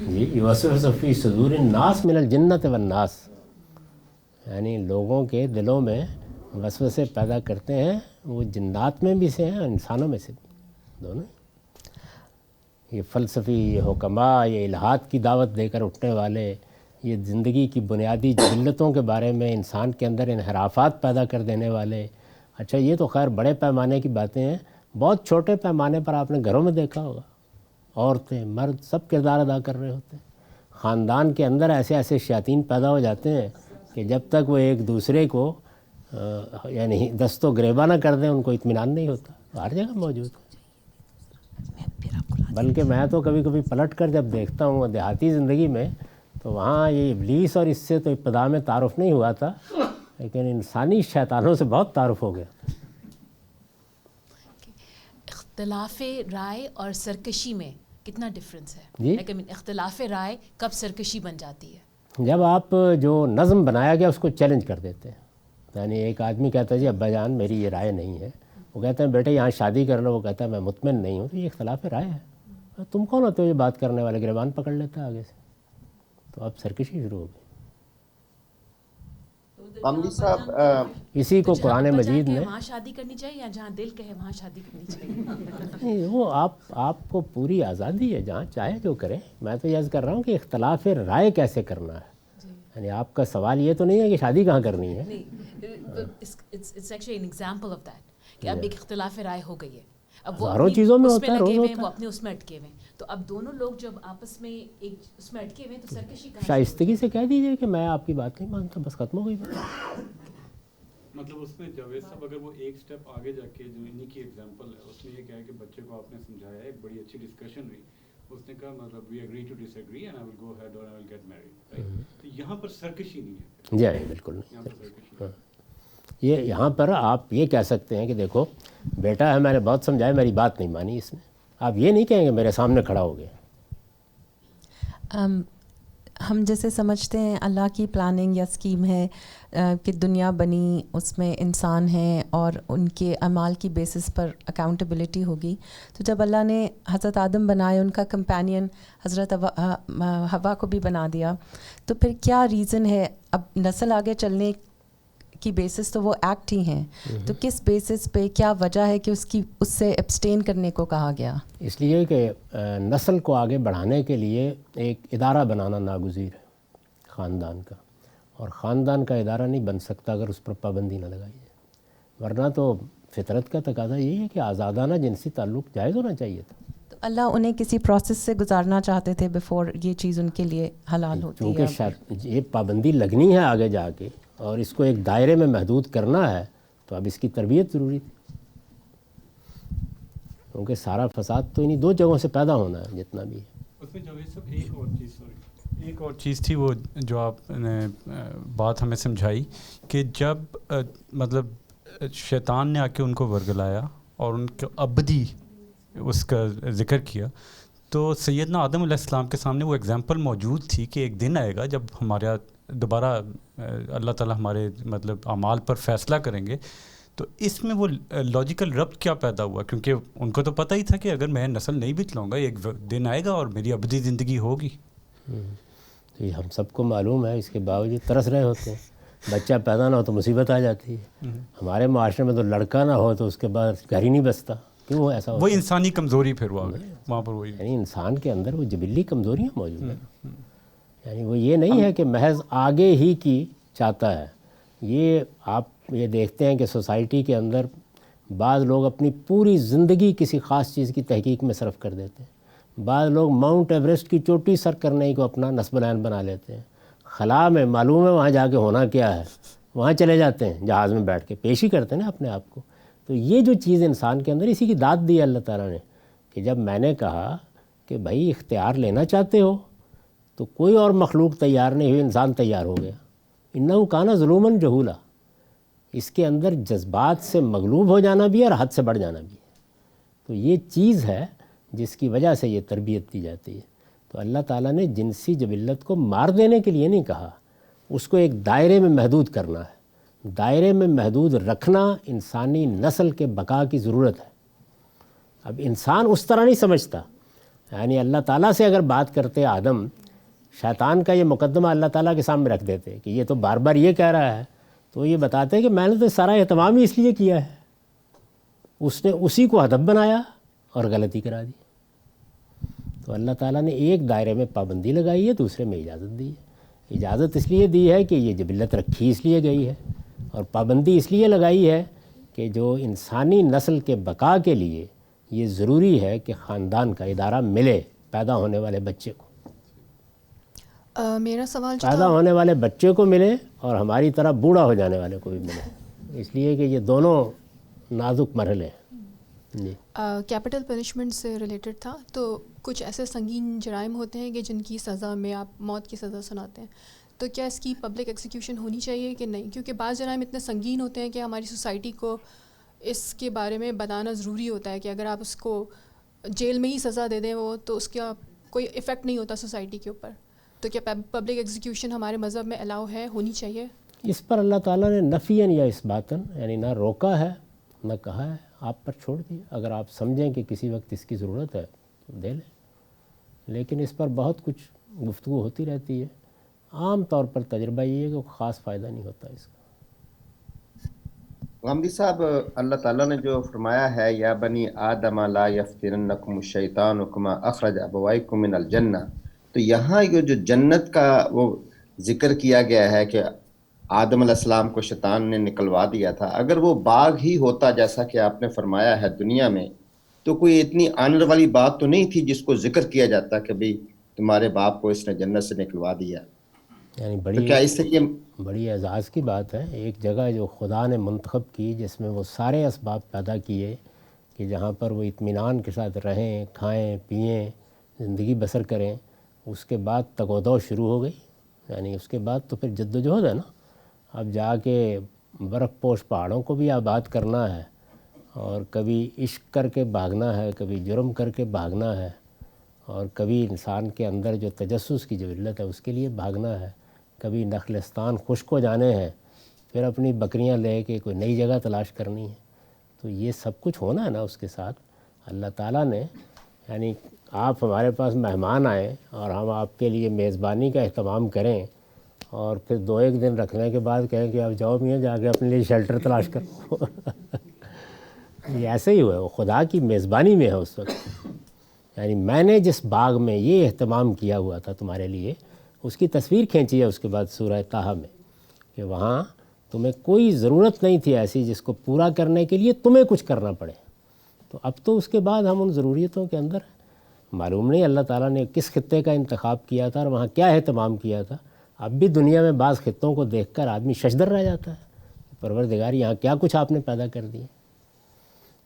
جی، یوسوس فی صدور الناس من الجنت والناس، یعنی لوگوں کے دلوں میں وسوسے پیدا کرتے ہیں، وہ جنات میں بھی سے ہیں اور انسانوں میں سے بھی، دونوں. یہ فلسفی، یہ حکماء، یہ الہات کی دعوت دے کر اٹھنے والے، یہ زندگی کی بنیادی جبلتوں کے بارے میں انسان کے اندر انحرافات پیدا کر دینے والے. اچھا یہ تو خیر بڑے پیمانے کی باتیں ہیں، بہت چھوٹے پیمانے پر آپ نے گھروں میں دیکھا ہوگا، عورتیں مرد سب کردار ادا کر رہے ہوتے ہیں. خاندان کے اندر ایسے ایسے شیاطین پیدا ہو جاتے ہیں کہ جب تک وہ ایک دوسرے کو یعنی دست و گریباں نہ کر دیں ان کو اطمینان نہیں ہوتا. ہر جگہ موجود ہے. بلکہ میں تو کبھی کبھی پلٹ کر جب دیکھتا ہوں دیہاتی زندگی میں، تو وہاں یہ ابلیس اور اس سے تو ابتدا میں تعارف نہیں ہوا تھا، لیکن انسانی شیطانوں سے بہت تعارف ہو گیا. اختلاف رائے اور سرکشی میں کتنا ڈفرینس ہے؟ جی، لیکن اختلاف رائے کب سرکشی بن جاتی ہے؟ جب آپ جو نظم بنایا گیا اس کو چیلنج کر دیتے ہیں. یعنی ایک آدمی کہتا ہے جی ابا جان میری یہ رائے نہیں ہے، وہ کہتے ہیں بیٹے یہاں شادی کر لو، وہ کہتا ہے میں مطمئن نہیں ہوں. تو یہ اختلاف رائے ہے. تم کون ہوتے ہو یہ بات کرنے والے؟ گریبان پکڑ لیتا ہے آگے سے. تو اب سرکشی شروع ہو گئی. غامدی صاحب اسی کو قرآن مجید نے، وہاں شادی کرنی چاہیے یا جہاں دل کہے وہاں شادی کرنی چاہیے؟ نہیں، وہ آپ کو پوری آزادی ہے، جہاں چاہے جو کریں. میں تو یہ عرض کر رہا ہوں کہ اختلاف رائے کیسے کرنا ہے. یعنی آپ کا سوال یہ تو نہیں ہے کہ شادی کہاں کرنی ہے. It's actually an example of that کہ اب ایک اختلاف رائے ہو گئی ہے, اب وہ ہزاروں چیزوں میں اس ہوتا ہے, لگے روز ہوئے ہیں, ہوتا وہ ہے. اپنے اس میں اٹکے ہوئے ہیں, تو اب دونوں لوگ جب آپس میں ایک اس میں اٹکے ہوئے ہیں تو سرکشی کہاں سے شائستگی سے کہہ دیجیے کہ میں آپ کی بات نہیں مانتا, بس ختم ہو گئی بات. مطلب اس میں جاوید صاحب اگر وہ ایک سٹیپ آگے جا کے جو انہی کی ایگزامپل ہے اس میں یہ کہا کہ بچے کو آپ نے سمجھایا, ایک بڑی اچھی ڈسکشن ہوئی, اس نے کہا مطلب we agree to disagree and I will go ahead اور آئی ول گیٹ میریڈ, تو یہاں پر سرکشی نہیں ہے. جی بالکل نہیں. یہاں پر سرکشی نہیں. یہ یہاں پر آپ یہ کہہ سکتے ہیں کہ دیکھو بیٹا ہے, میں نے بہت سمجھایا, میری بات نہیں مانی اس نے. آپ یہ نہیں کہیں گے میرے سامنے کھڑا ہو گیا. ہم جیسے سمجھتے ہیں اللہ کی پلاننگ یا اسکیم ہے کہ دنیا بنی, اس میں انسان ہیں اور ان کے اعمال کی بیسس پر اکاؤنٹیبلٹی ہوگی. تو جب اللہ نے حضرت آدم بنائے, ان کا کمپینین حضرت حوا کو بھی بنا دیا, تو پھر کیا ریزن ہے؟ اب نسل آگے چلنے کی بیسس تو وہ ایکٹ ہی ہیں, تو کس بیسس پہ, کیا وجہ ہے کہ اس سے ایبسٹین کرنے کو کہا گیا؟ اس لیے کہ نسل کو آگے بڑھانے کے لیے ایک ادارہ بنانا ناگزیر ہے خاندان کا, اور خاندان کا ادارہ نہیں بن سکتا اگر اس پر پابندی نہ لگائی جائے. ورنہ تو فطرت کا تقاضا یہی ہے کہ آزادانہ جنسی تعلق جائز ہونا چاہیے تھا. تو اللہ انہیں کسی پروسیس سے گزارنا چاہتے تھے بیفور یہ چیز ان کے لیے حلال ہوتی ہے. چونکہ یہ پابندی لگنی ہے آگے جا کے, اور اس کو ایک دائرے میں محدود کرنا ہے, تو اب اس کی تربیت ضروری تھی, کیونکہ سارا فساد تو انہی دو جگہوں سے پیدا ہونا ہے جتنا بھی ہے. اس میں جاوید صاحب ایک اور چیز تھی وہ جو آپ نے بات ہمیں سمجھائی کہ جب مطلب شیطان نے آ کے ان کو ورگلایا اور ان کو ابدی اس کا ذکر کیا, تو سیدنا آدم علیہ السلام کے سامنے وہ ایگزامپل موجود تھی کہ ایک دن آئے گا جب ہمارا دوبارہ اللہ تعالیٰ ہمارے مطلب اعمال پر فیصلہ کریں گے. تو اس میں وہ لاجیکل ربط کیا پیدا ہوا؟ کیونکہ ان کو تو پتہ ہی تھا کہ اگر میں نسل نہیں بتلاؤں گا ایک دن آئے گا اور میری ابدی زندگی ہوگی. تو یہ ہم سب کو معلوم ہے, اس کے باوجود ترس رہے ہوتے ہیں. بچہ پیدا نہ ہو تو مصیبت آ جاتی ہے. ہمارے معاشرے میں تو لڑکا نہ ہو تو اس کے بعد گھر ہی نہیں بستا. کیوں ایسا ہوتا وہ انسانی کمزوری پھر وہاں پر وہی, یعنی انسان کے اندر وہ جبلی کمزوریاں موجود ہیں. یعنی وہ یہ نہیں ہے کہ محض آگے ہی کی چاہتا ہے. یہ آپ یہ دیکھتے ہیں کہ سوسائٹی کے اندر بعض لوگ اپنی پوری زندگی کسی خاص چیز کی تحقیق میں صرف کر دیتے ہیں. بعض لوگ ماؤنٹ ایوریسٹ کی چوٹی سر کرنے کو اپنا نصب العین بنا لیتے ہیں. خلا میں معلوم ہے وہاں جا کے ہونا کیا ہے, وہاں چلے جاتے ہیں جہاز میں بیٹھ کے, پیش ہی کرتے ہیں نا اپنے آپ کو. تو یہ جو چیز انسان کے اندر, اسی کی داد دی ہے اللہ تعالیٰ نے, کہ جب میں نے کہا کہ بھائی اختیار لینا چاہتے ہو تو کوئی اور مخلوق تیار نہیں ہوئی, انسان تیار ہو گیا. انہو کانا ظلوماً جہولا, اس کے اندر جذبات سے مغلوب ہو جانا بھی ہے اور حد سے بڑھ جانا بھی ہے. تو یہ چیز ہے جس کی وجہ سے یہ تربیت دی جاتی ہے. تو اللہ تعالیٰ نے جنسی جبلت کو مار دینے کے لیے نہیں کہا, اس کو ایک دائرے میں محدود کرنا ہے. دائرے میں محدود رکھنا انسانی نسل کے بقا کی ضرورت ہے. اب انسان اس طرح نہیں سمجھتا. یعنی اللہ تعالیٰ سے اگر بات کرتے آدم, شیطان کا یہ مقدمہ اللہ تعالیٰ کے سامنے رکھ دیتے کہ یہ تو بار بار یہ کہہ رہا ہے, تو یہ بتاتے کہ میں نے تو سارا اہتمام ہی اس لیے کیا ہے. اس نے اسی کو ہدف بنایا اور غلطی کرا دی. تو اللہ تعالیٰ نے ایک دائرے میں پابندی لگائی ہے, دوسرے میں اجازت دی ہے. اجازت اس لیے دی ہے کہ یہ جبلت رکھی اس لیے گئی ہے, اور پابندی اس لیے لگائی ہے کہ جو انسانی نسل کے بقا کے لیے یہ ضروری ہے کہ خاندان کا ادارہ ملے پیدا ہونے والے بچے کو. میرا سوال جو پیدا ہونے والے بچے کو ملے اور ہماری طرح بوڑھا ہو جانے والے کو بھی ملے, اس لیے کہ یہ دونوں نازک مرحلے ہیں. جی, کیپٹل پنشمنٹ سے ریلیٹڈ تھا. تو کچھ ایسے سنگین جرائم ہوتے ہیں کہ جن کی سزا میں آپ موت کی سزا سناتے ہیں, تو کیا اس کی پبلک ایکسیکیوشن ہونی چاہیے کہ نہیں؟ کیونکہ بعض جرائم اتنے سنگین ہوتے ہیں کہ ہماری سوسائٹی کو اس کے بارے میں بتانا ضروری ہوتا ہے کہ اگر آپ اس کو جیل میں ہی سزا دے دیں وہ تو اس کا کوئی ایفیکٹ نہیں ہوتا سوسائٹی کے اوپر. تو کیا پبلک ایگزیکیوشن ہمارے مذہب میں الاؤ ہے, ہونی چاہیے؟ اس پر اللہ تعالیٰ نے نفیاً یا اثباتاً یعنی نہ روکا ہے نہ کہا ہے, آپ پر چھوڑ دیا. اگر آپ سمجھیں کہ کسی وقت اس کی ضرورت ہے تو دے لیں, لیکن اس پر بہت کچھ گفتگو ہوتی رہتی ہے. عام طور پر تجربہ یہ ہے کہ خاص فائدہ نہیں ہوتا اس کا. غامدی صاحب, اللہ تعالیٰ نے جو فرمایا ہے یا بنی آدم لا یفتننکم الشیطان کما اخرج ابویکم من الجنہ, تو یہاں یہ جو جنت کا وہ ذکر کیا گیا ہے کہ آدم علیہ السلام کو شیطان نے نکلوا دیا تھا، اگر وہ باغ ہی ہوتا جیسا کہ آپ نے فرمایا ہے دنیا میں، تو کوئی اتنی آنر والی بات تو نہیں تھی جس کو ذکر کیا جاتا کہ بھئی تمہارے باپ کو اس نے جنت سے نکلوا دیا. یعنی تو کیا اس سے یہ بڑی اعزاز کی بات ہے، ایک جگہ جو خدا نے منتخب کی جس میں وہ سارے اسباب پیدا کیے کہ جہاں پر وہ اطمینان کے ساتھ رہیں، کھائیں پئیں، زندگی بسر کریں، اس کے بعد تگ و دو شروع ہو گئی. یعنی اس کے بعد تو پھر جد و جہد ہے نا. اب جا کے برف پوش پہاڑوں کو بھی آباد کرنا ہے، اور کبھی عشق کر کے بھاگنا ہے، کبھی جرم کر کے بھاگنا ہے، اور کبھی انسان کے اندر جو تجسس کی جو علت ہے اس کے لیے بھاگنا ہے، کبھی نخلستان خشک ہو جانے ہیں، پھر اپنی بکریاں لے کے کوئی نئی جگہ تلاش کرنی ہے. تو یہ سب کچھ ہونا ہے نا اس کے ساتھ. اللہ تعالیٰ نے یعنی آپ ہمارے پاس مہمان آئیں اور ہم آپ کے لیے میزبانی کا اہتمام کریں، اور پھر 2-1 دن رکھنے کے بعد کہیں کہ اب جاؤ میاں جا کے اپنے لیے شیلٹر تلاش کرو. یہ ایسے ہی ہوا ہے، وہ خدا کی میزبانی میں ہے اس وقت. یعنی میں نے جس باغ میں یہ اہتمام کیا ہوا تھا تمہارے لیے، اس کی تصویر کھینچی ہے اس کے بعد سورہ طٰہٰ میں، کہ وہاں تمہیں کوئی ضرورت نہیں تھی ایسی جس کو پورا کرنے کے لیے تمہیں کچھ کرنا پڑے. تو اب تو اس کے بعد ہم ان ضروریتوں کے اندر ہیں. معلوم نہیں اللہ تعالیٰ نے کس خطے کا انتخاب کیا تھا اور وہاں کیا اہتمام کیا تھا. اب بھی دنیا میں بعض خطوں کو دیکھ کر آدمی ششدر رہ جاتا ہے، پروردگار یہاں کیا کچھ آپ نے پیدا کر دیا.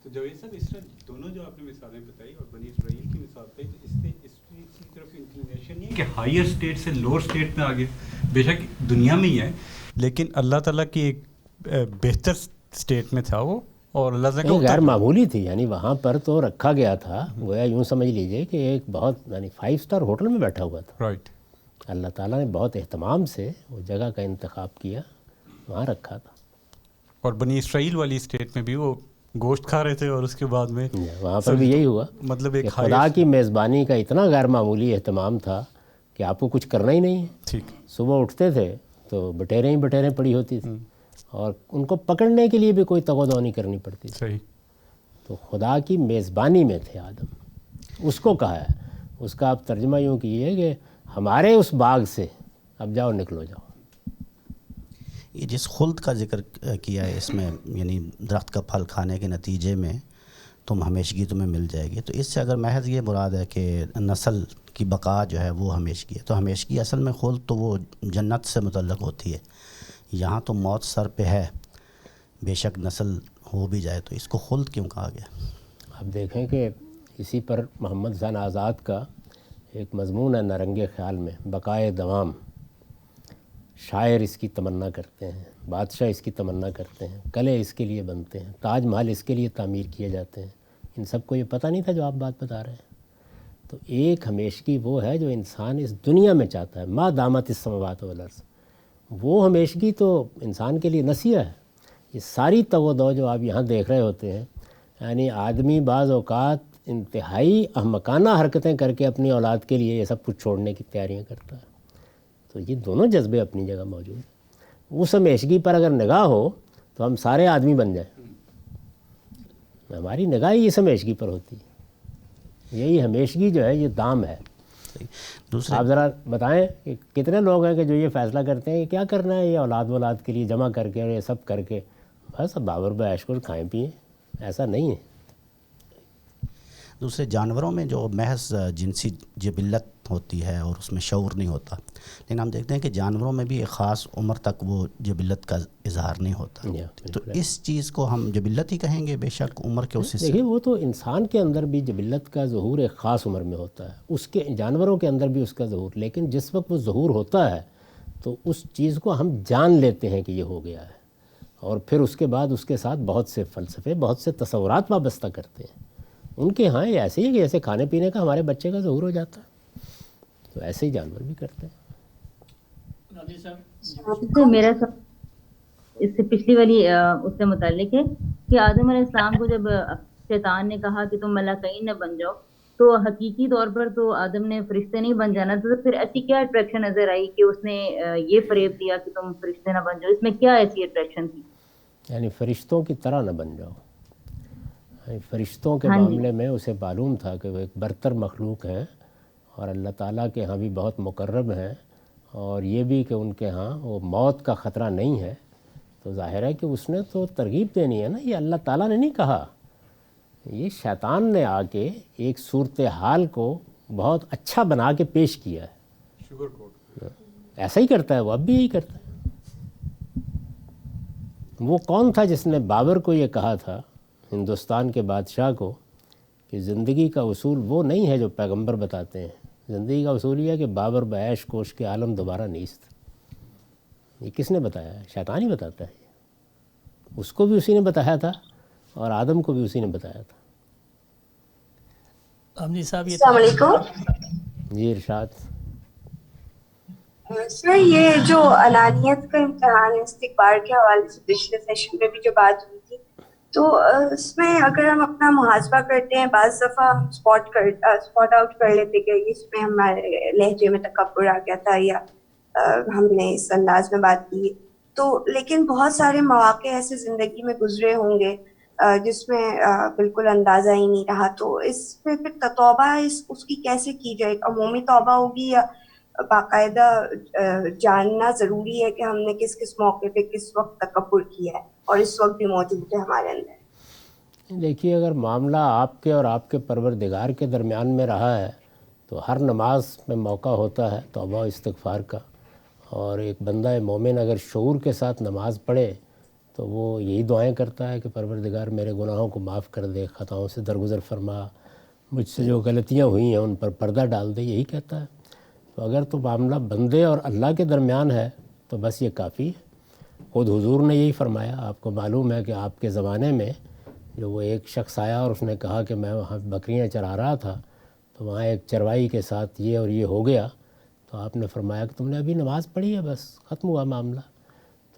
تو جاوید صاحب اس طرح دونوں جو آپ نے مثالیں بتائی اور بنی اسرائیل کی مثال بتائی، تو اس سے اس کی طرف انکلینیشن نہیں ہے کہ ہائر اسٹیٹ سے لوور اسٹیٹ میں آگے بے شک دنیا میں ہی ہے، لیکن اللہ تعالیٰ کی ایک بہتر اسٹیٹ میں تھا وہ، اور اللہ تعالیٰ غیر معمولی تھی. یعنی وہاں پر تو رکھا گیا تھا، گویا یوں سمجھ لیجئے کہ ایک بہت یعنی 5 اسٹار ہوٹل میں بیٹھا ہوا تھا. رائٹ. اللہ تعالیٰ نے بہت اہتمام سے وہ جگہ کا انتخاب کیا، وہاں رکھا تھا. اور بنی اسرائیل والی اسٹیٹ میں بھی وہ گوشت کھا رہے تھے، اور اس کے بعد میں وہاں پر بھی یہی ہوا، مطلب ایک خدا کی میزبانی کا اتنا غیر معمولی اہتمام تھا کہ آپ کو کچھ کرنا ہی نہیں ہے. ٹھیک. صبح اٹھتے تھے تو بٹیریں ہی بٹیریں پڑی ہوتی تھیں، اور ان کو پکڑنے کے لیے بھی کوئی تگ و دو نہیں کرنی پڑتی تھی. صحیح. تو خدا کی میزبانی میں تھے آدم. اس کو کہا ہے، اس کا آپ ترجمہ یوں کیے کہ ہمارے اس باغ سے اب جاؤ نکلو جاؤ. یہ جس خلد کا ذکر کیا ہے اس میں، یعنی درخت کا پھل کھانے کے نتیجے میں تم ہمیشگی تمہیں مل جائے گی، تو اس سے اگر محض یہ مراد ہے کہ نسل کی بقا جو ہے وہ ہمیشگی ہے، تو ہمیشگی اصل میں خلد تو وہ جنت سے متعلق ہوتی ہے. یہاں تو موت سر پہ ہے، بے شک نسل ہو بھی جائے، تو اس کو خلد کیوں کہا گیا؟ اب دیکھیں کہ اسی پر محمد حسین آزاد کا ایک مضمون ہے نارنگ خیال میں، بقائے دوام. شاعر اس کی تمنا کرتے ہیں، بادشاہ اس کی تمنا کرتے ہیں، قلعے اس کے لیے بنتے ہیں، تاج محل اس کے لیے تعمیر کیے جاتے ہیں. ان سب کو یہ پتہ نہیں تھا جو آپ بات بتا رہے ہیں. تو ایک ہمیشگی وہ ہے جو انسان اس دنیا میں چاہتا ہے، ما دامت السماوات والارض. وہ ہمیشگی تو انسان کے لیے نصیحہ ہے. یہ ساری تگ و دو جو آپ یہاں دیکھ رہے ہوتے ہیں، یعنی آدمی بعض اوقات انتہائی احمقانہ حرکتیں کر کے اپنی اولاد کے لیے یہ سب کچھ چھوڑنے کی تیاریاں کرتا ہے. تو یہ دونوں جذبے اپنی جگہ موجود ہیں. اس ہمیشگی پر اگر نگاہ ہو تو ہم سارے آدمی بن جائیں. ہماری نگاہ ہی اس ہمیشگی پر ہوتی ہے. یہی ہمیشگی جو ہے یہ دام ہے. آپ ذرا بتائیں کہ کتنے لوگ ہیں کہ جو یہ فیصلہ کرتے ہیں کہ کیا کرنا ہے یہ اولاد کے لیے جمع کر کے اور یہ سب کر کے بس بابر بعیش کر کھائیں پئیں. ایسا نہیں ہے. دوسرے جانوروں میں جو محض جنسی جبلت ہوتی ہے اور اس میں شعور نہیں ہوتا، لیکن ہم دیکھتے ہیں کہ جانوروں میں بھی ایک خاص عمر تک وہ جبلت کا اظہار نہیں ہوتا. تو اس چیز کو ہم جبلت ہی کہیں گے، بے شک عمر کے اس حصے. دیکھیے وہ تو انسان کے اندر بھی جبلت کا ظہور ایک خاص عمر میں ہوتا ہے، اس کے جانوروں کے اندر بھی اس کا ظہور. لیکن جس وقت وہ ظہور ہوتا ہے تو اس چیز کو ہم جان لیتے ہیں کہ یہ ہو گیا ہے، اور پھر اس کے بعد اس کے ساتھ بہت سے فلسفے، بہت سے تصورات وابستہ کرتے ہیں. ان کے ہاں یہ ایسے ہی کہ جیسے کھانے پینے کا ہمارے بچے کا ظہور ہو جاتا ہے، تو ایسے ہی جانور بھی کرتے ہیں. میرا اس سے پچھلی والی اس سے متعلق ہے کہ آدم علیہ السلام کو جب شیطان نے کہا کہ تم ملاکین نہ بن جاؤ، تو حقیقی طور پر تو آدم نے فرشتے نہیں بن جانا. تو پھر ایسی کیا اٹریکشن نظر آئی کہ اس نے یہ فریب دیا کہ تم فرشتے نہ بن جاؤ؟ اس میں کیا ایسی اٹریکشن تھی؟ یعنی فرشتوں کی طرح نہ بن جاؤ. فرشتوں کے معاملے میں اسے معلوم تھا کہ وہ ایک برتر مخلوق ہیں اور اللہ تعالیٰ کے ہاں بھی بہت مقرب ہیں، اور یہ بھی کہ ان کے ہاں وہ موت کا خطرہ نہیں ہے، تو ظاہر ہے کہ اس نے تو ترغیب دینی ہے نا. یہ اللہ تعالیٰ نے نہیں کہا، یہ شیطان نے آ کے ایک صورتحال کو بہت اچھا بنا کے پیش کیا ہے. ایسا ہی کرتا ہے وہ، اب بھی یہی کرتا ہے. وہ کون تھا جس نے بابر کو یہ کہا تھا، ہندوستان کے بادشاہ کو، کہ زندگی کا اصول وہ نہیں ہے جو پیغمبر بتاتے ہیں، زندگی کا اصول یہ ہے کہ بابر بعیش کوش کے عالم دوبارہ نیست. یہ کس نے بتایا ہے؟ شیطان ہی بتاتا ہے. اس کو بھی اسی نے بتایا تھا اور آدم کو بھی اسی نے بتایا تھا. امنی صاحب السلام علیکم. جی ارشاد. سر یہ جو انانیت کا امتحان ہے استکبار کے حوالے سے پچھلے سیشن میں بھی جو بات ہوئی تھی، تو اس میں اگر ہم اپنا محاسبہ کرتے ہیں، بعض دفعہ ہم اسپاٹ آؤٹ کر لیتے کہ اس میں ہمارے لہجے میں تکبر آ گیا تھا یا ہم نے اس انداز میں بات کی. تو لیکن بہت سارے مواقع ایسے زندگی میں گزرے ہوں گے جس میں بالکل اندازہ ہی نہیں رہا. تو اس میں پھر توبہ اس کی کیسے کی جائے؟ عمومی توبہ ہوگی یا باقاعدہ جاننا ضروری ہے کہ ہم نے کس کس موقع پہ کس وقت تکبر کیا ہے اور اس وقت بھی موجود ہے ہمارے اندر؟ دیکھیے، اگر معاملہ آپ کے اور آپ کے پروردگار کے درمیان میں رہا ہے تو ہر نماز میں موقع ہوتا ہے توبہ و استغفار کا. اور ایک بندہ مومن اگر شعور کے ساتھ نماز پڑھے تو وہ یہی دعائیں کرتا ہے کہ پروردگار میرے گناہوں کو معاف کر دے، خطاؤں سے درگزر فرما، مجھ سے جو غلطیاں ہوئی ہیں ان پر پردہ ڈال دے، یہی کہتا ہے. تو اگر تو معاملہ بندے اور اللہ کے درمیان ہے تو بس یہ کافی ہے. خود حضور نے یہی فرمایا. آپ کو معلوم ہے کہ آپ کے زمانے میں جو وہ ایک شخص آیا اور اس نے کہا کہ میں وہاں بکریاں چرا رہا تھا تو وہاں ایک چروائی کے ساتھ یہ اور یہ ہو گیا، تو آپ نے فرمایا کہ تم نے ابھی نماز پڑھی ہے، بس ختم ہوا معاملہ.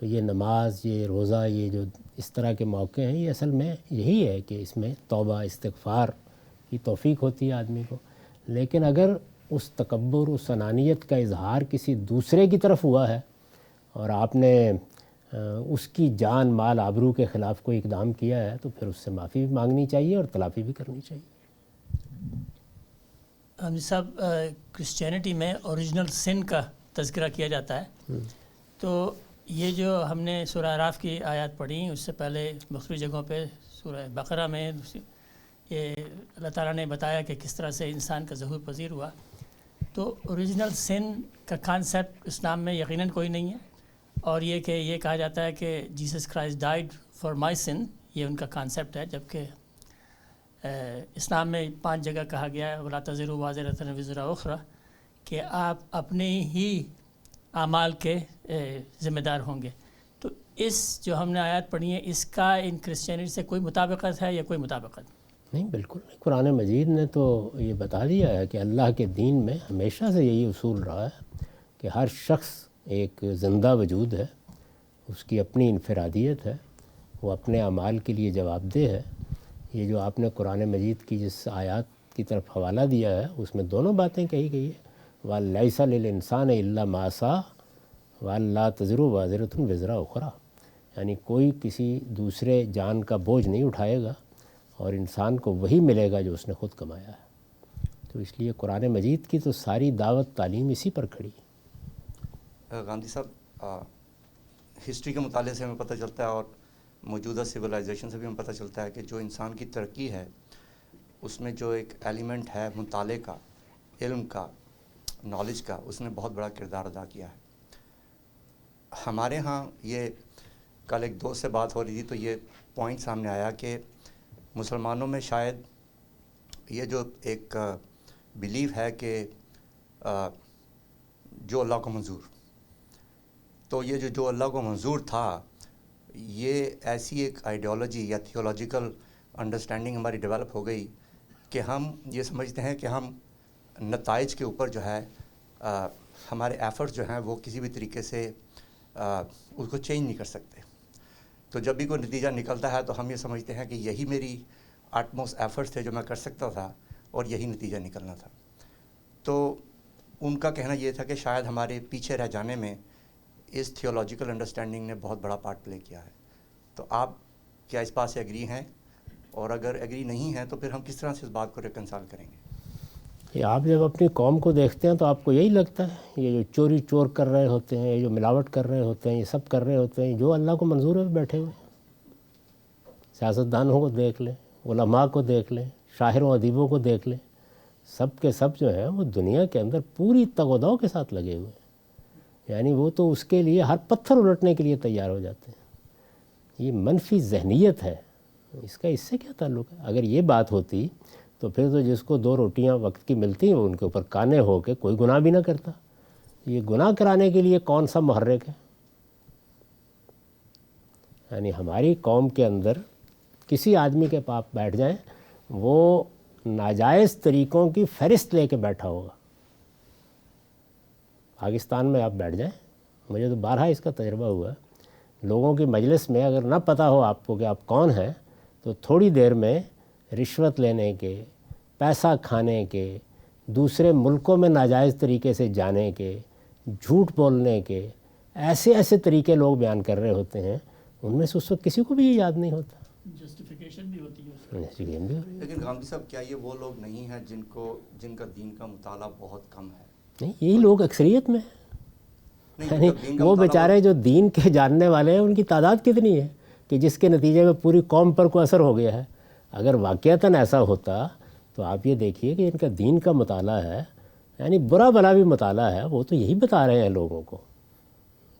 تو یہ نماز، یہ روزہ، یہ جو اس طرح کے موقع ہیں، یہ اصل میں یہی ہے کہ اس میں توبہ استغفار کی توفیق ہوتی ہے آدمی کو. لیکن اگر اس تکبر، اس انانیت کا اظہار کسی دوسرے کی طرف ہوا ہے اور آپ نے اس کی جان مال آبرو کے خلاف کوئی اقدام کیا ہے تو پھر اس سے معافی بھی مانگنی چاہیے اور تلافی بھی کرنی چاہیے. حمید صاحب، کرسچینٹی میں اوریجنل سن کا تذکرہ کیا جاتا ہے. تو یہ جو ہم نے سورہ اعراف کی آیات پڑھی، اس سے پہلے مختلف جگہوں پہ سورہ بقرہ میں یہ اللہ تعالیٰ نے بتایا کہ کس طرح سے انسان کا ظہور پذیر ہوا. تو اوریجنل سن کا کانسیپٹ اسلام میں یقیناً کوئی نہیں ہے. اور یہ کہ یہ کہا جاتا ہے کہ Jesus Christ died for my sin, یہ ان کا کانسیپٹ ہے. جبکہ اسلام میں 5 جگہ کہا گیا ہے وَلَا تَزِرُ وَازِرَةٌ وِزْرَ أُخْرَى، کہ آپ اپنے ہی اعمال کے ذمہ دار ہوں گے. تو اس جو ہم نے آیات پڑھی ہیں، اس کا ان کرسچینٹی سے کوئی مطابقت ہے یا کوئی مطابقت نہیں؟ بالکل نہیں. قرآن مجید نے تو یہ بتا دیا ہے کہ اللہ کے دین میں ہمیشہ سے یہی اصول رہا ہے کہ ہر شخص ایک زندہ وجود ہے، اس کی اپنی انفرادیت ہے، وہ اپنے اعمال کے لیے جواب دہ ہے. یہ جو آپ نے قرآن مجید کی جس آیات کی طرف حوالہ دیا ہے اس میں دونوں باتیں کہی گئی ہے. وَلَيْسَ لِلْإِنسَانِ إِلَّا مَا سَعَىٰ وَأَلَّا تَزِرُ وَازِرَةٌ وِزْرَ أُخْرَىٰ، یعنی کوئی کسی دوسرے جان کا بوجھ نہیں اٹھائے گا اور انسان کو وہی ملے گا جو اس نے خود کمایا ہے. تو اس لیے قرآن مجید کی تو ساری دعوت تعلیم اسی پر کھڑی ہے. گاندھی صاحب، ہسٹری کے مطالعے سے ہمیں پتہ چلتا ہے اور موجودہ سویلائزیشن سے بھی ہمیں پتہ چلتا ہے کہ جو انسان کی ترقی ہے اس میں جو ایک ایلیمنٹ ہے مطالعے کا، علم کا، نالج کا، اس نے بہت بڑا کردار ادا کیا ہے. ہمارے ہاں یہ کل ایک دوست سے بات ہو رہی تھی تو یہ پوائنٹ سامنے آیا کہ مسلمانوں میں شاید یہ جو ایک بلیف ہے کہ جو اللہ کو منظور، تو یہ جو اللہ کو منظور تھا، یہ ایسی ایک آئیڈیالوجی یا تھیولوجیکل انڈرسٹینڈنگ ہماری ڈیولپ ہو گئی کہ ہم یہ سمجھتے ہیں کہ ہم نتائج کے اوپر جو ہے ہمارے ایفرٹس جو ہیں وہ کسی بھی طریقے سے اس کو چینج نہیں کر سکتے. تو جب بھی کوئی نتیجہ نکلتا ہے تو ہم یہ سمجھتے ہیں کہ یہی میری آٹموسٹ ایفرٹس تھے جو میں کر سکتا تھا اور یہی نتیجہ نکلنا تھا. تو ان کا کہنا یہ تھا کہ شاید ہمارے پیچھے رہ جانے میں اس تھیولوجیکل انڈرسٹینڈنگ نے بہت بڑا پارٹ پلے کیا ہے. تو آپ کیا اس بات سے ایگری ہیں؟ اور اگر ایگری نہیں ہیں تو پھر ہم کس طرح سے اس بات کو ریکنسال کریں گے؟ کہ آپ جب اپنی قوم کو دیکھتے ہیں تو آپ کو یہی لگتا ہے یہ جو چوری چور کر رہے ہوتے ہیں، یہ جو ملاوٹ کر رہے ہوتے ہیں، یہ سب کر رہے ہوتے ہیں، جو اللہ کو منظور ہے بیٹھے ہوئے. سیاستدانوں کو دیکھ لیں، علماء کو دیکھ لیں، شاعروں ادیبوں کو دیکھ لیں، سب کے سب جو ہیں وہ دنیا کے اندر پوری تگ و دو کے ساتھ لگے ہوئے ہیں. یعنی وہ تو اس کے لیے ہر پتھر الٹنے کے لیے تیار ہو جاتے ہیں. یہ منفی ذہنیت ہے، اس کا اس سے کیا تعلق ہے؟ اگر یہ بات ہوتی تو پھر تو جس کو 2 روٹیاں وقت کی ملتی ہیں وہ ان کے اوپر کانے ہو کے کوئی گناہ بھی نہ کرتا. یہ گناہ کرانے کے لیے کون سا محرک ہے؟ یعنی ہماری قوم کے اندر کسی آدمی کے پاس بیٹھ جائیں، وہ ناجائز طریقوں کی فہرست لے کے بیٹھا ہوگا. پاکستان میں آپ بیٹھ جائیں، مجھے تو بارہا اس کا تجربہ ہوا. لوگوں کی مجلس میں اگر نہ پتہ ہو آپ کو کہ آپ کون ہیں تو تھوڑی دیر میں رشوت لینے کے، پیسہ کھانے کے، دوسرے ملکوں میں ناجائز طریقے سے جانے کے، جھوٹ بولنے کے، ایسے ایسے طریقے لوگ بیان کر رہے ہوتے ہیں، ان میں سے اس وقت کسی کو بھی یہ یاد نہیں ہوتا. جسٹیفیکیشن بھی ہوتی ہے. لیکن غامدی صاحب کیا یہ وہ لوگ نہیں ہیں جن کا دین کا مطالعہ بہت کم ہے؟ نہیں، یہی لوگ اکثریت میں. یعنی وہ بیچارے جو دین کے جاننے والے ہیں ان کی تعداد کتنی ہے کہ جس کے نتیجے میں پوری قوم پر کوئی اثر ہو گیا ہے. اگر واقعتاً ایسا ہوتا تو آپ یہ دیکھیے کہ ان کا دین کا مطالعہ ہے، یعنی برا بھلا بھی مطالعہ ہے، وہ تو یہی بتا رہے ہیں لوگوں کو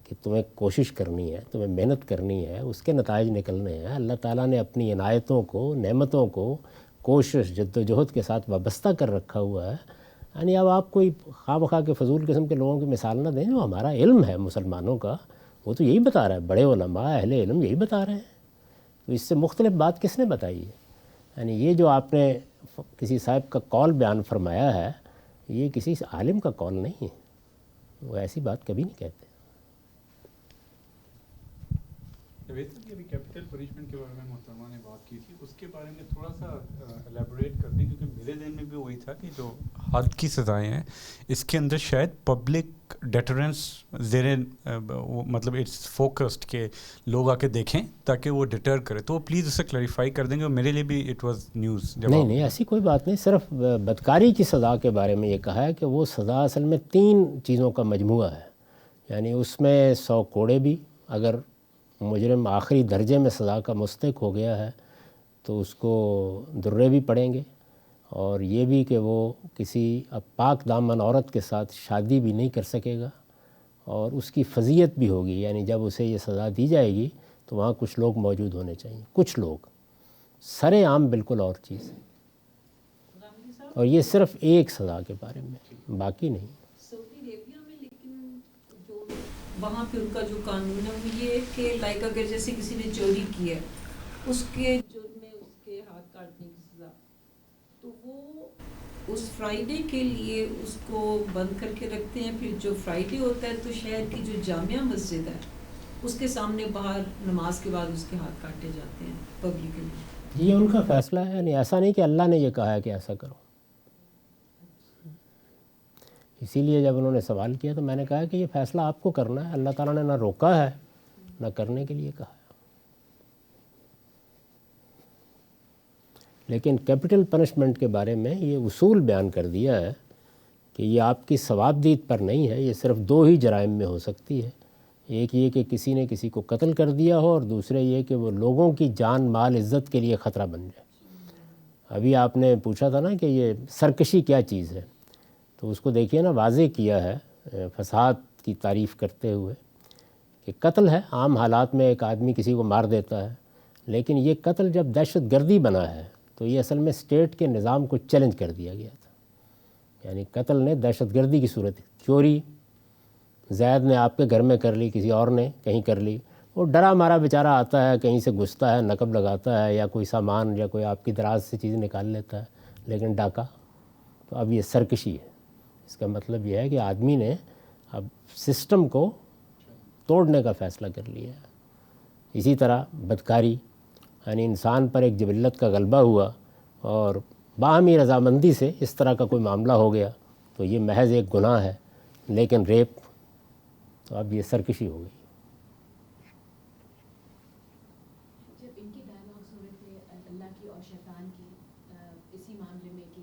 کہ تمہیں کوشش کرنی ہے، تمہیں محنت کرنی ہے، اس کے نتائج نکلنے ہیں. اللہ تعالیٰ نے اپنی عنایتوں کو، نعمتوں کو کوشش جد و جہد کے ساتھ وابستہ کر رکھا ہوا ہے. یعنی اب آپ کوئی خواہ بخواہ کے فضول قسم کے لوگوں کی مثال نہ دیں. جو ہمارا علم ہے مسلمانوں کا وہ تو یہی بتا رہا ہے، بڑے علماء اہل علم یہی بتا رہے ہیں. تو اس سے مختلف بات کس نے بتائی ہے؟ یعنی یہ جو آپ نے کسی صاحب کا قول بیان فرمایا ہے، یہ کسی عالم کا قول نہیں ہے، وہ ایسی بات کبھی نہیں کہتے. ویسے ابھی کیپٹل پنشمنٹ کے بارے میں محترمہ نے بات کی تھی، اس کے بارے میں تھوڑا سا الیبوریٹ کر دیں، کیونکہ میرے ذہن میں بھی وہی تھا کہ جو حد کی سزائیں ہیں اس کے اندر شاید پبلک ڈیٹرنس زیر مطلب اٹس فوکسڈ کہ لوگ آ کے دیکھیں تاکہ وہ ڈیٹر کرے. تو وہ پلیز اسے کلیریفائی کر دیں گے. میرے لیے بھی اٹ واز نیوز. نہیں ایسی کوئی بات نہیں. صرف بدکاری کی سزا کے بارے میں یہ کہا ہے کہ وہ سزا اصل میں 3 چیزوں کا مجموعہ ہے. یعنی اس میں 100 کوڑے بھی، اگر مجرم آخری درجے میں سزا کا مستحق ہو گیا ہے تو اس کو درے بھی پڑیں گے، اور یہ بھی کہ وہ کسی پاک دامن عورت کے ساتھ شادی بھی نہیں کر سکے گا، اور اس کی فضیت بھی ہوگی. یعنی جب اسے یہ سزا دی جائے گی تو وہاں کچھ لوگ موجود ہونے چاہیے، کچھ لوگ. سرے عام بالکل اور چیز ہے. اور یہ صرف ایک سزا کے بارے میں، باقی نہیں. سعودی عربیہ میں لیکن جو وہاں پہ ان کا جو قانون ہے وہ یہ ہے کہ لائک اگر جیسے کسی نے چوری کی ہے اس کے جرم میں اس کے ہاتھ کاٹنے کی سزا، تو وہ اس فرائیڈے کے لیے اس کو بند کر کے رکھتے ہیں. پھر جو فرائیڈے ہوتا ہے تو شہر کی جو جامعہ مسجد ہے اس کے سامنے باہر نماز کے بعد اس کے ہاتھ کاٹے جاتے ہیں پبلکلی. یہ ان کا فیصلہ ہے. یعنی ایسا نہیں کہ اللہ نے یہ کہا ہے کہ ایسا کرو. اسی لیے جب انہوں نے سوال کیا تو میں نے کہا کہ یہ فیصلہ آپ کو کرنا ہے. اللہ تعالیٰ نے نہ روکا ہے نہ کرنے کے لیے کہا ہے. لیکن کیپٹل پنشمنٹ کے بارے میں یہ اصول بیان کر دیا ہے کہ یہ آپ کی ثوابدید پر نہیں ہے. یہ صرف 2 ہی جرائم میں ہو سکتی ہے. ایک یہ کہ کسی نے کسی کو قتل کر دیا ہو، اور دوسرے یہ کہ وہ لوگوں کی جان مال عزت کے لیے خطرہ بن جائے. ابھی آپ نے پوچھا تھا نا کہ یہ سرکشی کیا چیز ہے، تو اس کو دیکھیے نا، واضح کیا ہے فساد کی تعریف کرتے ہوئے کہ قتل ہے. عام حالات میں ایک آدمی کسی کو مار دیتا ہے، لیکن یہ قتل جب دہشت گردی بنا ہے تو یہ اصل میں اسٹیٹ کے نظام کو چیلنج کر دیا گیا تھا. یعنی قتل نے دہشت گردی کی صورت، چوری زید نے آپ کے گھر میں کر لی، کسی اور نے کہیں کر لی، وہ ڈرا مارا بیچارہ آتا ہے، کہیں سے گھستا ہے، نقب لگاتا ہے، یا کوئی سامان یا کوئی آپ کی دراز سے چیز نکال لیتا ہے. لیکن ڈاکہ تو اب یہ سرکشی ہے. اس کا مطلب یہ ہے کہ آدمی نے اب سسٹم کو توڑنے کا فیصلہ کر لیا ہے. اسی طرح بدکاری، یعنی انسان پر ایک جبلت کا غلبہ ہوا اور باہمی رضامندی سے اس طرح کا کوئی معاملہ ہو گیا تو یہ محض ایک گناہ ہے. لیکن ریپ تو اب یہ سرکشی ہو گئی. جب ان کی ڈائلاگس ہو رہے تھے اللہ کی اور شیطان کی اسی معاملے میں کہ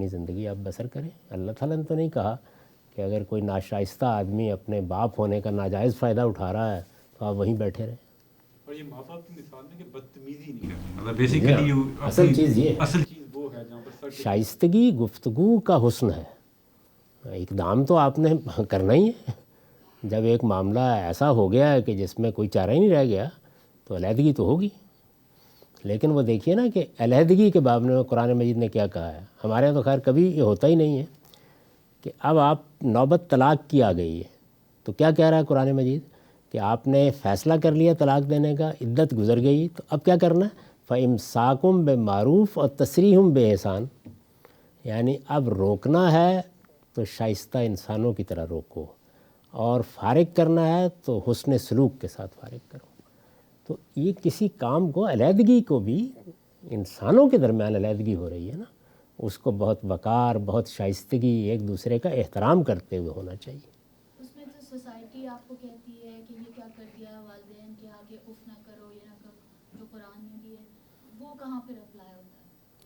اپنی زندگی آپ بسر کریں. اللہ تعالیٰ نے تو نہیں کہا کہ اگر کوئی ناشائستہ آدمی اپنے باپ ہونے کا ناجائز فائدہ اٹھا رہا ہے تو آپ وہیں بیٹھے رہیں. اور یہ ماں باپ کی مثال میں کہ بدتمیزی نہیں کرنی، مطلب بیسیکلی اصل چیز یہ اصل چیز وہ ہے جہاں پر شائستگی گفتگو کا حسن ہے. اقدام تو آپ نے کرنا ہی ہے. جب ایک معاملہ ایسا ہو گیا ہے کہ جس میں کوئی چارہ ہی نہیں رہ گیا تو علیحدگی تو ہوگی. لیکن وہ دیکھیے نا کہ علیحدگی کے باب میں قرآن مجید نے کیا کہا ہے. ہمارے یہاں تو خیر کبھی یہ ہوتا ہی نہیں ہے کہ اب آپ نوبت طلاق کی آ گئی ہے تو کیا کہہ رہا ہے قرآن مجید کہ آپ نے فیصلہ کر لیا طلاق دینے کا، عدت گزر گئی تو اب کیا کرنا ہے؟ فَإِمْسَاكُمْ بِمَعْرُوف اور تَسْرِيحٌ بِإِحْسَان. یعنی اب روکنا ہے تو شائستہ انسانوں کی طرح روکو، اور فارغ کرنا ہے تو حسن سلوک کے ساتھ فارغ کرو. تو یہ کسی کام کو علیحدگی کو بھی انسانوں کے درمیان علیحدگی ہو رہی ہے نا، اس کو بہت وقار، بہت شائستگی، ایک دوسرے کا احترام کرتے ہوئے ہونا چاہیے. اس میں تو سوسائٹی آپ کو کہتی ہے کہ یہ کیا کر دیا والدین کے آگے اف نہ کرو، یہ نہ کرو، جو قرآن میں بھی ہے وہ کہاں پہ اپلائی ہوتا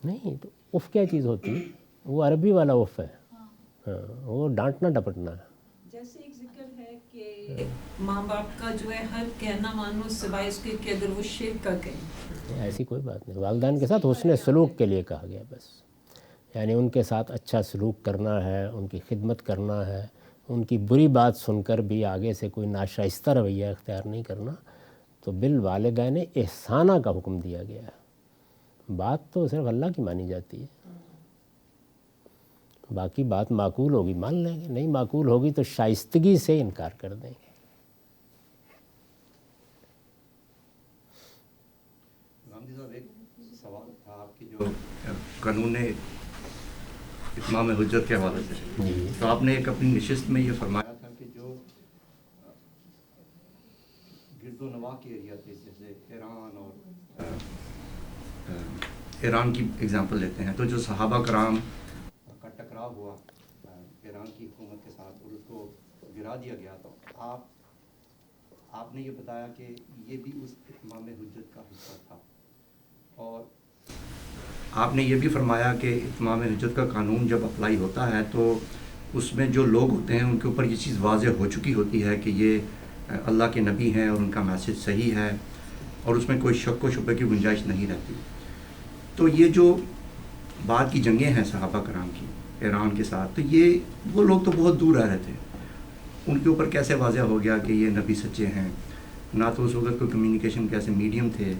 ہے؟ نہیں تو اف کیا چیز ہوتی ہے؟ وہ عربی والا اف ہے. ہاں وہ ڈانٹنا ڈپٹنا ہے. جیسے ایک ذکر ہے کہ ماں باپ کا جو ہے ہر کہنا مانو سوائے اس کے کہ اگر وہ شرک کا کہیں. ایسی کوئی بات نہیں. والدین کے ساتھ حسن سلوک کے لیے کہا گیا بس. یعنی ان کے ساتھ اچھا سلوک کرنا ہے، ان کی خدمت کرنا ہے، ان کی بری بات سن کر بھی آگے سے کوئی ناشائستہ رویہ اختیار نہیں کرنا. تو بالوالدین احسانہ کا حکم دیا گیا ہے. بات تو صرف اللہ کی مانی جاتی ہے، باقی بات معقول ہوگی مان لیں گے، نہیں معقول ہوگی تو شائستگی سے انکار کر دیں گے. غامدی صاحب ایک سوال تھا آپ کی جو قانون اتمام حجت کے حوالے سے، تو آپ نے ایک اپنی نشست میں یہ فرمایا تھا کہ جو گرد و نواح کے ایریا تھے جیسے ایران اور ایران کی اگزامپل لیتے ہیں، تو جو صحابہ کرام کا ٹکراؤ ہوا ایران کی حکومت کے ساتھ اور اس کو گرا دیا گیا، تو آپ نے یہ بتایا کہ یہ بھی اس اتمام حجت کا حصہ تھا. اور آپ نے یہ بھی فرمایا کہ اتمام حجت کا قانون جب اپلائی ہوتا ہے تو اس میں جو لوگ ہوتے ہیں ان کے اوپر یہ چیز واضح ہو چکی ہوتی ہے کہ یہ اللہ کے نبی ہیں اور ان کا میسج صحیح ہے اور اس میں کوئی شک و شبہ کی گنجائش نہیں رہتی. تو یہ جو بعد کی جنگیں ہیں صحابہ کرام کی ایران کے ساتھ، تو یہ وہ لوگ تو بہت دور رہ رہے تھے، ان کے اوپر کیسے واضح ہو گیا کہ یہ نبی سچے ہیں؟ نہ تو اس وقت کوئی کمیونیکیشن کے ایسے میڈیم تھے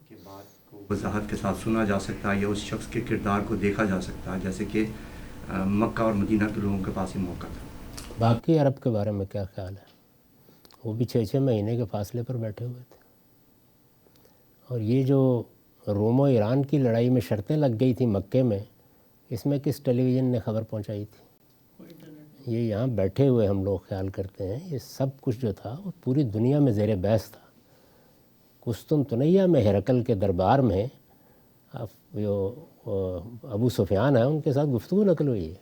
کہ بات کو وضاحت کے ساتھ سنا جا سکتا یا اس شخص کے کردار کو دیکھا جا سکتا، جیسے کہ مکہ اور مدینہ کے لوگوں کے پاس ہی موقع تھا. باقی عرب کے بارے میں کیا خیال ہے؟ وہ بھی 6 مہینے کے فاصلے پر بیٹھے ہوئے تھے. اور یہ جو روم و ایران کی لڑائی میں شرطیں لگ گئی تھیں مکے میں، اس میں کس ٹیلی ویژن نے خبر پہنچائی تھی؟ یہ یہاں بیٹھے ہوئے ہم لوگ خیال کرتے ہیں. یہ سب کچھ جو تھا وہ پوری دنیا میں زیر بحث تھا. قسطنطنیہ میں ہرقل کے دربار میں جو ابو سفیان ہیں ان کے ساتھ گفتگو نقل ہوئی ہے.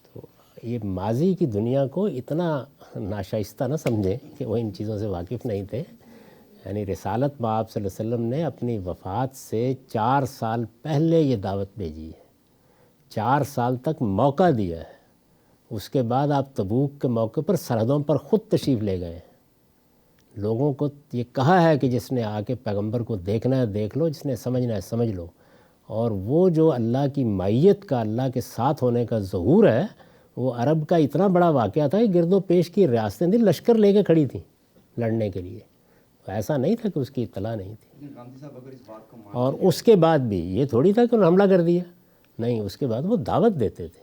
تو یہ ماضی کی دنیا کو اتنا ناشائستہ نہ سمجھیں کہ وہ ان چیزوں سے واقف نہیں تھے. یعنی رسالت میں آپ صلی اللہ علیہ وسلم نے اپنی وفات سے 4 سال پہلے یہ دعوت بھیجی ہے، 4 سال تک موقع دیا ہے. اس کے بعد آپ تبوک کے موقع پر سرحدوں پر خود تشریف لے گئے. لوگوں کو یہ کہا ہے کہ جس نے آ کے پیغمبر کو دیکھنا ہے دیکھ لو، جس نے سمجھنا ہے سمجھ لو. اور وہ جو اللہ کی معیت کا، اللہ کے ساتھ ہونے کا ظہور ہے، وہ عرب کا اتنا بڑا واقعہ تھا کہ گرد و پیش کی ریاستیں تھیں لشکر لے کے کھڑی تھیں لڑنے کے لیے. تو ایسا نہیں تھا کہ اس کی اطلاع نہیں تھی. اور اس کے بعد بھی یہ تھوڑی تھا کہ انہوں نے حملہ کر دیا، نہیں، اس کے بعد وہ دعوت دیتے تھے.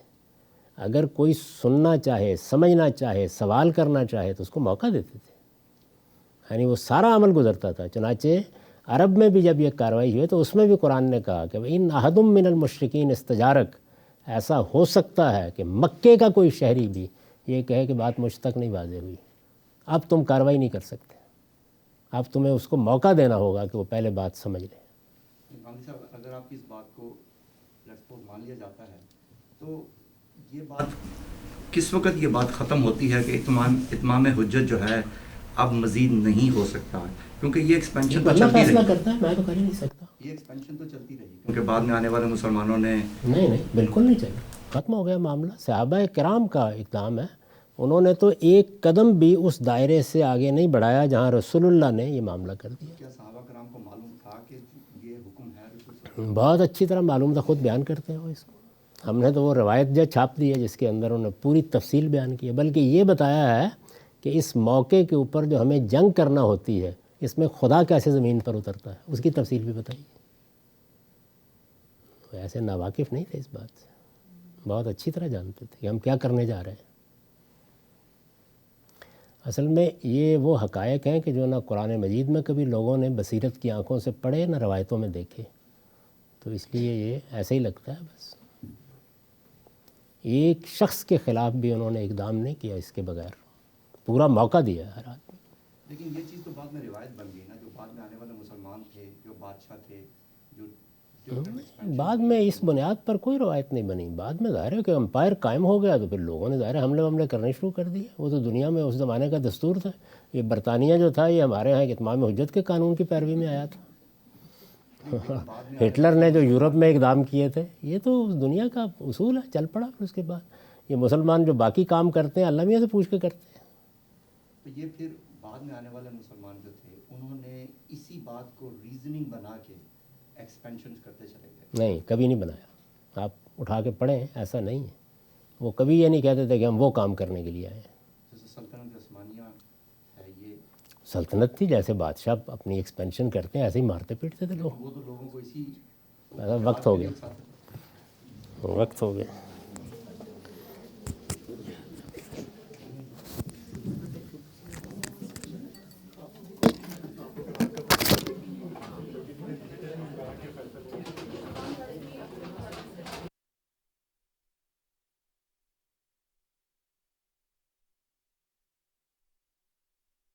اگر کوئی سننا چاہے، سمجھنا چاہے، سوال کرنا چاہے تو اس کو موقع دیتے تھے. یعنی وہ سارا عمل گزرتا تھا. چنانچہ عرب میں بھی جب یہ کارروائی ہوئی تو اس میں بھی قرآن نے کہا کہ ان احدم من المشرکین استجارک، ایسا ہو سکتا ہے کہ مکے کا کوئی شہری بھی یہ کہے کہ بات مجھ تک نہیں واضح ہوئی، اب تم کارروائی نہیں کر سکتے، اب تمہیں اس کو موقع دینا ہوگا کہ وہ پہلے بات سمجھ لے. غامدی صاحب، اگر آپ کی اس بات کو مان لیا جاتا ہے تو یہ بات کس وقت یہ بات ختم ہوتی ہے کہ اتمام حجت جو ہے اب مزید نہیں ہو سکتا؟ کیونکہ یہ ایکسپینشن اللہ فیصلہ کرتا ہے، میں تو کر ہی نہیں سکتا. یہ ایکسپینشن تو چلتی رہی کیونکہ بعد میں آنے والے مسلمانوں نے نہیں بالکل نہیں چلا، ختم ہو گیا معاملہ. صحابہ کرام کا اقدام ہے، انہوں نے تو ایک قدم بھی اس دائرے سے آگے نہیں بڑھایا جہاں رسول اللہ نے یہ معاملہ کر دیا. کیا صحابہ کرام کو معلوم تھا کہ یہ حکم ہے رسول صلی اللہ علیہ وسلم؟ بہت اچھی طرح معلوم تھا، خود بیان کرتے ہیں وہ اس کو. ہم نے تو وہ روایت جو چھاپ دی ہے جس کے اندر انہوں نے پوری تفصیل بیان کی ہے، بلکہ یہ بتایا ہے کہ اس موقع کے اوپر جو ہمیں جنگ کرنا ہوتی ہے اس میں خدا کیسے زمین پر اترتا ہے اس کی تفصیل بھی بتائی. ایسے ناواقف نہیں تھے اس بات سے، بہت اچھی طرح جانتے تھے کہ ہم کیا کرنے جا رہے ہیں. اصل میں یہ وہ حقائق ہیں کہ جو نہ قرآن مجید میں کبھی لوگوں نے بصیرت کی آنکھوں سے پڑھے نہ روایتوں میں دیکھے، تو اس لیے یہ ایسے ہی لگتا ہے. بس ایک شخص کے خلاف بھی انہوں نے اقدام نہیں کیا اس کے بغیر، پورا موقع دیا ہر آدمی. لیکن یہ چیز تو بعد میں روایت بن گئی نا، جو بعد میں آنے والے مسلمان تھے، جو بادشاہ تھے، بعد میں اس بنیاد پر کوئی روایت نہیں بنی. بعد میں ظاہر ہے کہ امپائر قائم ہو گیا تو پھر لوگوں نے ظاہر حملے کرنے شروع کر دیے. وہ تو دنیا میں اس زمانے کا دستور تھا. یہ برطانیہ جو تھا یہ ہمارے ہاں ایک اتمام حجت کے قانون کی پیروی میں آیا تھا. ہٹلر نے جو یورپ میں اقدام کیے تھے یہ تو دنیا کا اصول ہے، چل پڑا. پھر اس کے بعد یہ مسلمان جو باقی کام کرتے ہیں اللہ میاں سے پوچھ کے کرتے ہیں. تو یہ پھر بعد میں آنے والے مسلمان جو تھے انہوں نے اسی بات کو ریزننگ بنا کے ایکسپینشن کرتے چلے گئے. نہیں، کبھی نہیں بنایا. آپ اٹھا کے پڑھیں، ایسا نہیں ہے. وہ کبھی یہ نہیں کہتے تھے کہ ہم وہ کام کرنے کے لیے آئے ہیں. جیسے سلطنت عثمانیہ ہے، یہ سلطنت تھی، جیسے بادشاہ اپنی ایکسپینشن کرتے ہیں ایسے ہی مارتے پیٹتے تھے لوگ. وہ تو لوگوں کو اسی وقت ہو گیا.